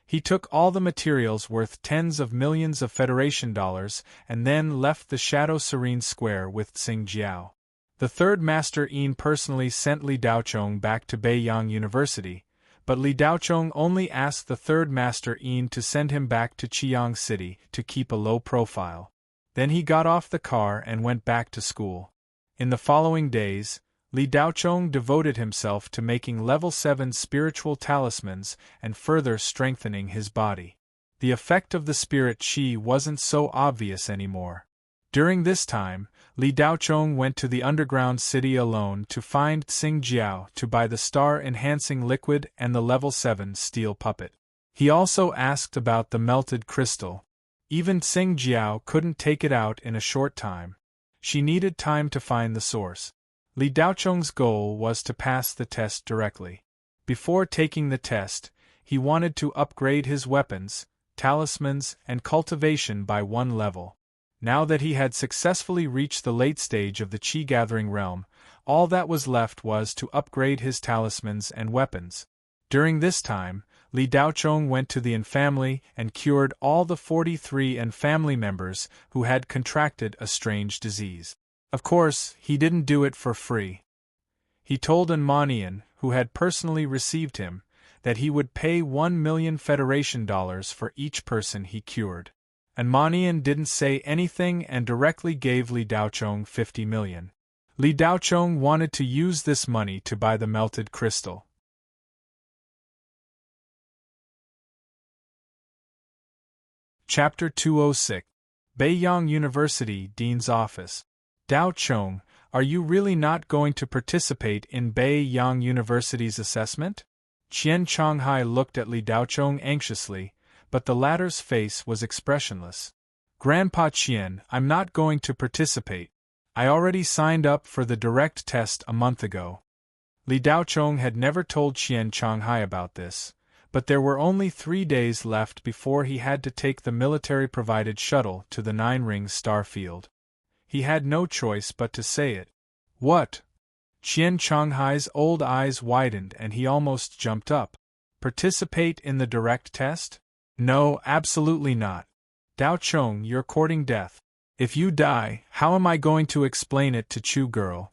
He took all the materials worth tens of millions of Federation dollars and then left the Shadow Serene Square with Tsing Jiao. The third master personally sent Li Daochong back to Beiyang University, but Li Daochong only asked the third master to send him back to Chiang City to keep a low profile. Then he got off the car and went back to school. In the following days, Li Daochong devoted himself to making level 7 spiritual talismans and further strengthening his body. The effect of the spirit qi wasn't so obvious anymore. During this time, Li Daochong went to the underground city alone to find Tsing Jiao to buy the star-enhancing liquid and the level 7 steel puppet. He also asked about the melted crystal. Even Tsing Jiao couldn't take it out in a short time. She needed time to find the source. Li Daochong's goal was to pass the test directly. Before taking the test, he wanted to upgrade his weapons, talismans, and cultivation by 1 level. Now that he had successfully reached the late stage of the Qi-gathering realm, all that was left was to upgrade his talismans and weapons. During this time, Li Daochong went to the family and cured all the 43 family members who had contracted a strange disease. Of course, he didn't do it for free. He told Anmanian, who had personally received him, that he would pay 1 million Federation dollars for each person he cured. Anmanian didn't say anything and directly gave Li Daochong 50 million. Li Daochong wanted to use this money to buy the melted crystal. Chapter 206. Beiyang University Dean's Office. Daochong, are you really not going to participate in Beiyang University's assessment? Qian Changhai looked at Li Daochong anxiously, but the latter's face was expressionless. Grandpa Qian, I'm not going to participate. I already signed up for the direct test a month ago. Li Daochong had never told Qian Changhai about this, but there were only 3 days left before he had to take the military-provided shuttle to the Nine Rings star field. He had no choice but to say it. What? Qian Changhai's old eyes widened and he almost jumped up. Participate in the direct test? No, absolutely not. Daochong, you're courting death. If you die, how am I going to explain it to Chu girl?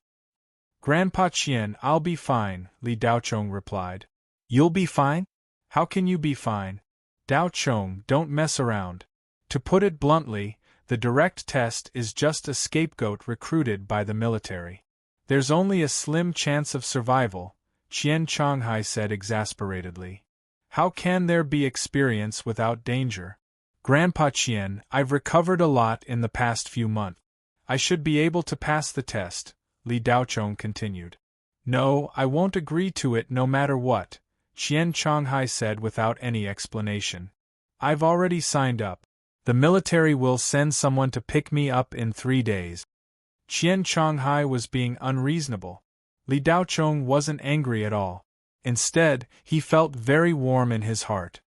Grandpa Qian, I'll be fine, Li Daochong replied. You'll be fine? How can you be fine? Daochong, don't mess around. To put it bluntly, the direct test is just a scapegoat recruited by the military. There's only a slim chance of survival, Qian Changhai said exasperatedly. How can there be experience without danger? Grandpa Qian, I've recovered a lot in the past few months. I should be able to pass the test, Li Daochong continued. No, I won't agree to it no matter what, Qian Changhai said without any explanation. I've already signed up. The military will send someone to pick me up in 3 days. Qian Changhai was being unreasonable. Li Daochong wasn't angry at all. Instead, he felt very warm in his heart.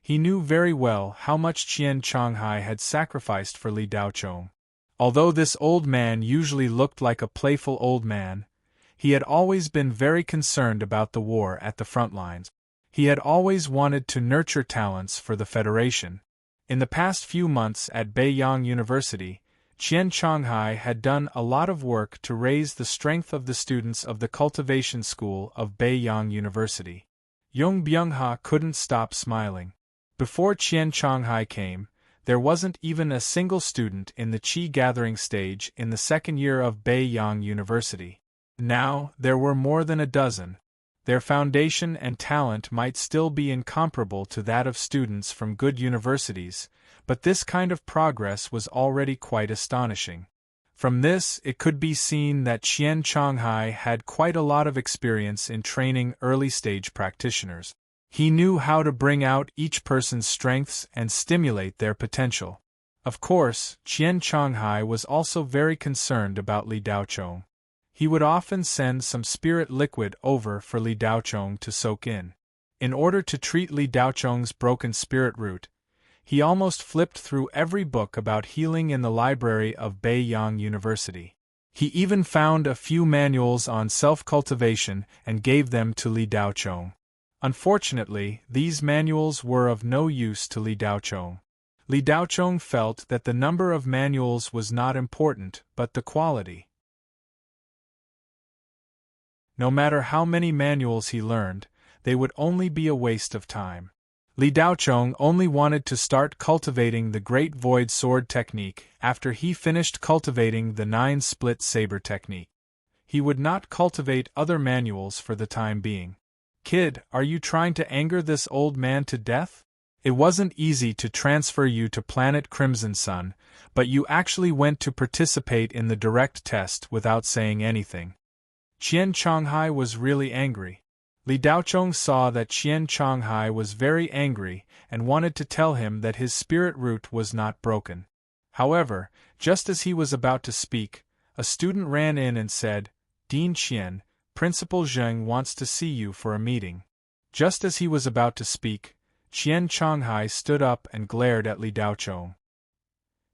He knew very well how much Qian Changhai had sacrificed for Li Daochong. Although this old man usually looked like a playful old man, he had always been very concerned about the war at the front lines. He had always wanted to nurture talents for the Federation. In the past few months at Beiyang University, Qian Changhai had done a lot of work to raise the strength of the students of the Cultivation School of Beiyang University. Yong Byung-ha couldn't stop smiling. Before Qian Changhai came, there wasn't even a single student in the Qi gathering stage in the second year of Beiyang University. Now, there were more than a dozen. Their foundation and talent might still be incomparable to that of students from good universities, but this kind of progress was already quite astonishing. From this, it could be seen that Qian Chonghai had quite a lot of experience in training early-stage practitioners. He knew how to bring out each person's strengths and stimulate their potential. Of course, Qian Chonghai was also very concerned about Li Daochong. He would often send some spirit liquid over for Li Daochong to soak in. In order to treat Li Daochong's broken spirit root, he almost flipped through every book about healing in the library of Beiyang University. He even found a few manuals on self-cultivation and gave them to Li Daochong. Unfortunately, these manuals were of no use to Li Daochong. Li Daochong felt that the number of manuals was not important, but the quality. No matter how many manuals he learned, they would only be a waste of time. Li Daochong only wanted to start cultivating the Great Void Sword technique after he finished cultivating the 9-split saber technique. He would not cultivate other manuals for the time being. Kid, are you trying to anger this old man to death? It wasn't easy to transfer you to planet Crimson Sun, but you actually went to participate in the direct test without saying anything. Qian Chonghai was really angry. Li Daochong saw that Qian Chonghai was very angry and wanted to tell him that his spirit root was not broken. However, just as he was about to speak, a student ran in and said, "Dean Qian, Principal Zheng wants to see you for a meeting." Just as he was about to speak, Qian Chonghai stood up and glared at Li Daochong.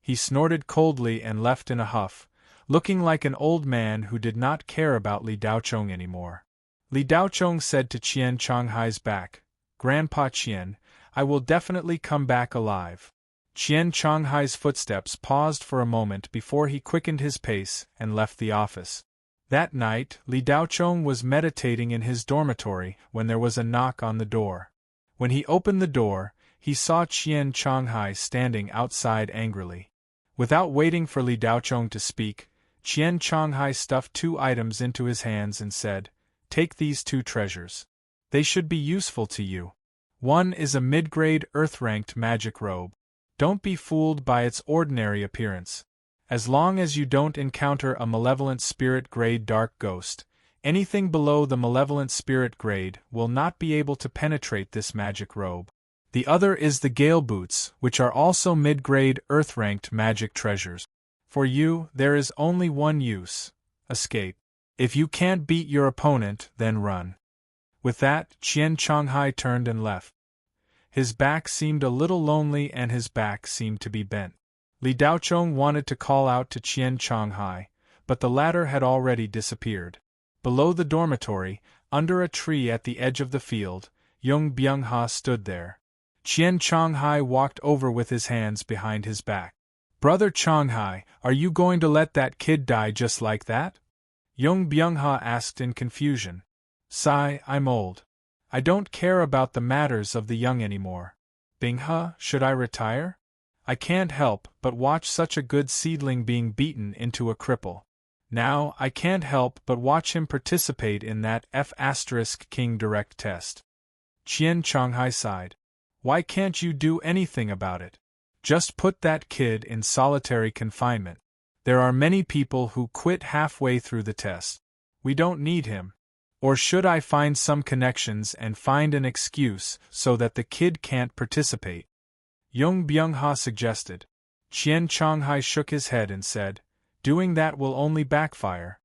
He snorted coldly and left in a huff, looking like an old man who did not care about Li Daochong anymore. Li Daochong said to Qian Chonghai's back, "Grandpa Qian, I will definitely come back alive." Qian Chonghai's footsteps paused for a moment before he quickened his pace and left the office. That night, Li Daochong was meditating in his dormitory when there was a knock on the door. When he opened the door, he saw Qian Chonghai standing outside angrily. Without waiting for Li Daochong to speak, Qian Chonghai stuffed 2 items into his hands and said, "Take these 2 treasures. They should be useful to you. One is a mid-grade earth-ranked magic robe. Don't be fooled by its ordinary appearance. As long as you don't encounter a malevolent spirit grade dark ghost, anything below the malevolent spirit grade will not be able to penetrate this magic robe. The other is the Gale Boots, which are also mid-grade earth-ranked magic treasures. For you, there is only one use: escape. If you can't beat your opponent, then run." With that, Qian Chonghai turned and left. His back seemed a little lonely and his back seemed to be bent. Li Daochong wanted to call out to Qian Chonghai, but the latter had already disappeared. Below the dormitory, under a tree at the edge of the field, Yung Byung-ha stood there. Qian Chonghai walked over with his hands behind his back. "Brother Chonghai, are you going to let that kid die just like that?" Yung Byung-ha asked in confusion. "Sigh, I'm old. I don't care about the matters of the young anymore. Bing-ha, should I retire? I can't help but watch such a good seedling being beaten into a cripple. Now, I can't help but watch him participate in that F*King direct test." Qian Chonghai sighed. "Why can't you do anything about it? Just put that kid in solitary confinement. There are many people who quit halfway through the test. We don't need him. Or should I find some connections and find an excuse so that the kid can't participate?" Yung Byung-ha suggested. Qian Chonghai shook his head and said, "Doing that will only backfire.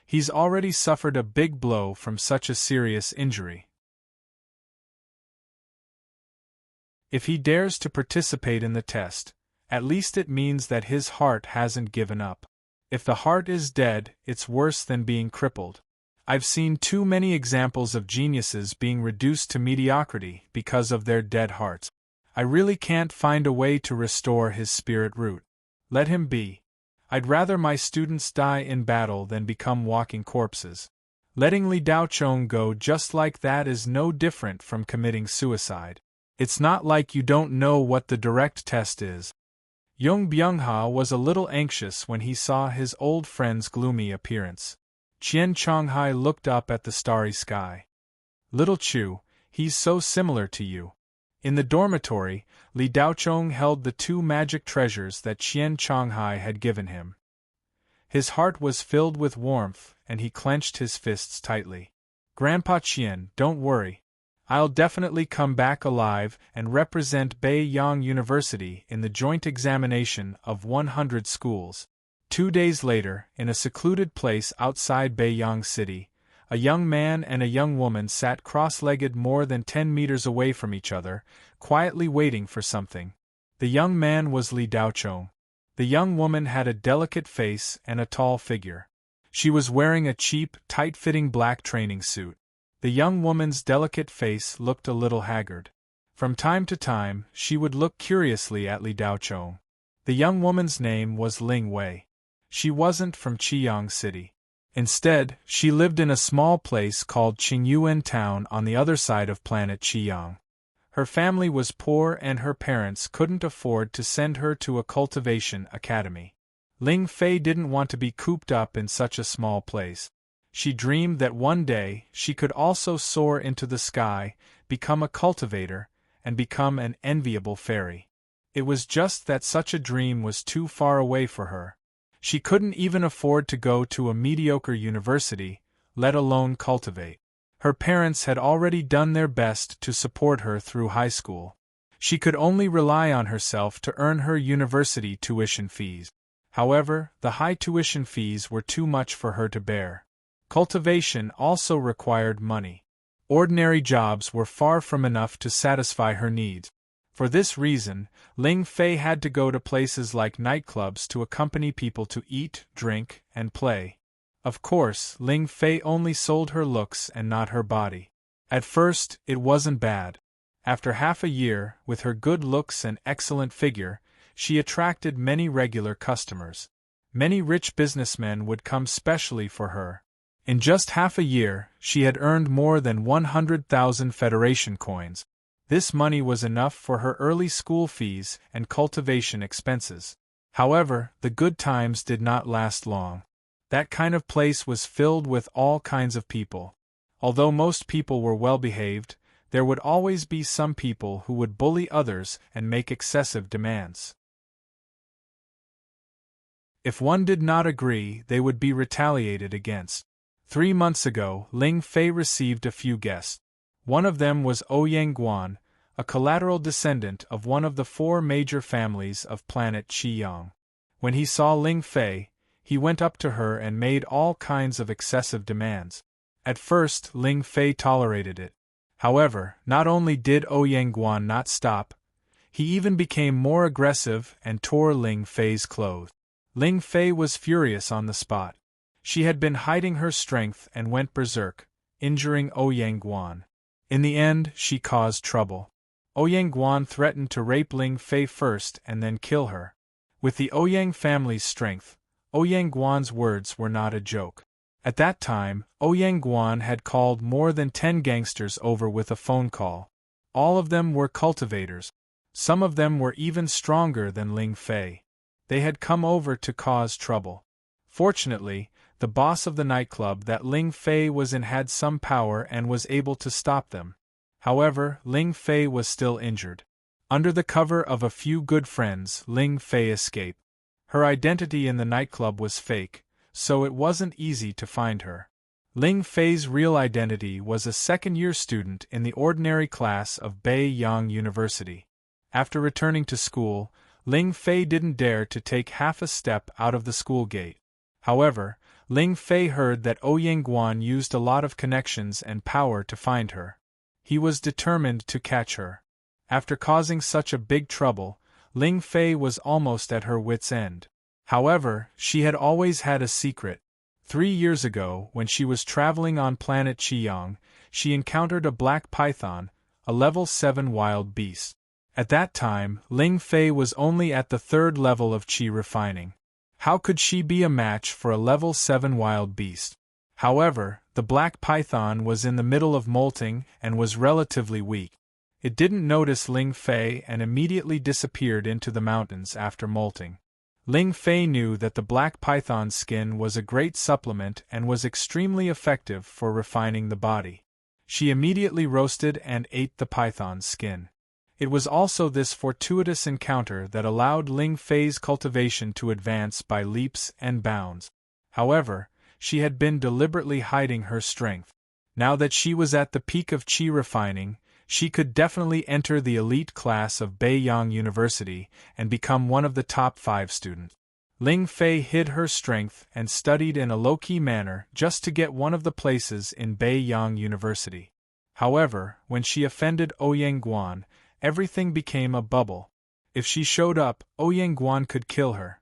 He's already suffered a big blow from such a serious injury. If he dares to participate in the test, at least it means that his heart hasn't given up. If the heart is dead, it's worse than being crippled. I've seen too many examples of geniuses being reduced to mediocrity because of their dead hearts. I really can't find a way to restore his spirit root. Let him be. I'd rather my students die in battle than become walking corpses. Letting Li Daochong go just like that is no different from committing suicide. It's not like you don't know what the direct test is." Yung Byung-ha was a little anxious when he saw his old friend's gloomy appearance. Qian Chonghai looked up at the starry sky. Little Chu, he's so similar to you. In the dormitory, Li Daochong held the two magic treasures that Qian Chonghai had given him. His heart was filled with warmth, and he clenched his fists tightly. Grandpa Qian, don't worry. I'll definitely come back alive and represent Beiyang University in the joint examination of 100 schools. 2 days later, in a secluded place outside Beiyang City, a young man and a young woman sat cross-legged more than 10 meters away from each other, quietly waiting for something. The young man was Li Daochong. The young woman had a delicate face and a tall figure. She was wearing a cheap, tight-fitting black training suit. The young woman's delicate face looked a little haggard. From time to time, she would look curiously at Li Daochong. The young woman's name was Ling Wei. She wasn't from Qiyang City. Instead, she lived in a small place called Qingyuan Town on the other side of planet Qiyang. Her family was poor and her parents couldn't afford to send her to a cultivation academy. Ling Fei didn't want to be cooped up in such a small place. She dreamed that one day she could also soar into the sky, become a cultivator, and become an enviable fairy. It was just that such a dream was too far away for her. She couldn't even afford to go to a mediocre university, let alone cultivate. Her parents had already done their best to support her through high school. She could only rely on herself to earn her university tuition fees. However, the high tuition fees were too much for her to bear. Cultivation also required money. Ordinary jobs were far from enough to satisfy her needs. For this reason, Ling Fei had to go to places like nightclubs to accompany people to eat, drink, and play. Of course, Ling Fei only sold her looks and not her body. At first, it wasn't bad. After half a year, with her good looks and excellent figure, she attracted many regular customers. Many rich businessmen would come specially for her. In just half a year, she had earned more than 100,000 Federation coins. This money was enough for her early school fees and cultivation expenses. However, the good times did not last long. That kind of place was filled with all kinds of people. Although most people were well-behaved, there would always be some people who would bully others and make excessive demands. If one did not agree, they would be retaliated against. 3 months ago, Ling Fei received a few guests. One of them was Ouyang Guan, a collateral descendant of one of the 4 major families of planet Qiyang. When he saw Ling Fei, he went up to her and made all kinds of excessive demands. At first, Ling Fei tolerated it. However, not only did Ouyang Guan not stop, he even became more aggressive and tore Ling Fei's clothes. Ling Fei was furious on the spot. She had been hiding her strength and went berserk, injuring Ouyang Guan. In the end, she caused trouble. Ouyang Guan threatened to rape Ling Fei first and then kill her. With the Ouyang family's strength, Ouyang Guan's words were not a joke. At that time, Ouyang Guan had called more than 10 gangsters over with a phone call. All of them were cultivators. Some of them were even stronger than Ling Fei. They had come over to cause trouble. Fortunately, the boss of the nightclub that Ling Fei was in had some power and was able to stop them. However, Ling Fei was still injured. Under the cover of a few good friends, Ling Fei escaped. Her identity in the nightclub was fake, so it wasn't easy to find her. Ling Fei's real identity was a second-year student in the ordinary class of Beiyang University. After returning to school, Ling Fei didn't dare to take half a step out of the school gate. However, Ling Fei heard that Ouyang Guan used a lot of connections and power to find her. He was determined to catch her. After causing such a big trouble, Ling Fei was almost at her wits' end. However, she had always had a secret. 3 years ago, when she was traveling on planet Qiyang, she encountered a black python, a level 7 wild beast. At that time, Ling Fei was only at the 3rd level of Qi refining. How could she be a match for a level 7 wild beast? However, the black python was in the middle of molting and was relatively weak. It didn't notice Ling Fei and immediately disappeared into the mountains after molting. Ling Fei knew that the black python's skin was a great supplement and was extremely effective for refining the body. She immediately roasted and ate the python's skin. It was also this fortuitous encounter that allowed Ling Fei's cultivation to advance by leaps and bounds. However, she had been deliberately hiding her strength. Now that she was at the peak of qi refining, she could definitely enter the elite class of Beiyang University and become one of the top 5 students. Ling Fei hid her strength and studied in a low-key manner just to get one of the places in Beiyang University. However, when she offended Ouyang Guan, everything became a bubble. If she showed up, Ouyang Guan could kill her.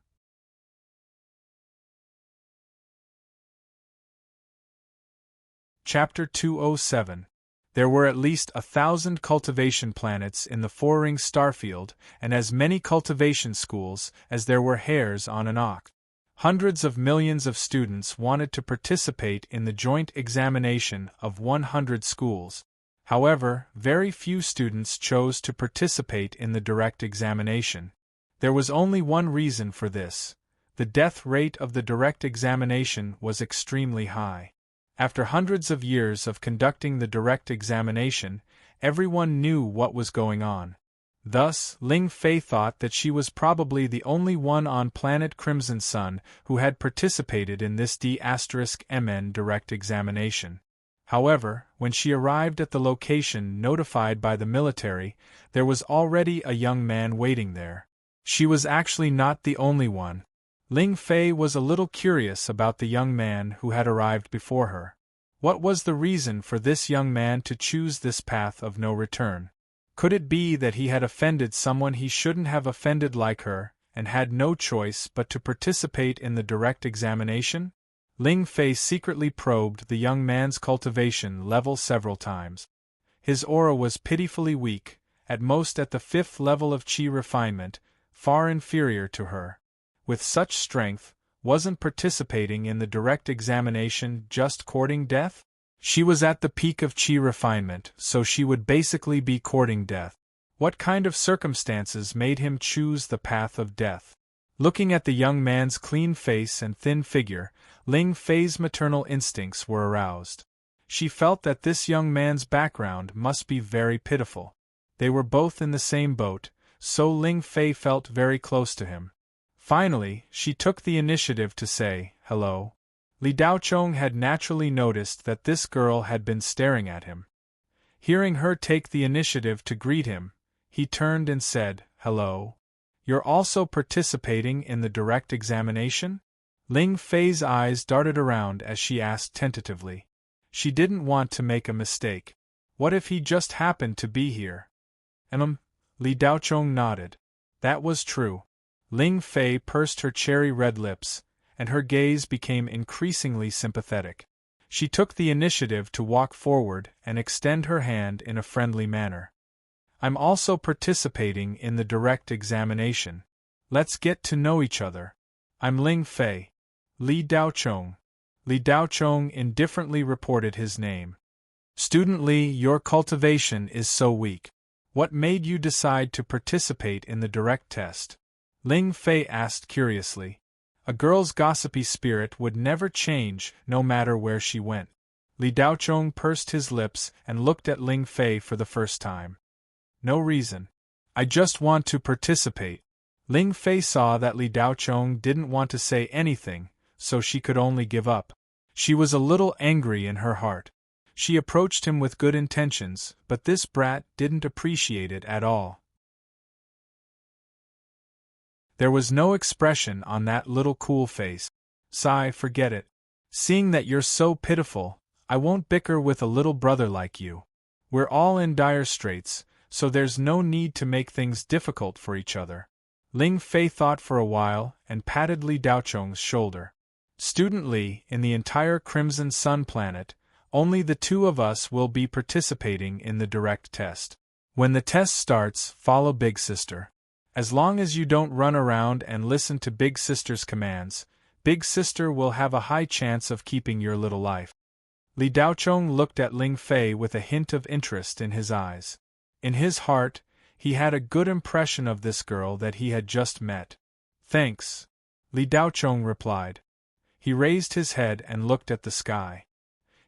Chapter 207. There were at least 1,000 cultivation planets in the 4-ring starfield, and as many cultivation schools as there were hairs on an ox. Hundreds of millions of students wanted to participate in the joint examination of 100 schools. However, very few students chose to participate in the direct examination. There was only one reason for this. The death rate of the direct examination was extremely high. After hundreds of years of conducting the direct examination, everyone knew what was going on. Thus, Ling Fei thought that she was probably the only one on planet Crimson Sun who had participated in this D*MN direct examination. However, when she arrived at the location notified by the military, there was already a young man waiting there. She was actually not the only one. Ling Fei was a little curious about the young man who had arrived before her. What was the reason for this young man to choose this path of no return? Could it be that he had offended someone he shouldn't have offended like her, and had no choice but to participate in the direct examination? Ling Fei secretly probed the young man's cultivation level several times. His aura was pitifully weak, at most at the 5th level of qi refinement, far inferior to her. With such strength, wasn't participating in the direct examination just courting death? She was at the peak of qi refinement, so she would basically be courting death. What kind of circumstances made him choose the path of death? Looking at the young man's clean face and thin figure, Ling Fei's maternal instincts were aroused. She felt that this young man's background must be very pitiful. They were both in the same boat, so Ling Fei felt very close to him. Finally, she took the initiative to say, "Hello." Li Daochong had naturally noticed that this girl had been staring at him. Hearing her take the initiative to greet him, he turned and said, "Hello. You're also participating in the direct examination?" Ling Fei's eyes darted around as she asked tentatively. She didn't want to make a mistake. What if he just happened to be here? Li Daochong nodded. That was true. Ling Fei pursed her cherry-red lips, and her gaze became increasingly sympathetic. She took the initiative to walk forward and extend her hand in a friendly manner. "I'm also participating in the direct examination. Let's get to know each other. I'm Ling Fei." Li Daochong. Li Daochong indifferently reported his name. "Student Li, your cultivation is so weak. What made you decide to participate in the direct test?" Ling Fei asked curiously. A girl's gossipy spirit would never change, no matter where she went. Li Daochong pursed his lips and looked at Ling Fei for the first time. "No reason. I just want to participate." Ling Fei saw that Li Daochong didn't want to say anything, so she could only give up. She was a little angry in her heart. She approached him with good intentions, but this brat didn't appreciate it at all. There was no expression on that little cool face. "Sigh, forget it. Seeing that you're so pitiful, I won't bicker with a little brother like you. We're all in dire straits, so there's no need to make things difficult for each other." Ling Fei thought for a while and patted Li Daochong's shoulder. "Student Li, in the entire Crimson Sun planet, only the 2 of us will be participating in the direct test. When the test starts, follow Big Sister. As long as you don't run around and listen to Big Sister's commands, Big Sister will have a high chance of keeping your little life." Li Daochong looked at Ling Fei with a hint of interest in his eyes. In his heart, he had a good impression of this girl that he had just met. "Thanks," Li Daochong replied. He raised his head and looked at the sky.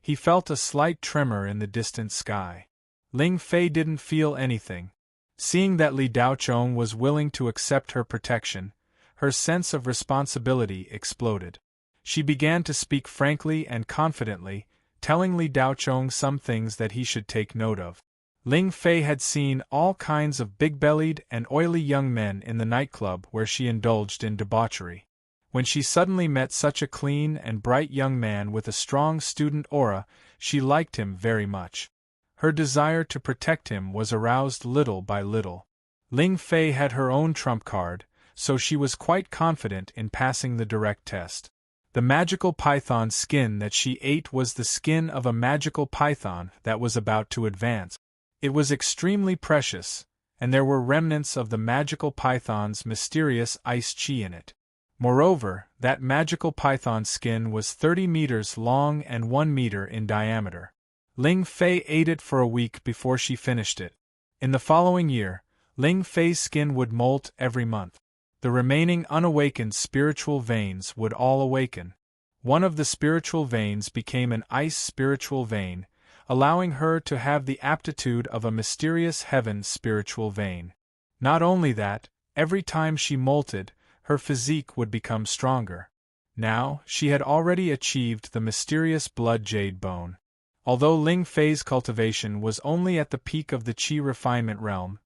He felt a slight tremor in the distant sky. Ling Fei didn't feel anything. Seeing that Li Daochong was willing to accept her protection, her sense of responsibility exploded. She began to speak frankly and confidently, telling Li Daochong some things that he should take note of. Ling Fei had seen all kinds of big-bellied and oily young men in the nightclub where she indulged in debauchery. When she suddenly met such a clean and bright young man with a strong student aura, she liked him very much. Her desire to protect him was aroused little by little. Ling Fei had her own trump card, so she was quite confident in passing the direct test. The magical python skin that she ate was the skin of a magical python that was about to advance. It was extremely precious, and there were remnants of the magical python's mysterious ice chi in it. Moreover, that magical python skin was 30 meters long and 1 meter in diameter. Ling Fei ate it for a week before she finished it. In the following year, Ling Fei's skin would molt every month. The remaining unawakened spiritual veins would all awaken. One of the spiritual veins became an ice spiritual vein, allowing her to have the aptitude of a mysterious heaven spiritual vein. Not only that, every time she molted, her physique would become stronger. Now, she had already achieved the mysterious blood jade bone. Although Ling Fei's cultivation was only at the peak of the qi refinement realm,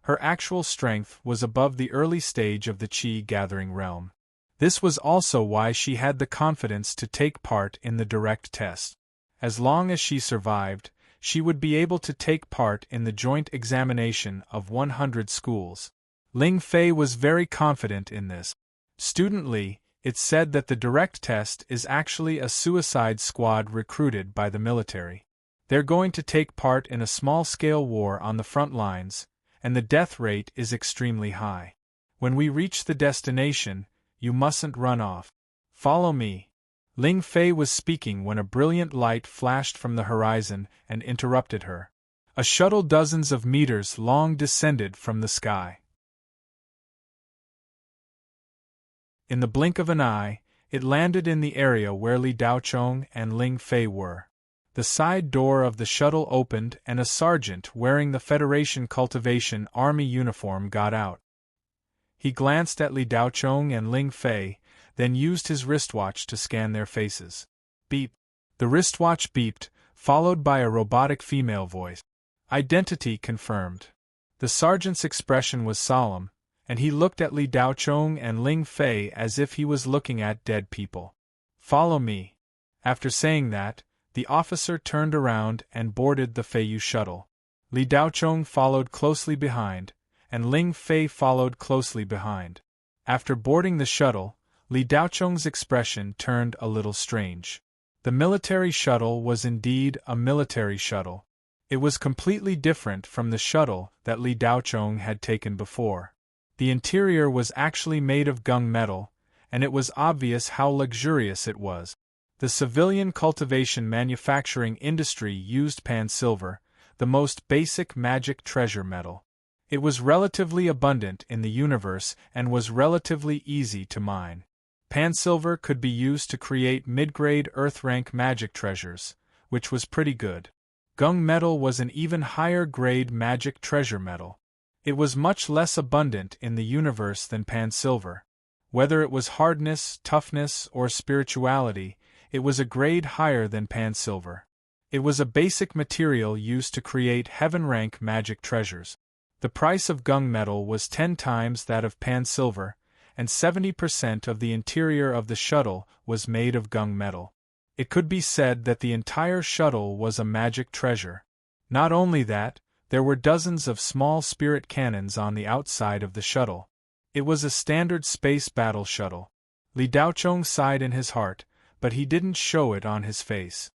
her actual strength was above the early stage of the qi gathering realm. This was also why she had the confidence to take part in the direct test. As long as she survived, she would be able to take part in the joint examination of 100 schools. Ling Fei was very confident in this. Student Li, it's said that the direct test is actually a suicide squad recruited by the military. They're going to take part in a small-scale war on the front lines, and the death rate is extremely high. When we reach the destination, you mustn't run off. Follow me. Ling Fei was speaking when a brilliant light flashed from the horizon and interrupted her. A shuttle dozens of meters long descended from the sky. In the blink of an eye, it landed in the area where Li Daochong and Ling Fei were. The side door of the shuttle opened and a sergeant wearing the Federation Cultivation Army uniform got out. He glanced at Li Daochong and Ling Fei, then used his wristwatch to scan their faces. Beep. The wristwatch beeped, followed by a robotic female voice. Identity confirmed. The sergeant's expression was solemn, and he looked at Li Daochong and Ling Fei as if he was looking at dead people. Follow me. After saying that, the officer turned around and boarded the Feiyu shuttle. Li Daochong followed closely behind, and Ling Fei followed closely behind. After boarding the shuttle, Li Daochong's expression turned a little strange. The military shuttle was indeed a military shuttle. It was completely different from the shuttle that Li Daochong had taken before. The interior was actually made of gung metal, and it was obvious how luxurious it was. The civilian cultivation manufacturing industry used pan silver, the most basic magic treasure metal. It was relatively abundant in the universe and was relatively easy to mine. Pan silver could be used to create mid-grade earth-rank magic treasures, which was pretty good. Gung metal was an even higher-grade magic treasure metal. It was much less abundant in the universe than pan silver. Whether it was hardness, toughness, or spirituality, it was a grade higher than pan silver. It was a basic material used to create heaven-rank magic treasures. The price of gung metal was 10 times that of pan silver, and 70% of the interior of the shuttle was made of gung metal. It could be said that the entire shuttle was a magic treasure. Not only that, there were dozens of small spirit cannons on the outside of the shuttle. It was a standard space battle shuttle. Li Daochong sighed in his heart, but he didn't show it on his face.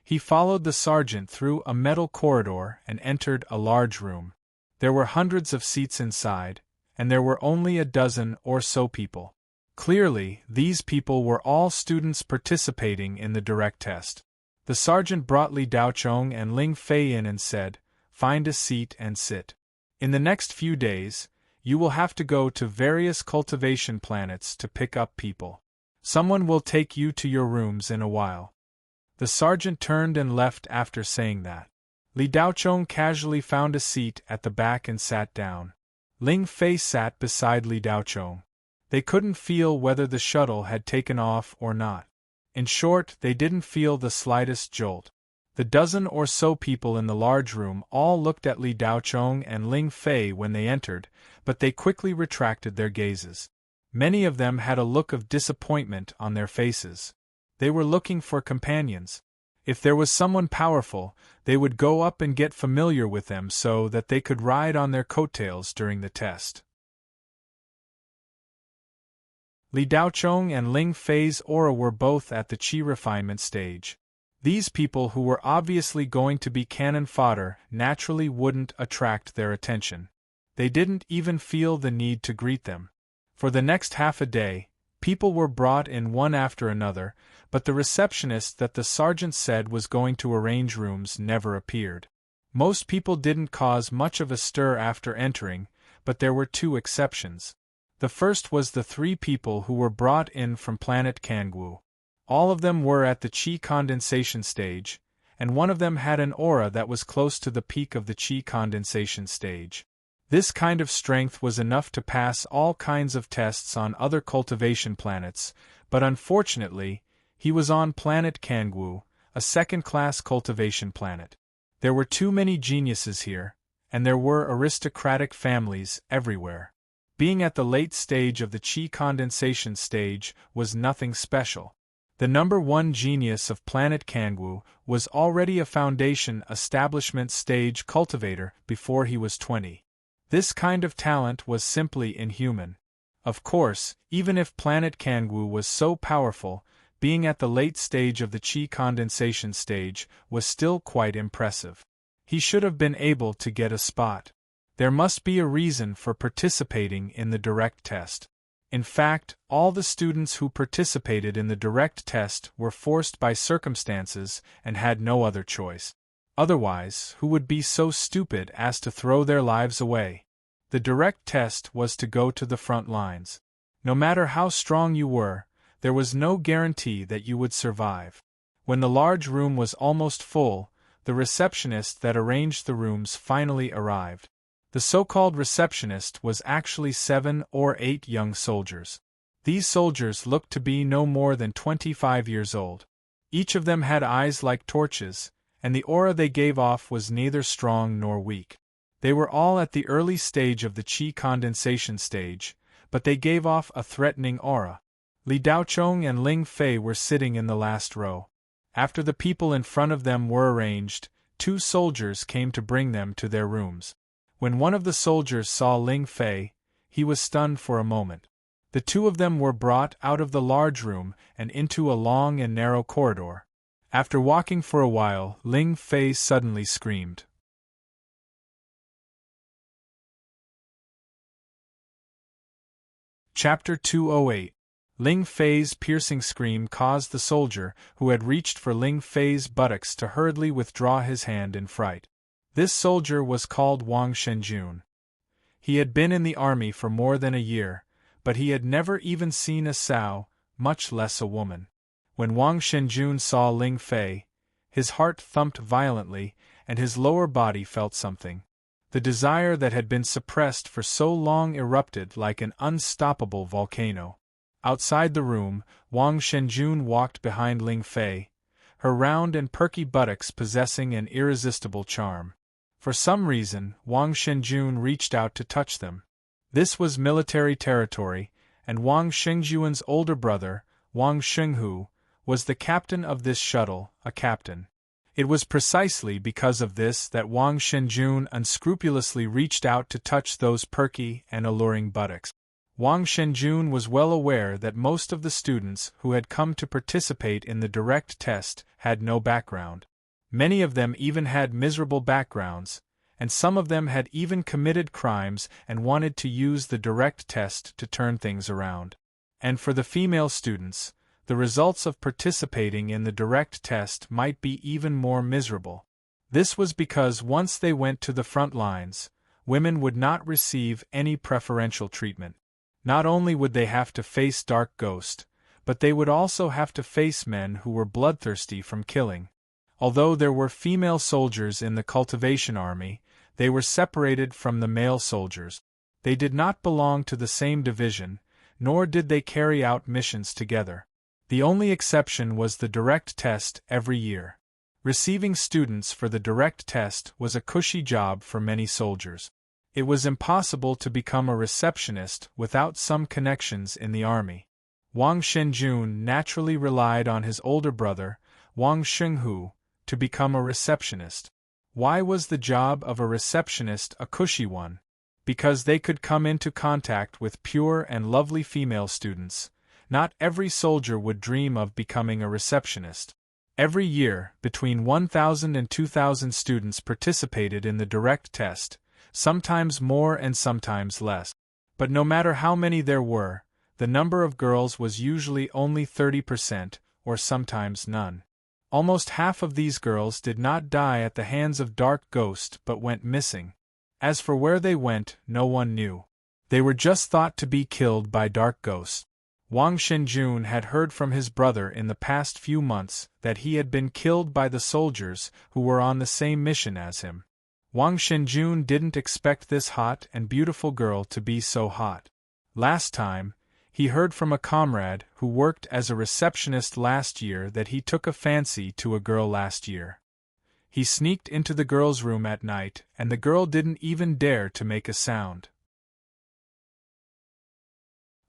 He followed the sergeant through a metal corridor and entered a large room. There were hundreds of seats inside, and there were only a dozen or so people. Clearly, these people were all students participating in the direct test. The sergeant brought Li Daochong and Ling Fei in and said, "Find a seat and sit. In the next few days, you will have to go to various cultivation planets to pick up people. Someone will take you to your rooms in a while." The sergeant turned and left after saying that. Li Daochong casually found a seat at the back and sat down. Ling Fei sat beside Li Daochong. They couldn't feel whether the shuttle had taken off or not. In short, they didn't feel the slightest jolt. The dozen or so people in the large room all looked at Li Daochong and Ling Fei when they entered, but they quickly retracted their gazes. Many of them had a look of disappointment on their faces. They were looking for companions. If there was someone powerful, they would go up and get familiar with them so that they could ride on their coattails during the test. Li Daochong and Ling Fei's aura were both at the qi refinement stage. These people who were obviously going to be cannon fodder naturally wouldn't attract their attention. They didn't even feel the need to greet them. For the next half a day, people were brought in one after another, but the receptionist that the sergeant said was going to arrange rooms never appeared. Most people didn't cause much of a stir after entering, but there were two exceptions. The first was the three people who were brought in from planet Kangwu. All of them were at the qi condensation stage, and one of them had an aura that was close to the peak of the qi condensation stage. This kind of strength was enough to pass all kinds of tests on other cultivation planets, but unfortunately, he was on planet Kangwu, a second-class cultivation planet. There were too many geniuses here, and there were aristocratic families everywhere. Being at the late stage of the qi condensation stage was nothing special. The number one genius of planet Kangwu was already a foundation establishment stage cultivator before he was 20. This kind of talent was simply inhuman. Of course, even if planet Kangwu was so powerful, being at the late stage of the qi condensation stage was still quite impressive. He should have been able to get a spot. There must be a reason for participating in the direct test. In fact, all the students who participated in the direct test were forced by circumstances and had no other choice. Otherwise, who would be so stupid as to throw their lives away? The direct test was to go to the front lines. No matter how strong you were, there was no guarantee that you would survive. When the large room was almost full, the receptionist that arranged the rooms finally arrived. The so-called receptionist was actually 7 or 8 young soldiers. These soldiers looked to be no more than 25 years old. Each of them had eyes like torches, and the aura they gave off was neither strong nor weak. They were all at the early stage of the qi condensation stage, but they gave off a threatening aura. Li Daochong and Ling Fei were sitting in the last row. After the people in front of them were arranged, 2 soldiers came to bring them to their rooms. When one of the soldiers saw Ling Fei, he was stunned for a moment. The 2 of them were brought out of the large room and into a long and narrow corridor. After walking for a while, Ling Fei suddenly screamed. Chapter 208. Ling Fei's piercing scream caused the soldier who had reached for Ling Fei's buttocks to hurriedly withdraw his hand in fright. This soldier was called Wang Shenjun. He had been in the army for more than a year, but he had never even seen a sow, much less a woman. When Wang Shenjun saw Ling Fei, his heart thumped violently, and his lower body felt something. The desire that had been suppressed for so long erupted like an unstoppable volcano. Outside the room, Wang Shenjun walked behind Ling Fei, her round and perky buttocks possessing an irresistible charm. For some reason, Wang Shenjun reached out to touch them. This was military territory, and Wang Shengjuan's older brother, Wang Shenghu, was the captain of this shuttle, a captain. It was precisely because of this that Wang Shenjun unscrupulously reached out to touch those perky and alluring buttocks. Wang Shenjun was well aware that most of the students who had come to participate in the direct test had no background. Many of them even had miserable backgrounds, and some of them had even committed crimes and wanted to use the direct test to turn things around. And for the female students, the results of participating in the direct test might be even more miserable. This was because once they went to the front lines, women would not receive any preferential treatment. Not only would they have to face Dark Ghost, but they would also have to face men who were bloodthirsty from killing. Although there were female soldiers in the cultivation army, they were separated from the male soldiers. They did not belong to the same division, nor did they carry out missions together. The only exception was the direct test every year. Receiving students for the direct test was a cushy job for many soldiers. It was impossible to become a receptionist without some connections in the army. Wang Shenjun naturally relied on his older brother, Wang Shenghu, to become a receptionist. Why was the job of a receptionist a cushy one? Because they could come into contact with pure and lovely female students. Not every soldier would dream of becoming a receptionist. Every year, between 1,000 and 2,000 students participated in the direct test, sometimes more and sometimes less. But no matter how many there were, the number of girls was usually only 30%, or sometimes none. Almost half of these girls did not die at the hands of Dark Ghost but went missing. As for where they went, no one knew. They were just thought to be killed by Dark Ghost. Wang Shenjun had heard from his brother in the past few months that he had been killed by the soldiers who were on the same mission as him. Wang Shenjun didn't expect this hot and beautiful girl to be so hot. Last time, he heard from a comrade who worked as a receptionist last year that he took a fancy to a girl last year. He sneaked into the girl's room at night, and the girl didn't even dare to make a sound.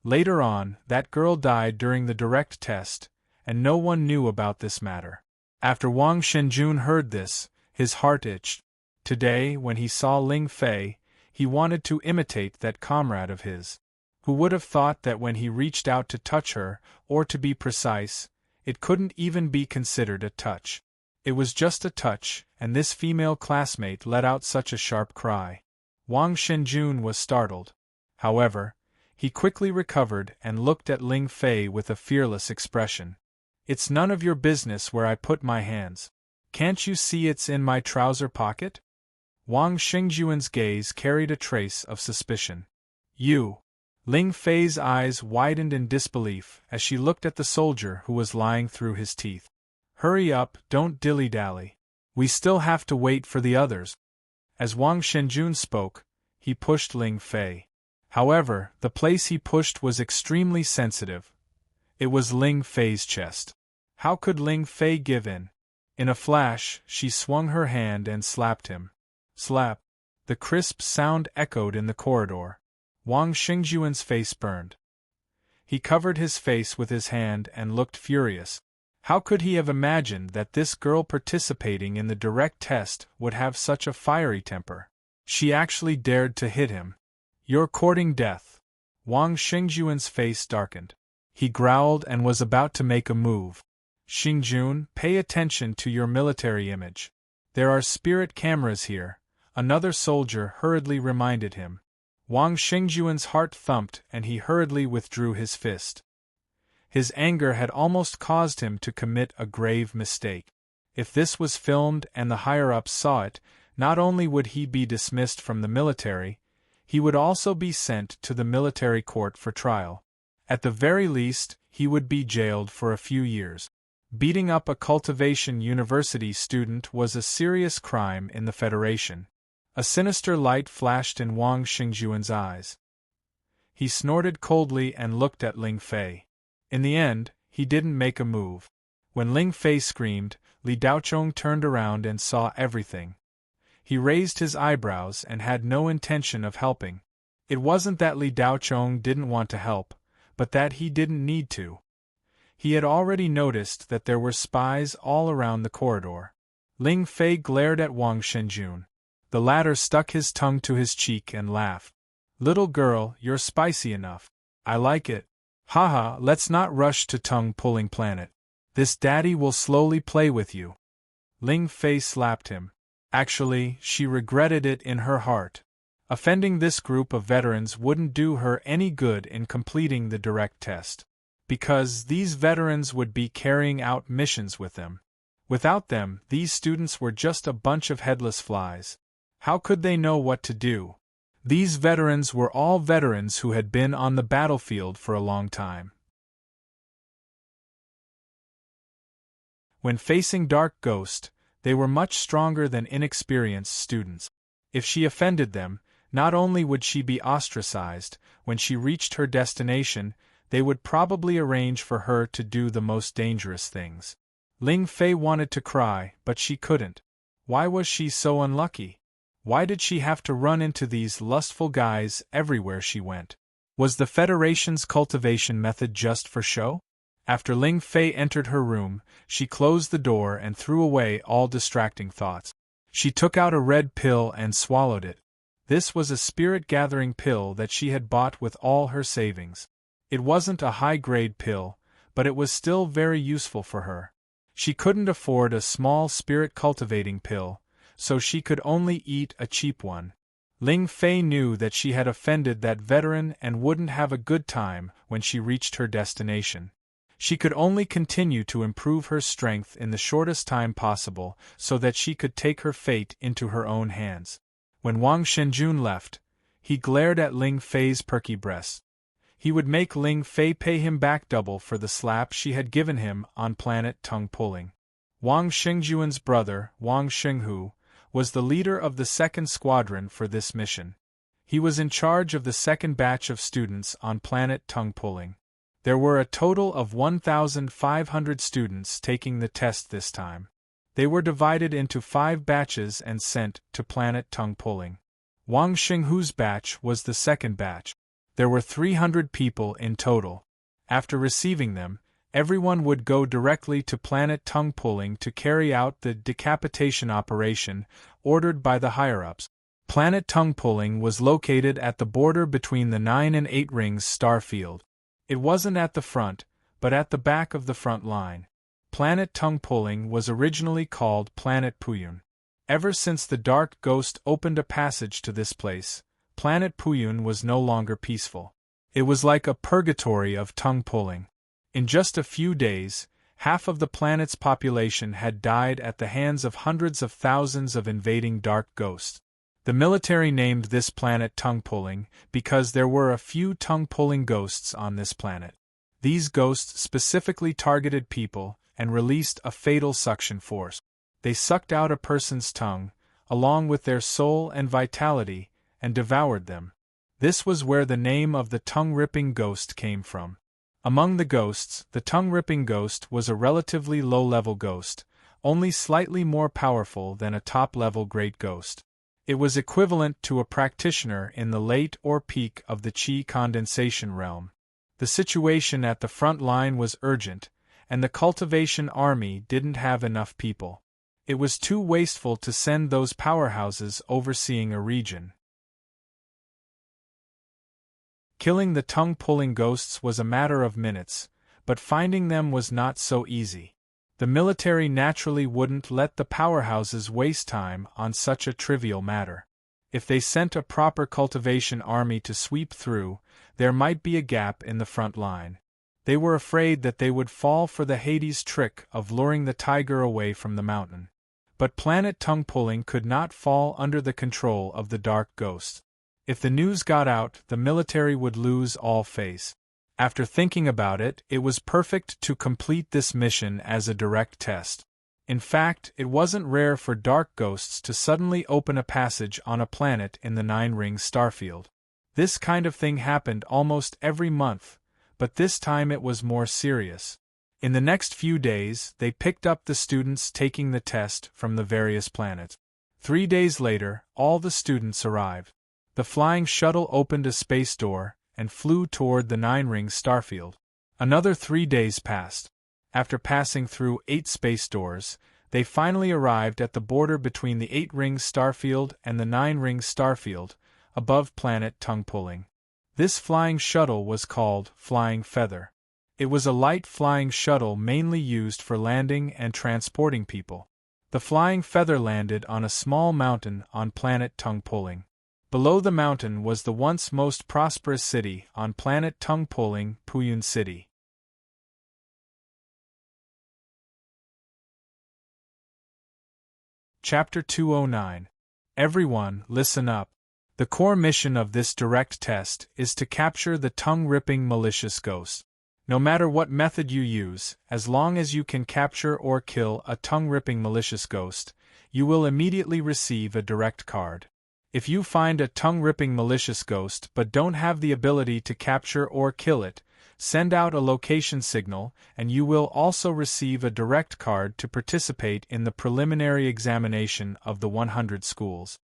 Later on, that girl died during the direct test, and no one knew about this matter. After Wang Shenjun heard this, his heart itched. Today, when he saw Ling Fei, he wanted to imitate that comrade of his. Who would have thought that when he reached out to touch her, or to be precise, it couldn't even be considered a touch. It was just a touch, and this female classmate let out such a sharp cry. Wang Shenjun was startled. However, he quickly recovered and looked at Ling Fei with a fearless expression. "It's none of your business where I put my hands. Can't you see it's in my trouser pocket?" Wang Shengjuan's gaze carried a trace of suspicion. "You!" Ling Fei's eyes widened in disbelief as she looked at the soldier who was lying through his teeth. "Hurry up, don't dilly-dally. We still have to wait for the others." As Wang Shenjun spoke, he pushed Ling Fei. However, the place he pushed was extremely sensitive. It was Ling Fei's chest. How could Ling Fei give in? In a flash, she swung her hand and slapped him. Slap! The crisp sound echoed in the corridor. Wang Xingjuan's face burned. He covered his face with his hand and looked furious. How could he have imagined that this girl participating in the direct test would have such a fiery temper? She actually dared to hit him. "You're courting death." Wang Xingjuan's face darkened. He growled and was about to make a move. "Xingjun, pay attention to your military image. There are spirit cameras here," another soldier hurriedly reminded him. Wang Xingjuan's heart thumped and he hurriedly withdrew his fist. His anger had almost caused him to commit a grave mistake. If this was filmed and the higher-ups saw it, not only would he be dismissed from the military, he would also be sent to the military court for trial. At the very least, he would be jailed for a few years. Beating up a cultivation university student was a serious crime in the Federation. A sinister light flashed in Wang Xingjuan's eyes. He snorted coldly and looked at Ling Fei. In the end, he didn't make a move. When Ling Fei screamed, Li Daochong turned around and saw everything. He raised his eyebrows and had no intention of helping. It wasn't that Li Daochong didn't want to help, but that he didn't need to. He had already noticed that there were spies all around the corridor. Ling Fei glared at Wang Shenjun. The latter stuck his tongue to his cheek and laughed. "Little girl, you're spicy enough. I like it. Haha, let's not rush to tongue-pulling planet. This daddy will slowly play with you." Ling Fei slapped him. Actually, she regretted it in her heart. Offending this group of veterans wouldn't do her any good in completing the direct test. Because these veterans would be carrying out missions with them. Without them, these students were just a bunch of headless flies. How could they know what to do? These veterans were all veterans who had been on the battlefield for a long time. When facing dark ghosts, they were much stronger than inexperienced students. If she offended them, not only would she be ostracized, when she reached her destination, they would probably arrange for her to do the most dangerous things. Ling Fei wanted to cry, but she couldn't. Why was she so unlucky? Why did she have to run into these lustful guys everywhere she went? Was the Federation's cultivation method just for show? After Ling Fei entered her room, she closed the door and threw away all distracting thoughts. She took out a red pill and swallowed it. This was a spirit-gathering pill that she had bought with all her savings. It wasn't a high-grade pill, but it was still very useful for her. She couldn't afford a small spirit-cultivating pill, so she could only eat a cheap one. Ling Fei knew that she had offended that veteran and wouldn't have a good time when she reached her destination. She could only continue to improve her strength in the shortest time possible so that she could take her fate into her own hands. When Wang Shenjun left, he glared at Ling Fei's perky breasts. He would make Ling Fei pay him back double for the slap she had given him on planet tongue pulling. Wang Xingjuan's brother, Wang Xinghu, was the leader of the second squadron for this mission. He was in charge of the second batch of students on planet tongue pulling. There were a total of 1,500 students taking the test this time. They were divided into 5 batches and sent to planet tongue pulling. Wang Xinghu's batch was the second batch. There were 300 people in total. After receiving them, everyone would go directly to planet tongue pulling to carry out the decapitation operation ordered by the higher-ups. Planet tongue pulling was located at the border between the 9 and 8 rings star field. It wasn't at the front, but at the back of the front line. Planet tongue pulling was originally called Planet Puyun. Ever since the Dark Ghost opened a passage to this place, Planet Puyun was no longer peaceful. It was like a purgatory of tongue pulling. In just a few days, half of the planet's population had died at the hands of hundreds of thousands of invading dark ghosts. The military named this planet tongue pulling because there were a few tongue pulling ghosts on this planet. These ghosts specifically targeted people and released a fatal suction force. They sucked out a person's tongue, along with their soul and vitality, and devoured them. This was where the name of the tongue-ripping ghost came from. Among the ghosts, the tongue-ripping ghost was a relatively low-level ghost, only slightly more powerful than a top-level great ghost. It was equivalent to a practitioner in the late or peak of the Qi condensation realm. The situation at the front line was urgent, and the cultivation army didn't have enough people. It was too wasteful to send those powerhouses overseeing a region. Killing the tongue-pulling ghosts was a matter of minutes, but finding them was not so easy. The military naturally wouldn't let the powerhouses waste time on such a trivial matter. If they sent a proper cultivation army to sweep through, there might be a gap in the front line. They were afraid that they would fall for the Hades trick of luring the tiger away from the mountain. But planet tongue pulling could not fall under the control of the dark ghost. If the news got out, the military would lose all face. After thinking about it, it was perfect to complete this mission as a direct test. In fact, it wasn't rare for dark ghosts to suddenly open a passage on a planet in the 9-ring starfield. This kind of thing happened almost every month, but this time it was more serious. In the next few days, they picked up the students taking the test from the various planets. 3 days later, all the students arrived. The flying shuttle opened a space door and flew toward the 9-ring starfield. Another 3 days passed. After passing through 8 space doors, they finally arrived at the border between the 8-ring starfield and the 9-ring starfield, above planet tongue pulling. This flying shuttle was called Flying Feather. It was a light flying shuttle mainly used for landing and transporting people. The Flying Feather landed on a small mountain on planet tongue pulling. Below the mountain was the once most prosperous city on planet tongue pulling, Puyun City. Chapter 209. Everyone, listen up. The core mission of this direct test is to capture the tongue-ripping malicious ghost. No matter what method you use, as long as you can capture or kill a tongue-ripping malicious ghost, you will immediately receive a direct card. If you find a tongue-ripping malicious ghost but don't have the ability to capture or kill it, send out a location signal and you will also receive a direct card to participate in the preliminary examination of the 100 schools.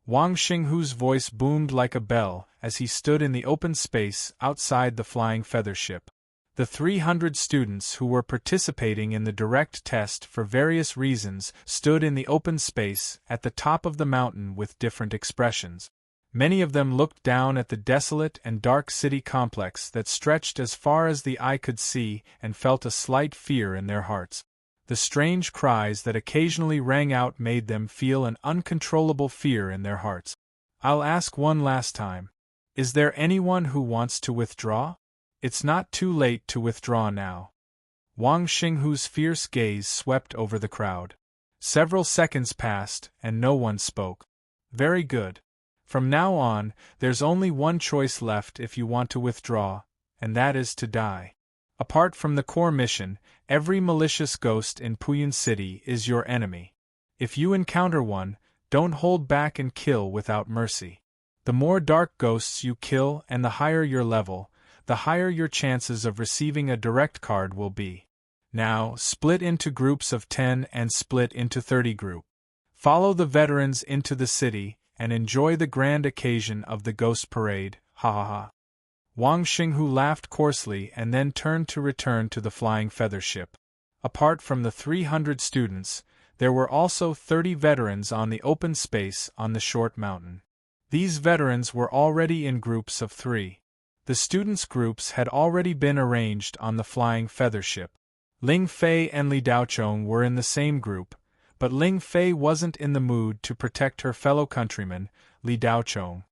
Wang Xinghu's voice boomed like a bell as he stood in the open space outside the flying feather ship. The 300 students who were participating in the direct test for various reasons stood in the open space at the top of the mountain with different expressions. Many of them looked down at the desolate and dark city complex that stretched as far as the eye could see and felt a slight fear in their hearts. The strange cries that occasionally rang out made them feel an uncontrollable fear in their hearts. I'll ask one last time. Is there anyone who wants to withdraw? It's not too late to withdraw now. Wang Xinghu's fierce gaze swept over the crowd. Several seconds passed and no one spoke. Very good. From now on, there's only one choice left if you want to withdraw, and that is to die. Apart from the core mission, every malicious ghost in Puyin City is your enemy. If you encounter one, don't hold back and kill without mercy. The more dark ghosts you kill and the higher your level, the higher your chances of receiving a direct card will be. Now, split into groups of 10 and split into 30 groups. Follow the veterans into the city and enjoy the grand occasion of the ghost parade, ha ha ha. Wang Xinghu laughed coarsely and then turned to return to the flying feather ship. Apart from the 300 students, there were also 30 veterans on the open space on the short mountain. These veterans were already in groups of 3. The students' groups had already been arranged on the flying feather ship. Ling Fei and Li Daochong were in the same group, but Ling Fei wasn't in the mood to protect her fellow countryman, Li Daochong.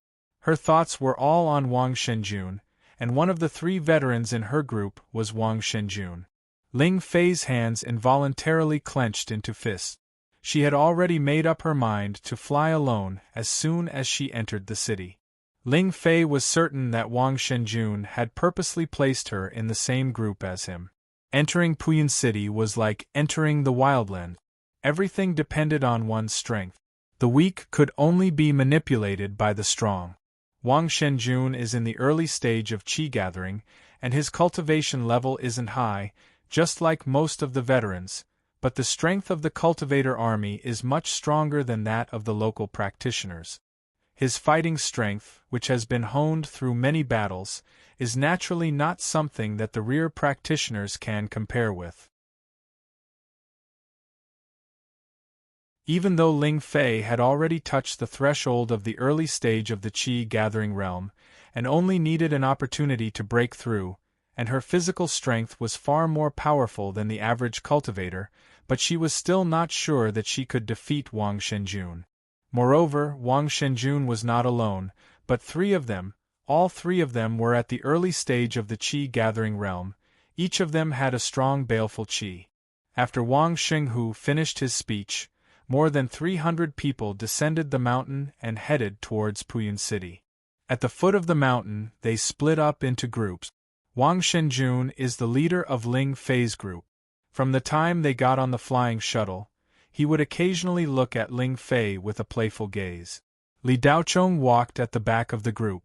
Her thoughts were all on Wang Shenjun, and one of the 3 veterans in her group was Wang Shenjun. Ling Fei's hands involuntarily clenched into fists. She had already made up her mind to fly alone as soon as she entered the city. Ling Fei was certain that Wang Shenjun had purposely placed her in the same group as him. Entering Puyin City was like entering the wildland. Everything depended on one's strength. The weak could only be manipulated by the strong. Wang Shenjun is in the early stage of qi gathering, and his cultivation level isn't high, just like most of the veterans, but the strength of the cultivator army is much stronger than that of the local practitioners. His fighting strength, which has been honed through many battles, is naturally not something that the rear practitioners can compare with. Even though Ling Fei had already touched the threshold of the early stage of the qi-gathering realm, and only needed an opportunity to break through, and her physical strength was far more powerful than the average cultivator, but she was still not sure that she could defeat Wang Shenjun. Moreover, Wang Shenjun was not alone, but 3 of them, all 3 of them were at the early stage of the qi-gathering realm. Each of them had a strong baleful qi. After Wang Xinghu finished his speech, more than 300 people descended the mountain and headed towards Puyin City. At the foot of the mountain, they split up into groups. Wang Shenjun is the leader of Ling Fei's group. From the time they got on the flying shuttle, he would occasionally look at Ling Fei with a playful gaze. Li Daochong walked at the back of the group.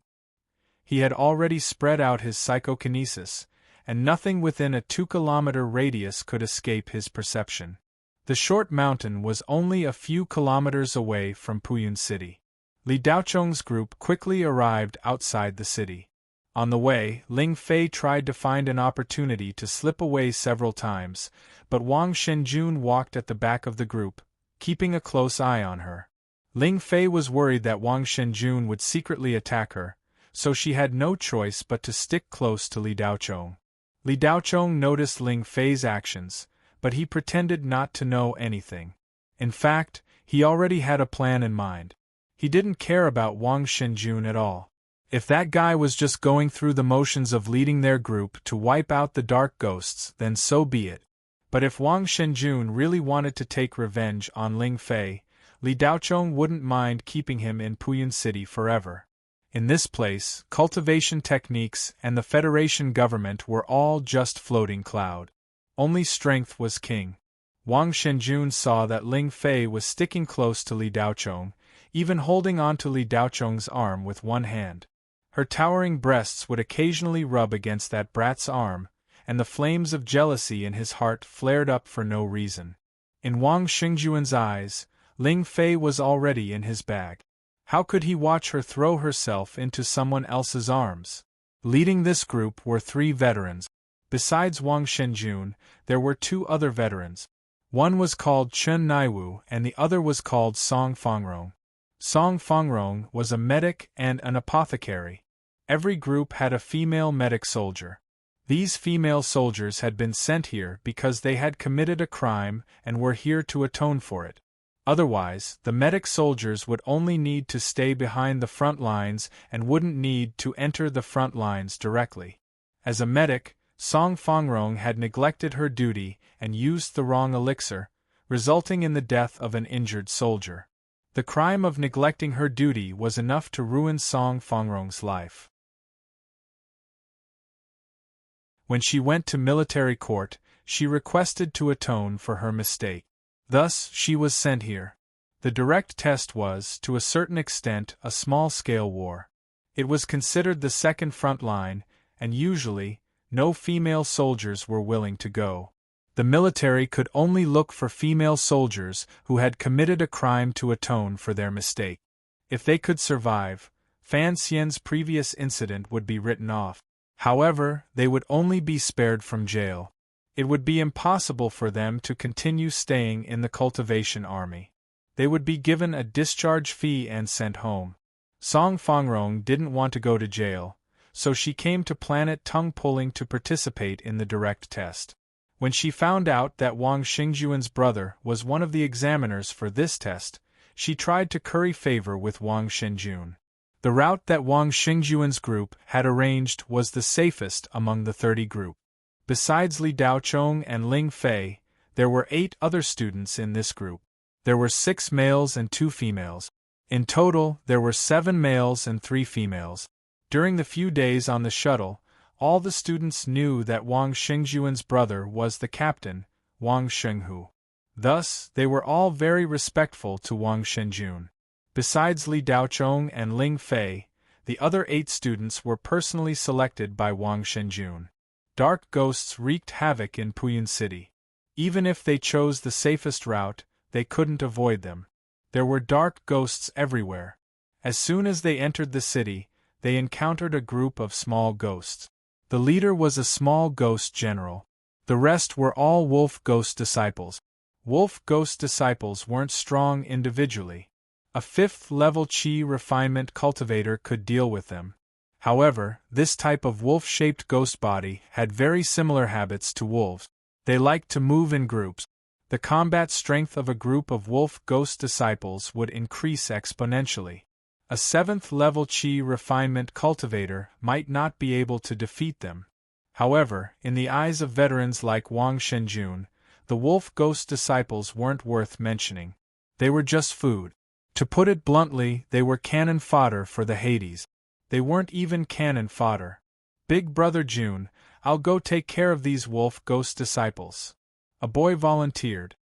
He had already spread out his psychokinesis, and nothing within a 2-kilometer radius could escape his perception. The short mountain was only a few kilometers away from Puyin City. Li Daochong's group quickly arrived outside the city. On the way, Ling Fei tried to find an opportunity to slip away several times, but Wang Shenjun walked at the back of the group, keeping a close eye on her. Ling Fei was worried that Wang Shenjun would secretly attack her, so she had no choice but to stick close to Li Daochong. Li Daochong noticed Ling Fei's actions, but he pretended not to know anything. In fact, he already had a plan in mind. He didn't care about Wang Shenjun at all. If that guy was just going through the motions of leading their group to wipe out the dark ghosts, then so be it. But if Wang Shenjun really wanted to take revenge on Ling Fei, Li Daochong wouldn't mind keeping him in Puyin City forever. In this place, cultivation techniques and the Federation government were all just floating cloud. Only strength was king. Wang Shenjun saw that Ling Fei was sticking close to Li Daochong, even holding on to Li Daochong's arm with one hand. Her towering breasts would occasionally rub against that brat's arm, and the flames of jealousy in his heart flared up for no reason. In Wang Xingjuan's eyes, Ling Fei was already in his bag. How could he watch her throw herself into someone else's arms? Leading this group were 3 veterans. Besides Wang Shenjun, there were 2 other veterans. One was called Chen Naiwu and the other was called Song Fongrong. Song Fongrong was a medic and an apothecary. Every group had a female medic soldier. These female soldiers had been sent here because they had committed a crime and were here to atone for it. Otherwise, the medic soldiers would only need to stay behind the front lines and wouldn't need to enter the front lines directly. As a medic, Song Fongrong had neglected her duty and used the wrong elixir, resulting in the death of an injured soldier. The crime of neglecting her duty was enough to ruin Song Fongrong's life. When she went to military court, she requested to atone for her mistake. Thus, she was sent here. The direct test was, to a certain extent, a small-scale war. It was considered the second front line, and usually, no female soldiers were willing to go. The military could only look for female soldiers who had committed a crime to atone for their mistake. If they could survive, Fan Xian's previous incident would be written off. However, they would only be spared from jail. It would be impossible for them to continue staying in the cultivation army. They would be given a discharge fee and sent home. Song Fongrong didn't want to go to jail, so she came to planet Tongue Pulling to participate in the direct test. When she found out that Wang Xingjuan's brother was one of the examiners for this test, she tried to curry favor with Wang Shenjun. The route that Wang Xingjuan's group had arranged was the safest among the 30 group. Besides Li Daochong and Ling Fei, there were 8 other students in this group. There were 6 males and 2 females. In total, there were 7 males and 3 females. During the few days on the shuttle, all the students knew that Wang Xingjuan's brother was the captain, Wang Shenghu. Thus, they were all very respectful to Wang Shenjun. Besides Li Daochong and Ling Fei, the other 8 students were personally selected by Wang Shenjun. Dark ghosts wreaked havoc in Puyin City. Even if they chose the safest route, they couldn't avoid them. There were dark ghosts everywhere. As soon as they entered the city, they encountered a group of small ghosts. The leader was a small ghost general. The rest were all wolf ghost disciples. Wolf ghost disciples weren't strong individually. A 5th-level Qi refinement cultivator could deal with them. However, this type of wolf-shaped ghost body had very similar habits to wolves. They liked to move in groups. The combat strength of a group of wolf ghost disciples would increase exponentially. A 7th-level Qi refinement cultivator might not be able to defeat them. However, in the eyes of veterans like Wang Shenjun, the wolf ghost disciples weren't worth mentioning. They were just food. To put it bluntly, they were cannon fodder for the Hades. They weren't even cannon fodder. Big Brother June, I'll go take care of these wolf ghost disciples. A boy volunteered.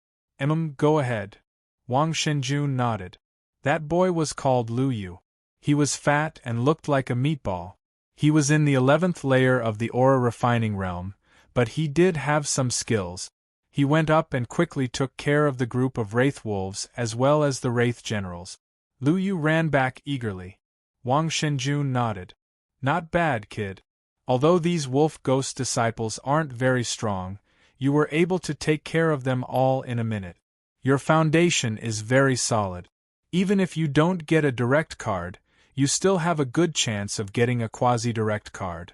Go ahead. Wang Shenjun nodded. That boy was called Lu Yu. He was fat and looked like a meatball. He was in the 11th layer of the aura refining realm, but he did have some skills. He went up and quickly took care of the group of wraith wolves as well as the wraith generals. Lu Yu ran back eagerly. Wang Shenjun nodded. Not bad, kid. Although these wolf ghost disciples aren't very strong, you were able to take care of them all in a minute. Your foundation is very solid. Even if you don't get a direct card, you still have a good chance of getting a quasi-direct card.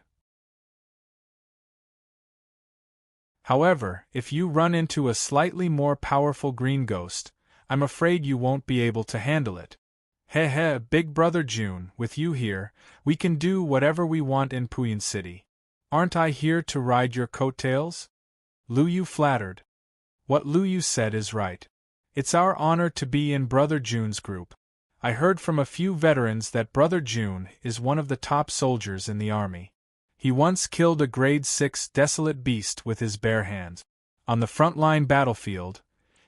However, if you run into a slightly more powerful green ghost, I'm afraid you won't be able to handle it. Heh, Big Brother June, with you here, we can do whatever we want in Puyin City. Aren't I here to ride your coattails? Lu Yu flattered. What Lu Yu said is right. It's our honor to be in Brother June's group. I heard from a few veterans that Brother June is one of the top soldiers in the army. He once killed a grade 6 desolate beast with his bare hands. On the frontline battlefield,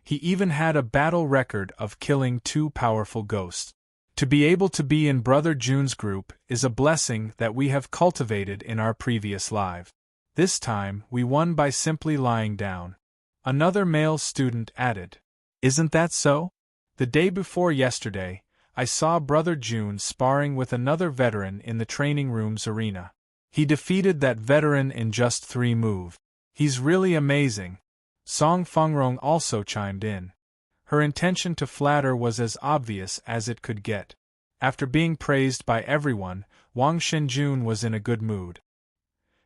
he even had a battle record of killing 2 powerful ghosts. To be able to be in Brother June's group is a blessing that we have cultivated in our previous lives. This time, we won by simply lying down. Another male student added. Isn't that so? The day before yesterday, I saw Brother June sparring with another veteran in the training room's arena. He defeated that veteran in just 3 moves. He's really amazing. Song Fengrong also chimed in. Her intention to flatter was as obvious as it could get. After being praised by everyone, Wang Shenjun was in a good mood.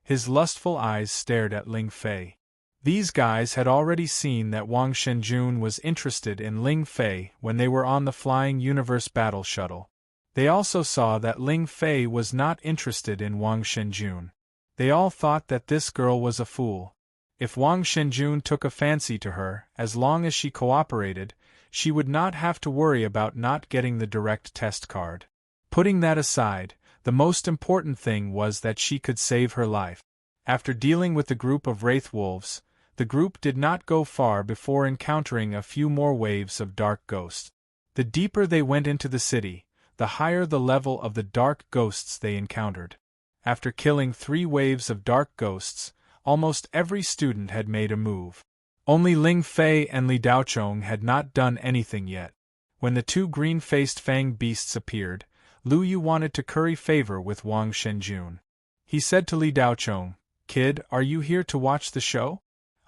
His lustful eyes stared at Ling Fei. These guys had already seen that Wang Shenjun was interested in Ling Fei when they were on the Flying Universe battle shuttle. They also saw that Ling Fei was not interested in Wang Shenjun. They all thought that this girl was a fool. If Wang Shenjun took a fancy to her, as long as she cooperated, she would not have to worry about not getting the direct test card. Putting that aside, the most important thing was that she could save her life. After dealing with the group of wraith wolves, the group did not go far before encountering a few more waves of dark ghosts. The deeper they went into the city, the higher the level of the dark ghosts they encountered. After killing 3 waves of dark ghosts, almost every student had made a move. Only Ling Fei and Li Daochong had not done anything yet. When the 2 green-faced fanged beasts appeared, Lu Yu wanted to curry favor with Wang Shenjun. He said to Li Daochong, "Kid, are you here to watch the show?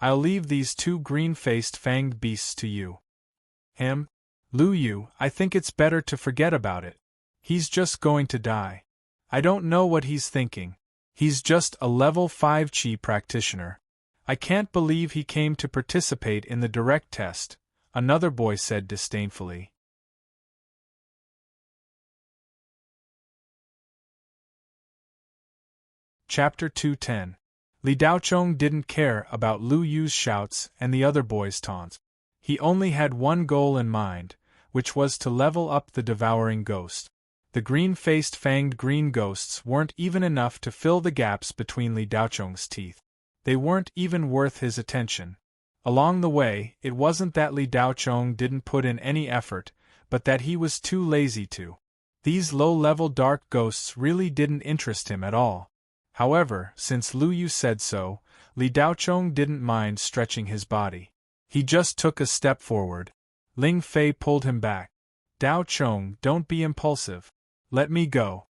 I'll leave these 2 green-faced fanged beasts to you." Him? Lu Yu, I think it's better to forget about it. He's just going to die. I don't know what he's thinking. He's just a level 5 Qi practitioner. I can't believe he came to participate in the direct test, another boy said disdainfully. Chapter 210. Li Daochong didn't care about Lu Yu's shouts and the other boys' taunts. He only had one goal in mind, which was to level up the devouring ghost. The green-faced fanged green ghosts weren't even enough to fill the gaps between Li Daochong's teeth. They weren't even worth his attention. Along the way, it wasn't that Li Daochong didn't put in any effort, but that he was too lazy to. These low-level dark ghosts really didn't interest him at all. However, since Lu Yu said so, Li Daochong didn't mind stretching his body. He just took a step forward. Ling Fei pulled him back. "Daochong, don't be impulsive. Let me go."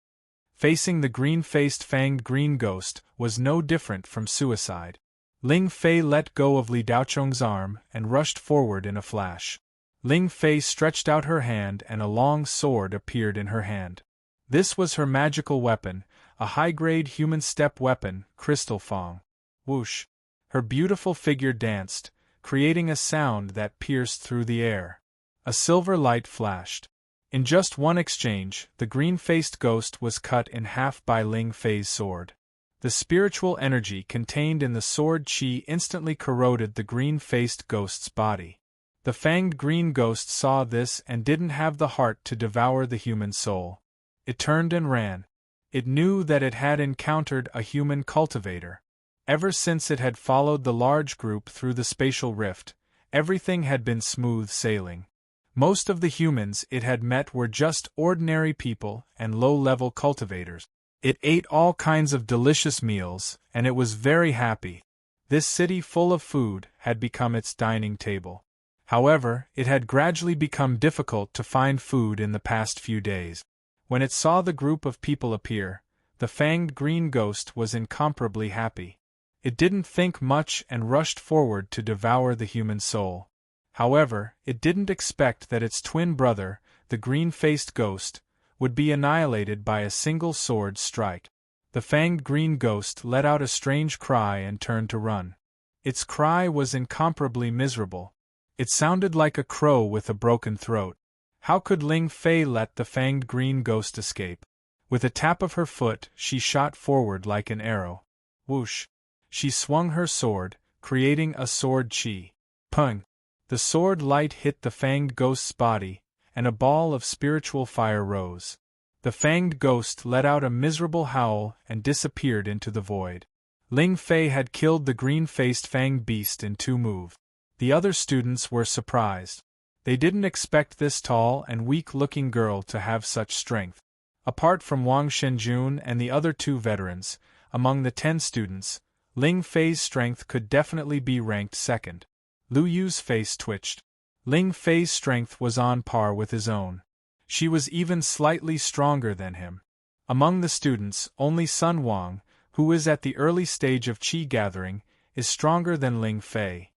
Facing the green-faced fanged green ghost was no different from suicide. Ling Fei let go of Li Daochong's arm and rushed forward in a flash. Ling Fei stretched out her hand and a long sword appeared in her hand. This was her magical weapon, a high-grade human step weapon, Crystal Fong. Whoosh! Her beautiful figure danced, creating a sound that pierced through the air. A silver light flashed. In just one exchange, the green-faced ghost was cut in half by Ling Fei's sword. The spiritual energy contained in the sword qi instantly corroded the green-faced ghost's body. The fanged green ghost saw this and didn't have the heart to devour the human soul. It turned and ran. It knew that it had encountered a human cultivator. Ever since it had followed the large group through the spatial rift, everything had been smooth sailing. Most of the humans it had met were just ordinary people and low-level cultivators. It ate all kinds of delicious meals, and it was very happy. This city full of food had become its dining table. However, it had gradually become difficult to find food in the past few days. When it saw the group of people appear, the fanged green ghost was incomparably happy. It didn't think much and rushed forward to devour the human soul. However, it didn't expect that its twin brother, the green-faced ghost, would be annihilated by a single sword strike. The fanged green ghost let out a strange cry and turned to run. Its cry was incomparably miserable. It sounded like a crow with a broken throat. How could Ling Fei let the fanged green ghost escape? With a tap of her foot, she shot forward like an arrow. Whoosh! She swung her sword, creating a sword qi. Pung! The sword light hit the fanged ghost's body, and a ball of spiritual fire rose. The fanged ghost let out a miserable howl and disappeared into the void. Ling Fei had killed the green-faced fanged beast in 2 moves. The other students were surprised. They didn't expect this tall and weak-looking girl to have such strength. Apart from Wang Shenjun and the other 2 veterans, among the 10 students, Ling Fei's strength could definitely be ranked second. Lu Yu's face twitched. Ling Fei's strength was on par with his own. She was even slightly stronger than him. Among the students, only Sun Wang, who is at the early stage of qi gathering, is stronger than Ling Fei.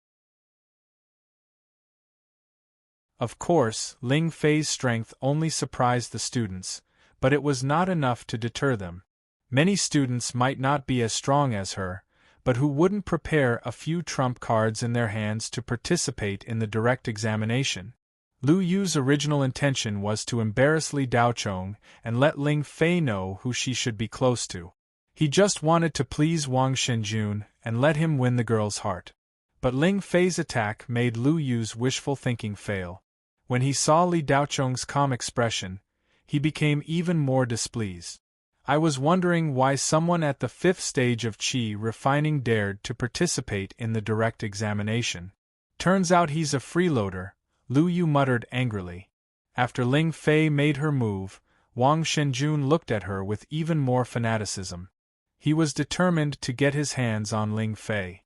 Of course, Ling Fei's strength only surprised the students, but it was not enough to deter them. Many students might not be as strong as her, but who wouldn't prepare a few trump cards in their hands to participate in the direct examination? Lu Yu's original intention was to embarrass Li Daochong and let Ling Fei know who she should be close to. He just wanted to please Wang Shenjun and let him win the girl's heart. But Ling Fei's attack made Lu Yu's wishful thinking fail. When he saw Li Daochong's calm expression, he became even more displeased. I was wondering why someone at the 5th stage of qi refining dared to participate in the direct examination. Turns out he's a freeloader, Lu Yu muttered angrily. After Ling Fei made her move, Wang Shenjun looked at her with even more fanaticism. He was determined to get his hands on Ling Fei.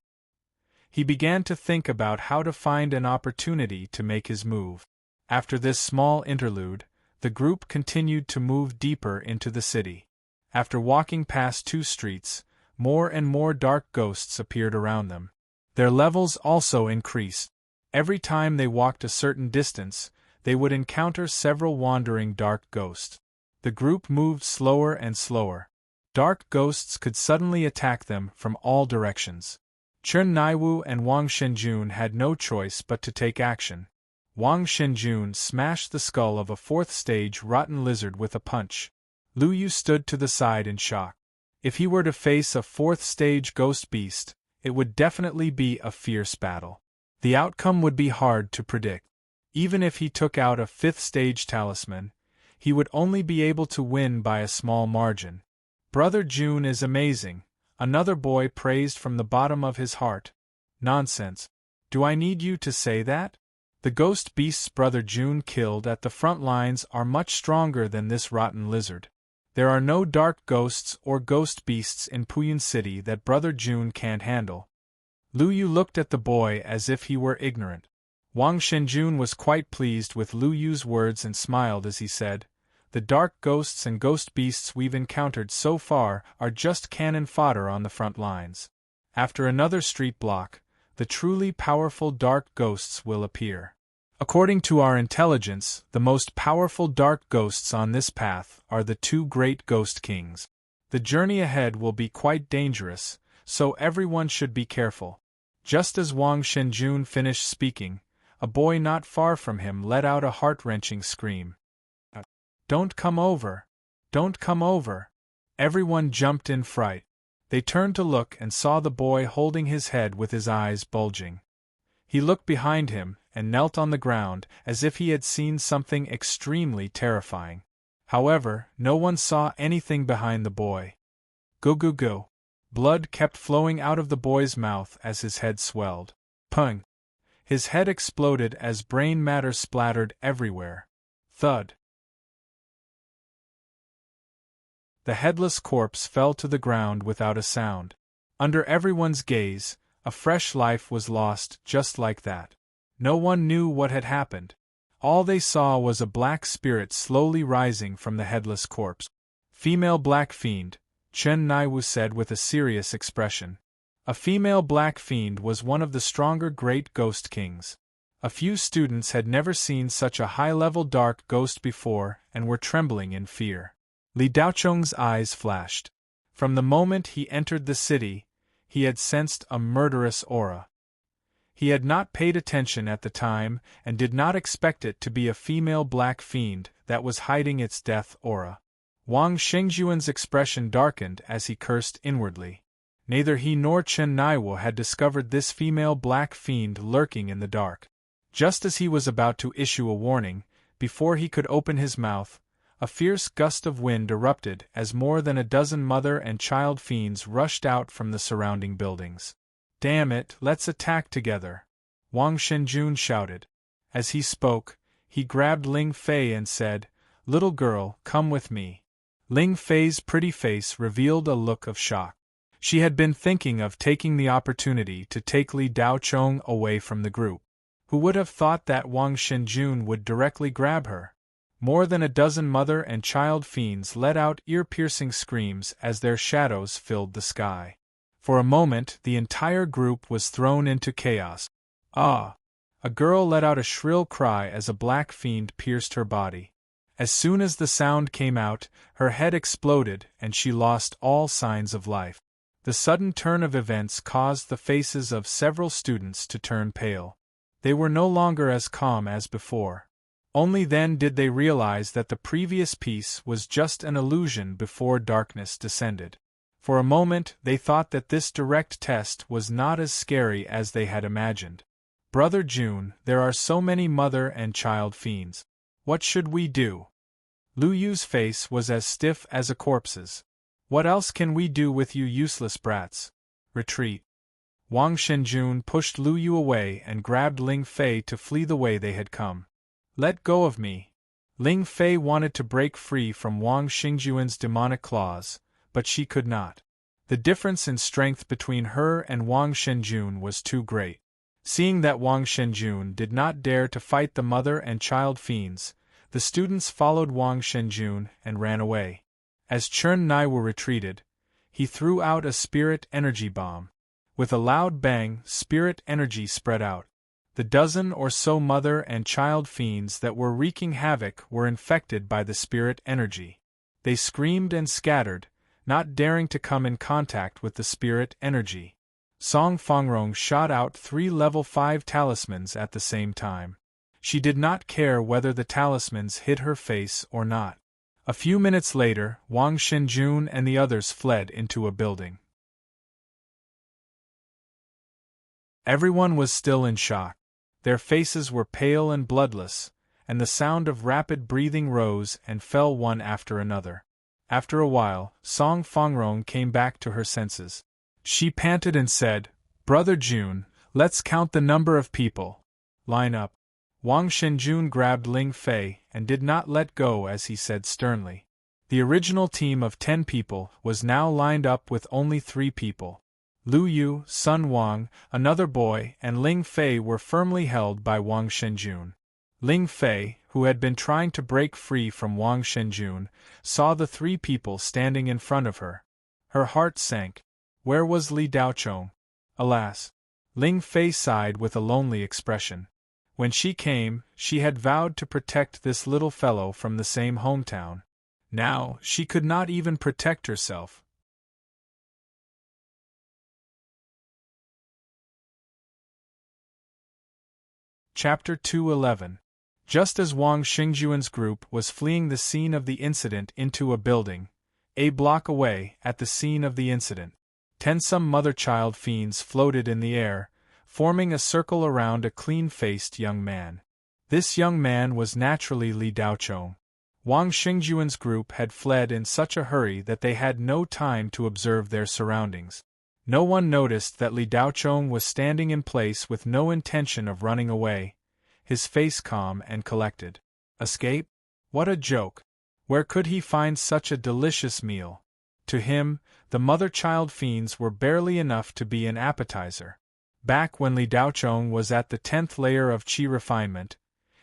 He began to think about how to find an opportunity to make his move. After this small interlude, the group continued to move deeper into the city. After walking past 2 streets, more and more dark ghosts appeared around them. Their levels also increased. Every time they walked a certain distance, they would encounter several wandering dark ghosts. The group moved slower and slower. Dark ghosts could suddenly attack them from all directions. Chen Naiwu and Wang Shenjun had no choice but to take action. Wang Shenjun smashed the skull of a 4th-stage rotten lizard with a punch. Lu Yu stood to the side in shock. If he were to face a 4th-stage ghost beast, it would definitely be a fierce battle. The outcome would be hard to predict. Even if he took out a 5th-stage talisman, he would only be able to win by a small margin. Brother Jun is amazing, another boy praised from the bottom of his heart. Nonsense. Do I need you to say that? The ghost beasts Brother Jun killed at the front lines are much stronger than this rotten lizard. There are no dark ghosts or ghost beasts in Puyun City that Brother Jun can't handle. Lu Yu looked at the boy as if he were ignorant. Wang Shenjun was quite pleased with Lu Yu's words and smiled as he said, "The dark ghosts and ghost beasts we've encountered so far are just cannon fodder on the front lines. After another street block, the truly powerful dark ghosts will appear. According to our intelligence, the most powerful dark ghosts on this path are the 2 great ghost kings. The journey ahead will be quite dangerous, so everyone should be careful." Just as Wang Shenjun finished speaking, a boy not far from him let out a heart-wrenching scream. "Don't come over! Don't come over!" Everyone jumped in fright. They turned to look and saw the boy holding his head with his eyes bulging. He looked behind him and knelt on the ground as if he had seen something extremely terrifying. However, no one saw anything behind the boy. Go go go. Blood kept flowing out of the boy's mouth as his head swelled. Pung! His head exploded as brain matter splattered everywhere. Thud! The headless corpse fell to the ground without a sound. Under everyone's gaze, a fresh life was lost just like that. No one knew what had happened. All they saw was a black spirit slowly rising from the headless corpse. "Female black fiend," Chen Naiwu said with a serious expression. A female black fiend was one of the stronger great ghost kings. A few students had never seen such a high-level dark ghost before and were trembling in fear. Li Daochong's eyes flashed. From the moment he entered the city, he had sensed a murderous aura. He had not paid attention at the time and did not expect it to be a female black fiend that was hiding its death aura. Wang Shengjuan's expression darkened as he cursed inwardly. Neither he nor Chen Naiwu had discovered this female black fiend lurking in the dark. Just as he was about to issue a warning, before he could open his mouth, a fierce gust of wind erupted as more than a dozen mother and child fiends rushed out from the surrounding buildings. "Damn it, let's attack together!" Wang Shenjun shouted. As he spoke, he grabbed Ling Fei and said, "Little girl, come with me." Ling Fei's pretty face revealed a look of shock. She had been thinking of taking the opportunity to take Li Daochong away from the group. Who would have thought that Wang Shenjun would directly grab her? More than a dozen mother and child fiends let out ear-piercing screams as their shadows filled the sky. For a moment the entire group was thrown into chaos. "Ah!" A girl let out a shrill cry as a black fiend pierced her body. As soon as the sound came out, her head exploded and she lost all signs of life. The sudden turn of events caused the faces of several students to turn pale. They were no longer as calm as before. Only then did they realize that the previous peace was just an illusion before darkness descended. For a moment they thought that this direct test was not as scary as they had imagined. "Brother June, there are so many mother and child fiends. What should we do?" Lu Yu's face was as stiff as a corpse's. "What else can we do with you useless brats? Retreat." Wang Shenjun pushed Lu Yu away and grabbed Ling Fei to flee the way they had come. "Let go of me." Ling Fei wanted to break free from Wang Xingjuan's demonic claws, but she could not. The difference in strength between her and Wang Shenjun was too great. Seeing that Wang Shenjun did not dare to fight the mother and child fiends, the students followed Wang Shenjun and ran away. As Chen Naiwu retreated, he threw out a spirit energy bomb. With a loud bang, spirit energy spread out. The dozen or so mother and child fiends that were wreaking havoc were infected by the spirit energy. They screamed and scattered, not daring to come in contact with the spirit energy. Song Fangrong shot out 3 level 5 talismans at the same time. She did not care whether the talismans hit her face or not. A few minutes later, Wang Shenjun and the others fled into a building. Everyone was still in shock. Their faces were pale and bloodless, and the sound of rapid breathing rose and fell one after another. After a while, Song Fangrong came back to her senses. She panted and said, "Brother June, let's count the number of people. Line up." Wang Shenjun grabbed Ling Fei and did not let go as he said sternly. The original team of 10 people was now lined up with only 3 people. Lu Yu, Sun Wang, another boy, and Ling Fei were firmly held by Wang Shenjun. Ling Fei, who had been trying to break free from Wang Shenjun, saw the 3 people standing in front of her. Her heart sank. Where was Li Daochong? Alas! Ling Fei sighed with a lonely expression. When she came, she had vowed to protect this little fellow from the same hometown. Now, she could not even protect herself. Chapter 211. Just as Wang Xingjuan's group was fleeing the scene of the incident into a building, a block away, at the scene of the incident, 10 some mother-child fiends floated in the air, forming a circle around a clean-faced young man. This young man was naturally Li Daochong. Wang Xingjuan's group had fled in such a hurry that they had no time to observe their surroundings. No one noticed that Li Daochong was standing in place with no intention of running away, his face calm and collected. Escape? What a joke! Where could he find such a delicious meal? To him, the mother-child fiends were barely enough to be an appetizer. Back when Li Daochong was at the 10th layer of Qi refinement,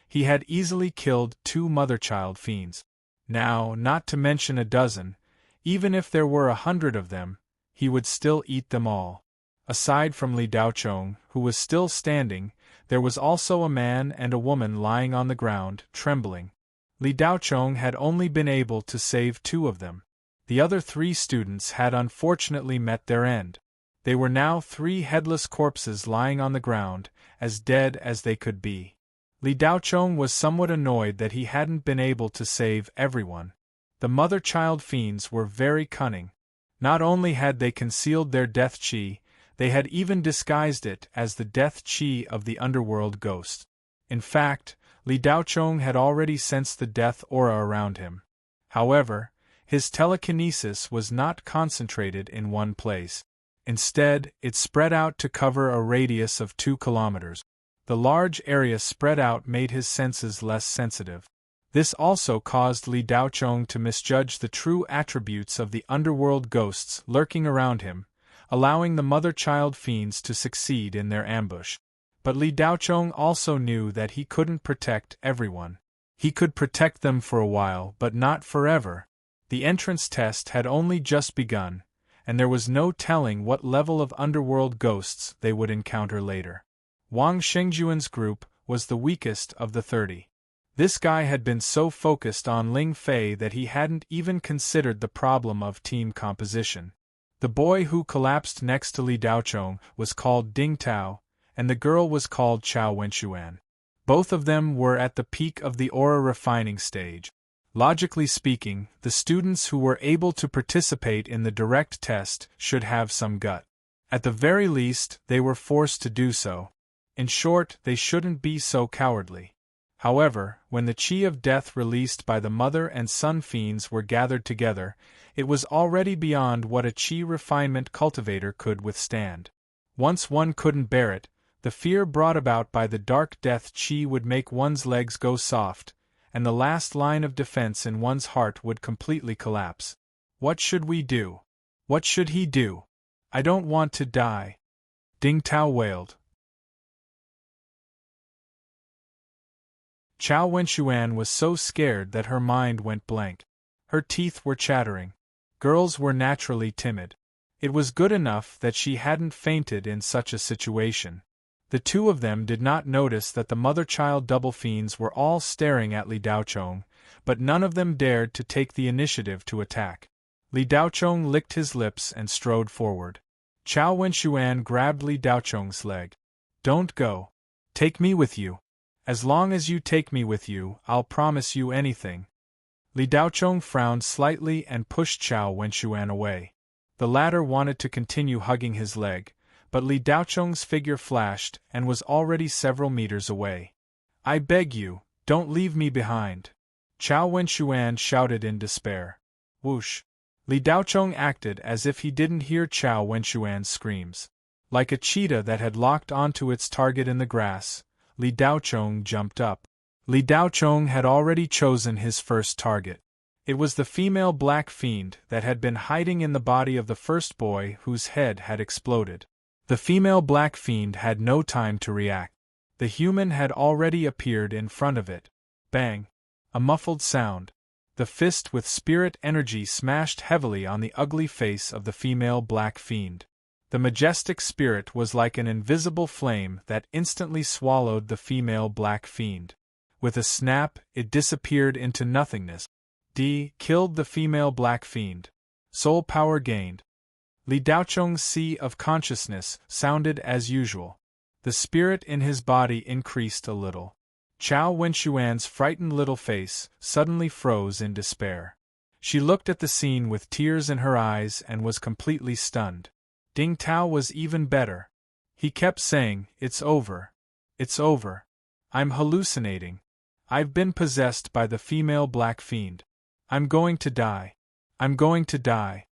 he had easily killed 2 mother-child fiends. Now, not to mention a dozen, even if there were 100 of them, he would still eat them all. Aside from Li Daochong, who was still standing, there was also a man and a woman lying on the ground, trembling. Li Daochong had only been able to save 2 of them. The other 3 students had unfortunately met their end. They were now 3 headless corpses lying on the ground, as dead as they could be. Li Daochong was somewhat annoyed that he hadn't been able to save everyone. The mother-child fiends were very cunning. Not only had they concealed their death qi, they had even disguised it as the death qi of the underworld ghost. In fact, Li Daochong had already sensed the death aura around him. However, his telekinesis was not concentrated in one place. Instead, it spread out to cover a radius of 2 kilometers. The large area spread out made his senses less sensitive. This also caused Li Daochong to misjudge the true attributes of the underworld ghosts lurking around him, allowing the mother-child fiends to succeed in their ambush. But Li Daochong also knew that he couldn't protect everyone. He could protect them for a while, but not forever. The entrance test had only just begun, and there was no telling what level of underworld ghosts they would encounter later. Wang Shengjuan's group was the weakest of the 30. This guy had been so focused on Ling Fei that he hadn't even considered the problem of team composition. The boy who collapsed next to Li Daochong was called Ding Tao, and the girl was called Chao Wenxuan. Both of them were at the peak of the aura refining stage. Logically speaking, the students who were able to participate in the direct test should have some gut. At the very least, they were forced to do so. In short, they shouldn't be so cowardly. However, when the chi of death released by the mother and son fiends were gathered together, it was already beyond what a chi refinement cultivator could withstand. Once one couldn't bear it, the fear brought about by the dark death chi would make one's legs go soft, and the last line of defense in one's heart would completely collapse. What should we do? What should he do? I don't want to die. Ding Tao wailed. Chao Wenxuan was so scared that her mind went blank. Her teeth were chattering. Girls were naturally timid. It was good enough that she hadn't fainted in such a situation. The two of them did not notice that the mother-child double fiends were all staring at Li Daochong, but none of them dared to take the initiative to attack. Li Daochong licked his lips and strode forward. Chao Wenxuan grabbed Li Daochong's leg. "Don't go. Take me with you. As long as you take me with you, I'll promise you anything." Li Daochong frowned slightly and pushed Chao Wenxuan away. The latter wanted to continue hugging his leg, but Li Daochong's figure flashed and was already several meters away. "I beg you, don't leave me behind!" Chao Wenxuan shouted in despair. Whoosh! Li Daochong acted as if he didn't hear Chao Wenxuan's screams. Like a cheetah that had locked onto its target in the grass, Li Daochong jumped up. Li Daochong had already chosen his first target. It was the female black fiend that had been hiding in the body of the first boy whose head had exploded. The female black fiend had no time to react. The human had already appeared in front of it. Bang! A muffled sound. The fist with spirit energy smashed heavily on the ugly face of the female black fiend. The majestic spirit was like an invisible flame that instantly swallowed the female black fiend. With a snap, it disappeared into nothingness. Killed the female black fiend. Soul power gained. Li Daochong's sea of consciousness sounded as usual. The spirit in his body increased a little. Chao Wenxuan's frightened little face suddenly froze in despair. She looked at the scene with tears in her eyes and was completely stunned. Ding Tao was even better. He kept saying, "It's over. It's over. I'm hallucinating. I've been possessed by the female black fiend. I'm going to die. I'm going to die."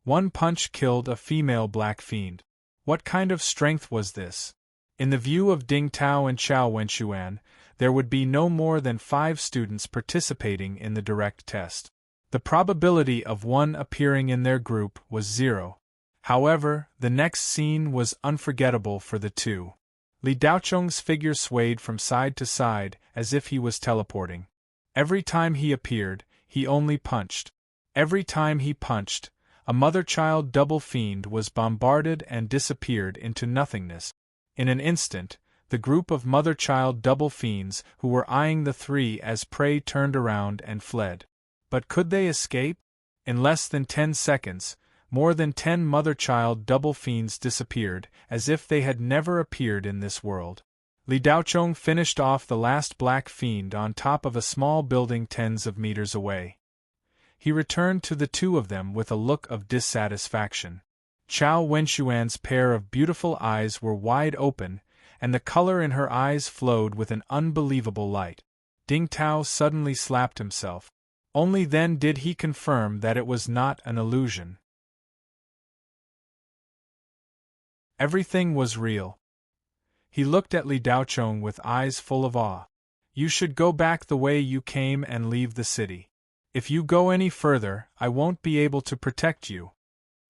One punch killed a female black fiend. What kind of strength was this? In the view of Ding Tao and Chao Wenxuan, there would be no more than 5 students participating in the direct test. The probability of one appearing in their group was 0. However, the next scene was unforgettable for the two. Li Daochong's figure swayed from side to side as if he was teleporting. Every time he appeared, he only punched. Every time he punched, a mother-child double fiend was bombarded and disappeared into nothingness. In an instant, the group of mother-child double fiends who were eyeing the three as prey turned around and fled. But could they escape? In less than 10 seconds, more than 10 mother-child double fiends disappeared, as if they had never appeared in this world. Li Daochong finished off the last black fiend on top of a small building tens of meters away. He returned to the two of them with a look of dissatisfaction. Chao Wenxuan's pair of beautiful eyes were wide open, and the color in her eyes flowed with an unbelievable light. Ding Tao suddenly slapped himself. Only then did he confirm that it was not an illusion. Everything was real. He looked at Li Daochong with eyes full of awe. You should go back the way you came and leave the city. If you go any further, I won't be able to protect you.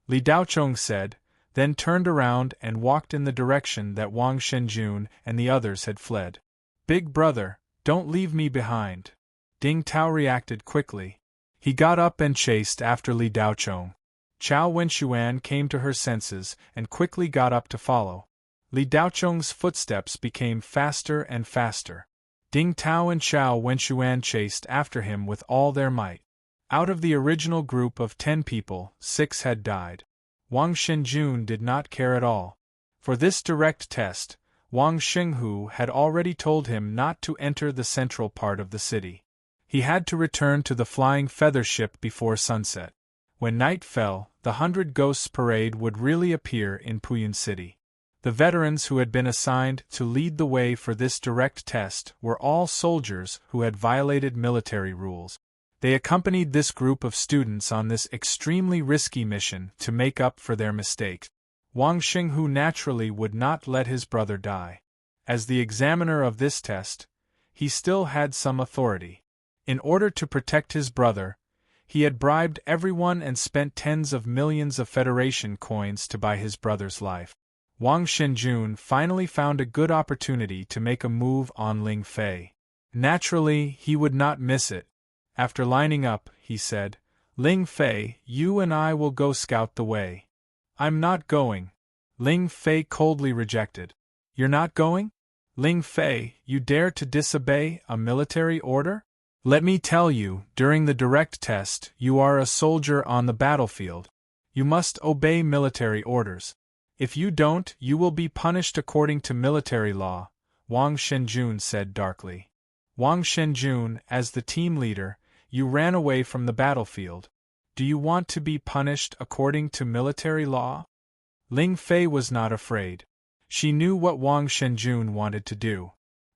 Li Daochong said, then turned around and walked in the direction that Wang Shenjun and the others had fled. Big brother, don't leave me behind. Ding Tao reacted quickly. He got up and chased after Li Daochong. Chao Wenxuan came to her senses and quickly got up to follow. Li Daochong's footsteps became faster and faster. Ding Tao and Chao Wenxuan chased after him with all their might. Out of the original group of 10 people, 6 had died. Wang Shenjun did not care at all. For this direct test, Wang Xinghu had already told him not to enter the central part of the city. He had to return to the flying feather ship before sunset. When night fell, the 100 Ghosts Parade would really appear in Puyin City. The veterans who had been assigned to lead the way for this direct test were all soldiers who had violated military rules. They accompanied this group of students on this extremely risky mission to make up for their mistakes. Wang Xinghu naturally would not let his brother die. As the examiner of this test, he still had some authority. In order to protect his brother, he had bribed everyone and spent tens of millions of Federation coins to buy his brother's life. Wang Shenjun finally found a good opportunity to make a move on Ling Fei. Naturally, he would not miss it. After lining up, he said, Ling Fei, you and I will go scout the way. I'm not going. Ling Fei coldly rejected. You're not going? Ling Fei, you dare to disobey a military order? Let me tell you, during the direct test, you are a soldier on the battlefield. You must obey military orders. If you don't, you will be punished according to military law, Wang Shenjun said darkly. Wang Shenjun, as the team leader, you ran away from the battlefield. Do you want to be punished according to military law? Ling Fei was not afraid. She knew what Wang Shenjun wanted to do.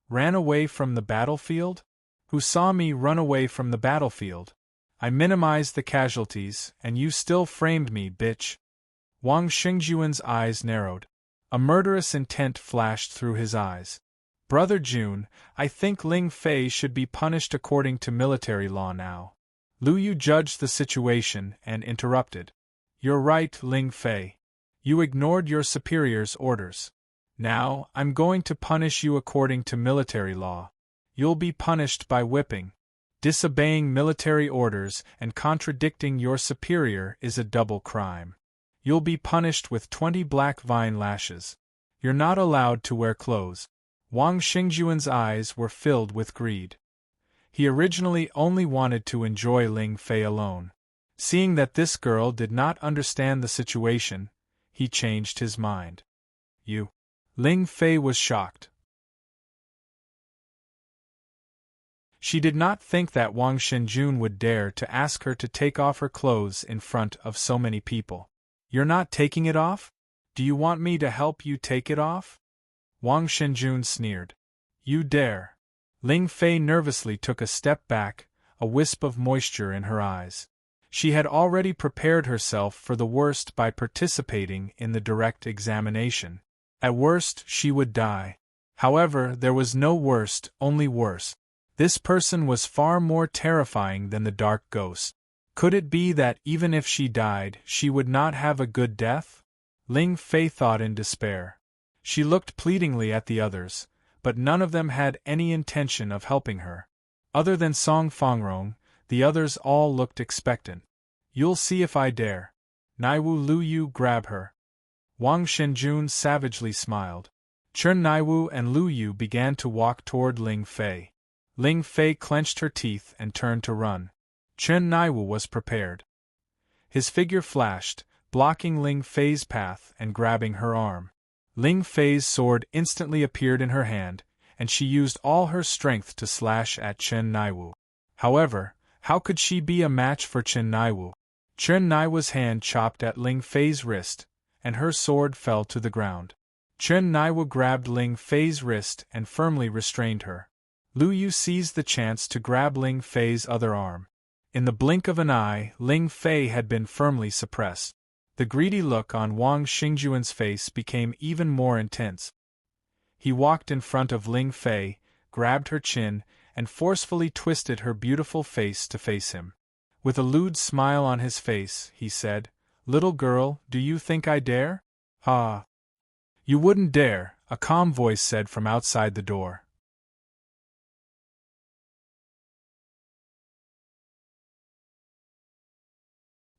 Ran away from the battlefield? Who saw me run away from the battlefield? I minimized the casualties, and you still framed me, bitch. Wang Xingjuan's eyes narrowed. A murderous intent flashed through his eyes. Brother Jun, I think Ling Fei should be punished according to military law now. Lu Yu judged the situation and interrupted. You're right, Ling Fei. You ignored your superior's orders. Now, I'm going to punish you according to military law. You'll be punished by whipping. Disobeying military orders and contradicting your superior is a double crime. You'll be punished with 20 black vine lashes. You're not allowed to wear clothes. Wang Xingjuan's eyes were filled with greed. He originally only wanted to enjoy Ling Fei alone. Seeing that this girl did not understand the situation, he changed his mind. You. Ling Fei was shocked. She did not think that Wang Shenjun would dare to ask her to take off her clothes in front of so many people. You're not taking it off? Do you want me to help you take it off? Wang Shenjun sneered. You dare. Ling Fei nervously took a step back, a wisp of moisture in her eyes. She had already prepared herself for the worst by participating in the direct examination. At worst, she would die. However, there was no worst, only worse. This person was far more terrifying than the dark ghost. Could it be that even if she died, she would not have a good death? Ling Fei thought in despair. She looked pleadingly at the others, but none of them had any intention of helping her. Other than Song Fongrong, the others all looked expectant. You'll see if I dare. Naiwu Lu Yu, grab her. Wang Shenjun savagely smiled. Chen Naiwu and Lu Yu began to walk toward Ling Fei. Ling Fei clenched her teeth and turned to run. Chen Naiwu was prepared. His figure flashed, blocking Ling Fei's path and grabbing her arm. Ling Fei's sword instantly appeared in her hand, and she used all her strength to slash at Chen Naiwu. However, how could she be a match for Chen Naiwu? Chen Naiwu's hand chopped at Ling Fei's wrist, and her sword fell to the ground. Chen Naiwu grabbed Ling Fei's wrist and firmly restrained her. Lu Yu seized the chance to grab Ling Fei's other arm. In the blink of an eye, Ling Fei had been firmly suppressed. The greedy look on Wang Xingjuan's face became even more intense. He walked in front of Ling Fei, grabbed her chin, and forcefully twisted her beautiful face to face him. With a lewd smile on his face, he said, "Little girl, do you think I dare?" "Ha! You wouldn't dare," a calm voice said from outside the door.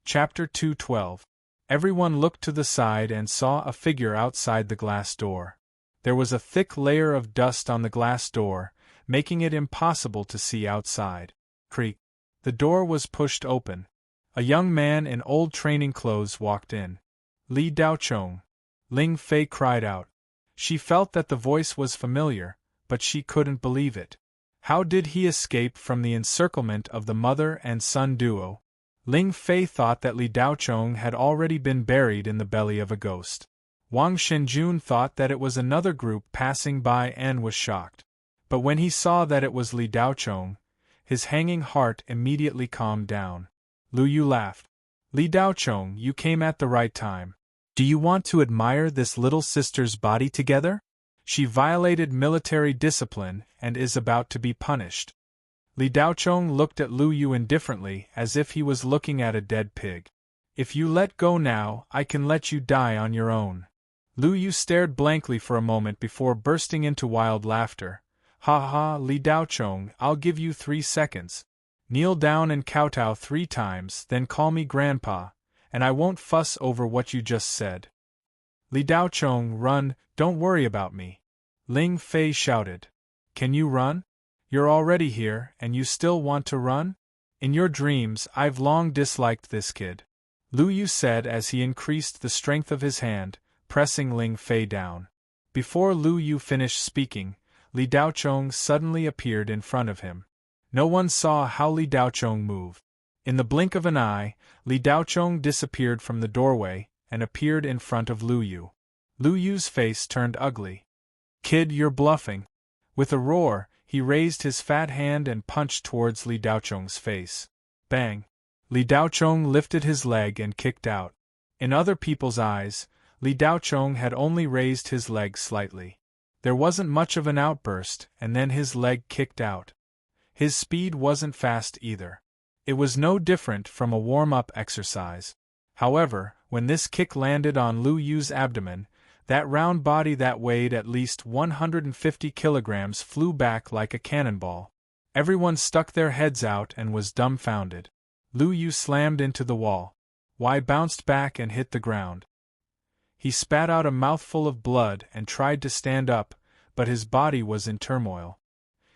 Chapter 212. Everyone looked to the side and saw a figure outside the glass door. There was a thick layer of dust on the glass door, making it impossible to see outside. Creak. The door was pushed open. A young man in old training clothes walked in. "Li Daochong!" Ling Fei cried out. She felt that the voice was familiar, but she couldn't believe it. How did he escape from the encirclement of the mother and son duo? Ling Fei thought that Li Daochong had already been buried in the belly of a ghost. Wang Shenzhun thought that it was another group passing by and was shocked. But when he saw that it was Li Daochong, his hanging heart immediately calmed down. Lu Yu laughed. "Li Daochong, you came at the right time. Do you want to admire this little sister's body together? She violated military discipline and is about to be punished." Li Daochong looked at Lu Yu indifferently, as if he was looking at a dead pig. "If you let go now, I can let you die on your own." Lu Yu stared blankly for a moment before bursting into wild laughter. "Ha ha, Li Daochong, I'll give you 3 seconds. Kneel down and kowtow 3 times, then call me grandpa, and I won't fuss over what you just said." "Li Daochong, run, don't worry about me," Ling Fei shouted. "Can you run? You're already here, and you still want to run? In your dreams, I've long disliked this kid," Lu Yu said as he increased the strength of his hand, pressing Ling Fei down. Before Lu Yu finished speaking, Li Daochong suddenly appeared in front of him. No one saw how Li Daochong moved. In the blink of an eye, Li Daochong disappeared from the doorway and appeared in front of Lu Yu. Lu Yu's face turned ugly. "Kid, you're bluffing." With a roar, he raised his fat hand and punched towards Li Daochong's face. Bang! Li Daochong lifted his leg and kicked out. In other people's eyes, Li Daochong had only raised his leg slightly. There wasn't much of an outburst, and then his leg kicked out. His speed wasn't fast either. It was no different from a warm-up exercise. However, when this kick landed on Lu Yu's abdomen, that round body that weighed at least 150 kilograms flew back like a cannonball. Everyone stuck their heads out and was dumbfounded. Lu Yu slammed into the wall. Wai bounced back and hit the ground. He spat out a mouthful of blood and tried to stand up, but his body was in turmoil.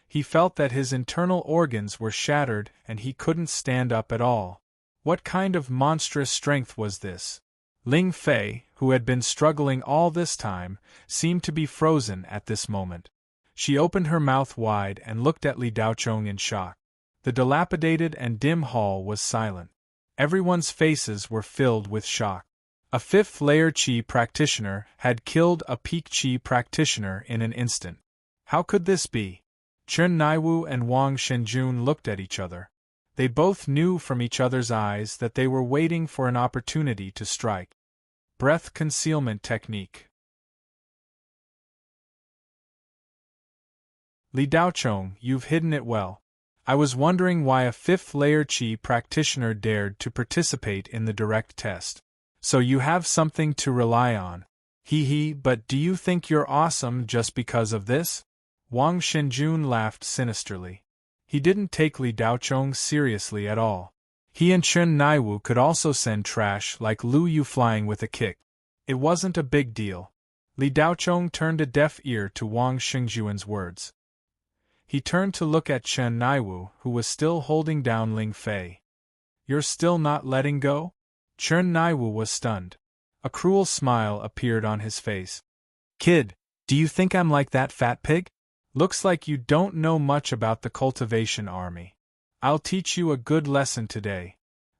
He felt that his internal organs were shattered and he couldn't stand up at all. What kind of monstrous strength was this? Ling Fei, who had been struggling all this time, seemed to be frozen at this moment. She opened her mouth wide and looked at Li Daochong in shock. The dilapidated and dim hall was silent. Everyone's faces were filled with shock. A 5th-layer Qi practitioner had killed a peak Qi practitioner in an instant. How could this be? Chen Naiwu and Wang Shenzhun looked at each other. They both knew from each other's eyes that they were waiting for an opportunity to strike. Breath concealment technique. Li Daochong, you've hidden it well. I was wondering why a 5th-layer Qi practitioner dared to participate in the direct test. So you have something to rely on. Hee, but do you think you're awesome just because of this? Wang Shenzhun laughed sinisterly. He didn't take Li Daochong seriously at all. He and Chen Naiwu could also send trash like Lu Yu flying with a kick. It wasn't a big deal. Li Daochong turned a deaf ear to Wang Xingjuan's words. He turned to look at Chen Naiwu, who was still holding down Ling Fei. You're still not letting go? Chen Naiwu was stunned. A cruel smile appeared on his face. Kid, do you think I'm like that fat pig? Looks like you don't know much about the cultivation army. I'll teach you a good lesson today.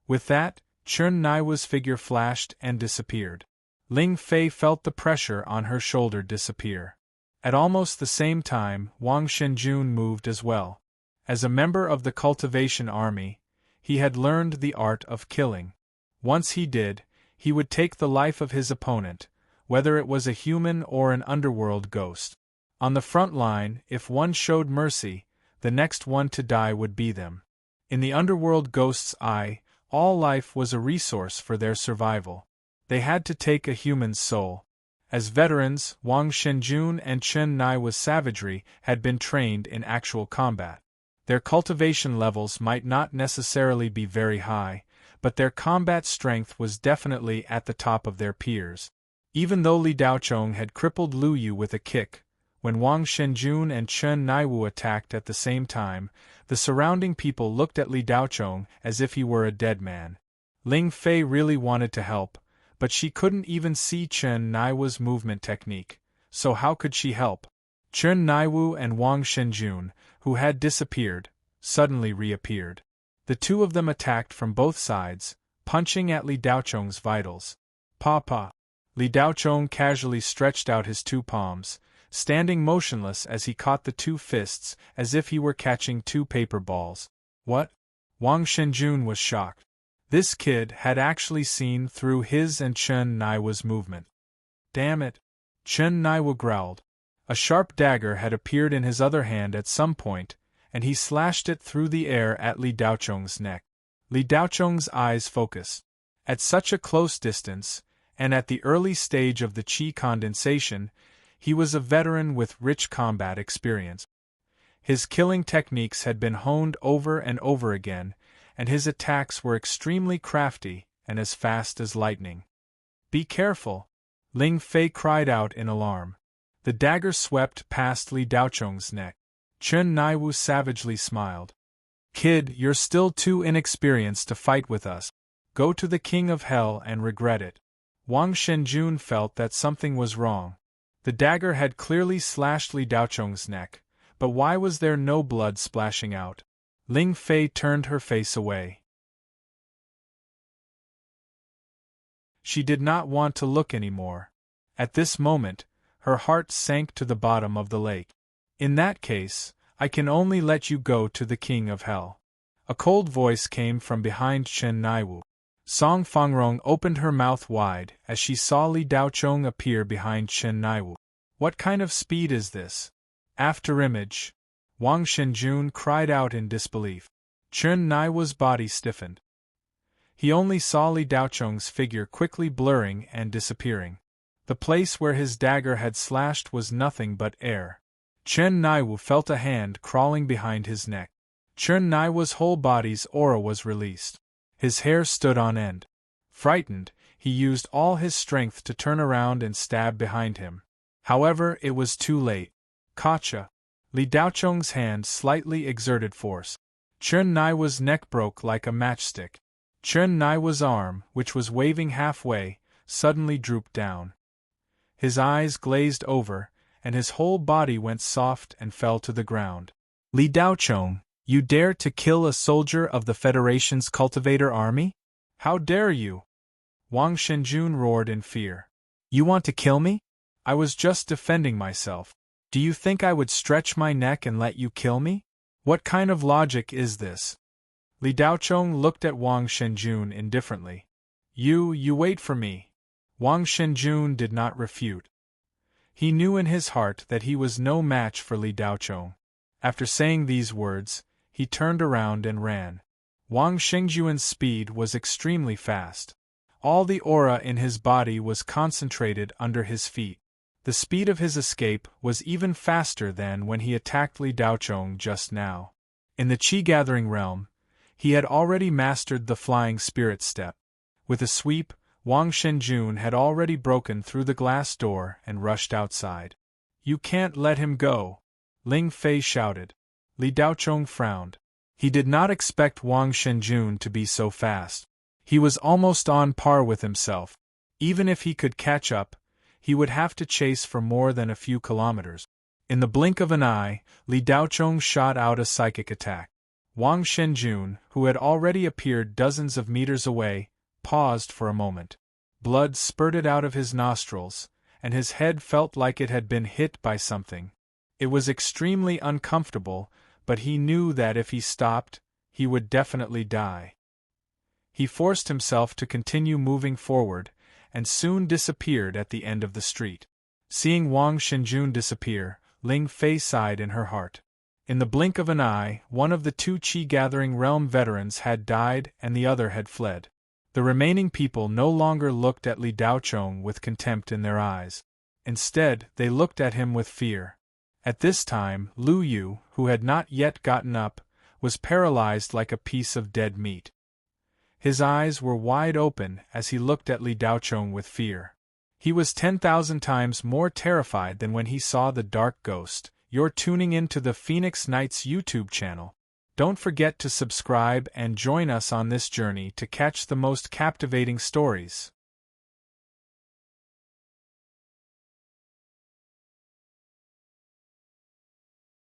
With that, Chen Naiwu's figure flashed and disappeared. Ling Fei felt the pressure on her shoulder disappear. At almost the same time, Wang Shenjun moved as well. As a member of the cultivation army, he had learned the art of killing. Once he did, he would take the life of his opponent, whether it was a human or an underworld ghost. On the front line, if one showed mercy, the next one to die would be them. In the underworld ghost's eye, all life was a resource for their survival. They had to take a human's soul. As veterans, Wang Shenjun and Chen Naiwa's savagery had been trained in actual combat. Their cultivation levels might not necessarily be very high, but their combat strength was definitely at the top of their peers. Even though Li Daochong had crippled Lu Yu with a kick, when Wang Shenjun and Chen Naiwu attacked at the same time, the surrounding people looked at Li Daochong as if he were a dead man. Ling Fei really wanted to help, but she couldn't even see Chen Naiwu's movement technique, so how could she help? Chen Naiwu and Wang Shenjun, who had disappeared, suddenly reappeared. The two of them attacked from both sides, punching at Li Daochong's vitals. Pa! Li Daochong casually stretched out his two palms, standing motionless as he caught the two fists as if he were catching two paper balls. What? Wang Shenjun was shocked. This kid had actually seen through his and Chen Naiwa's movement. Damn it! Chen Naiwa growled. A sharp dagger had appeared in his other hand at some point, and he slashed it through the air at Li Daochong's neck. Li Daochong's eyes focused. At such a close distance, and at the early stage of the qi condensation, he was a veteran with rich combat experience. His killing techniques had been honed over and over again, and his attacks were extremely crafty and as fast as lightning. Be careful! Ling Fei cried out in alarm. The dagger swept past Li Daochong's neck. Chen Naiwu savagely smiled. Kid, you're still too inexperienced to fight with us. Go to the King of Hell and regret it. Wang Shenjun felt that something was wrong. The dagger had clearly slashed Li Daochong's neck, but why was there no blood splashing out? Ling Fei turned her face away. She did not want to look anymore. At this moment, her heart sank to the bottom of the lake. In that case, I can only let you go to the King of Hell. A cold voice came from behind Chen Naiwu. Song Fangrong opened her mouth wide as she saw Li Daochong appear behind Chen Naiwu. What kind of speed is this? Afterimage. Wang Shenjun cried out in disbelief. Chen Naiwu's body stiffened. He only saw Li Daochong's figure quickly blurring and disappearing. The place where his dagger had slashed was nothing but air. Chen Naiwu felt a hand crawling behind his neck. Chen Naiwu's whole body's aura was released. His hair stood on end. Frightened, he used all his strength to turn around and stab behind him. However, it was too late. Gotcha! Li Daochong's hand slightly exerted force. Chen Naiwa's neck broke like a matchstick. Chen Naiwa's arm, which was waving halfway, suddenly drooped down. His eyes glazed over, and his whole body went soft and fell to the ground. Li Daochong, you dare to kill a soldier of the Federation's cultivator army? How dare you? Wang Shenjun roared in fear. You want to kill me? I was just defending myself. Do you think I would stretch my neck and let you kill me? What kind of logic is this? Li Daochong looked at Wang Shenjun indifferently. You wait for me. Wang Shenjun did not refute. He knew in his heart that he was no match for Li Daochong. After saying these words, he turned around and ran. Wang Shenjuan's speed was extremely fast. All the aura in his body was concentrated under his feet. The speed of his escape was even faster than when he attacked Li Daochong just now. In the Qi-gathering realm, he had already mastered the flying spirit step. With a sweep, Wang Shenjun had already broken through the glass door and rushed outside. You can't let him go! Ling Fei shouted. Li Daochong frowned. He did not expect Wang Shenjun to be so fast. He was almost on par with himself. Even if he could catch up, he would have to chase for more than a few kilometers. In the blink of an eye, Li Daochong shot out a psychic attack. Wang Shenjun, who had already appeared dozens of meters away, paused for a moment. Blood spurted out of his nostrils, and his head felt like it had been hit by something. It was extremely uncomfortable, but he knew that if he stopped, he would definitely die. He forced himself to continue moving forward, and soon disappeared at the end of the street. Seeing Wang Xinjun disappear, Ling Fei sighed in her heart. In the blink of an eye, one of the two Qi-gathering realm veterans had died and the other had fled. The remaining people no longer looked at Li Daochong with contempt in their eyes. Instead, they looked at him with fear. At this time, Lu Yu, who had not yet gotten up, was paralyzed like a piece of dead meat. His eyes were wide open as he looked at Li Daochong with fear. He was 10,000 times more terrified than when he saw the dark ghost. You're tuning in to the Phoenix Knights YouTube channel. Don't forget to subscribe and join us on this journey to catch the most captivating stories.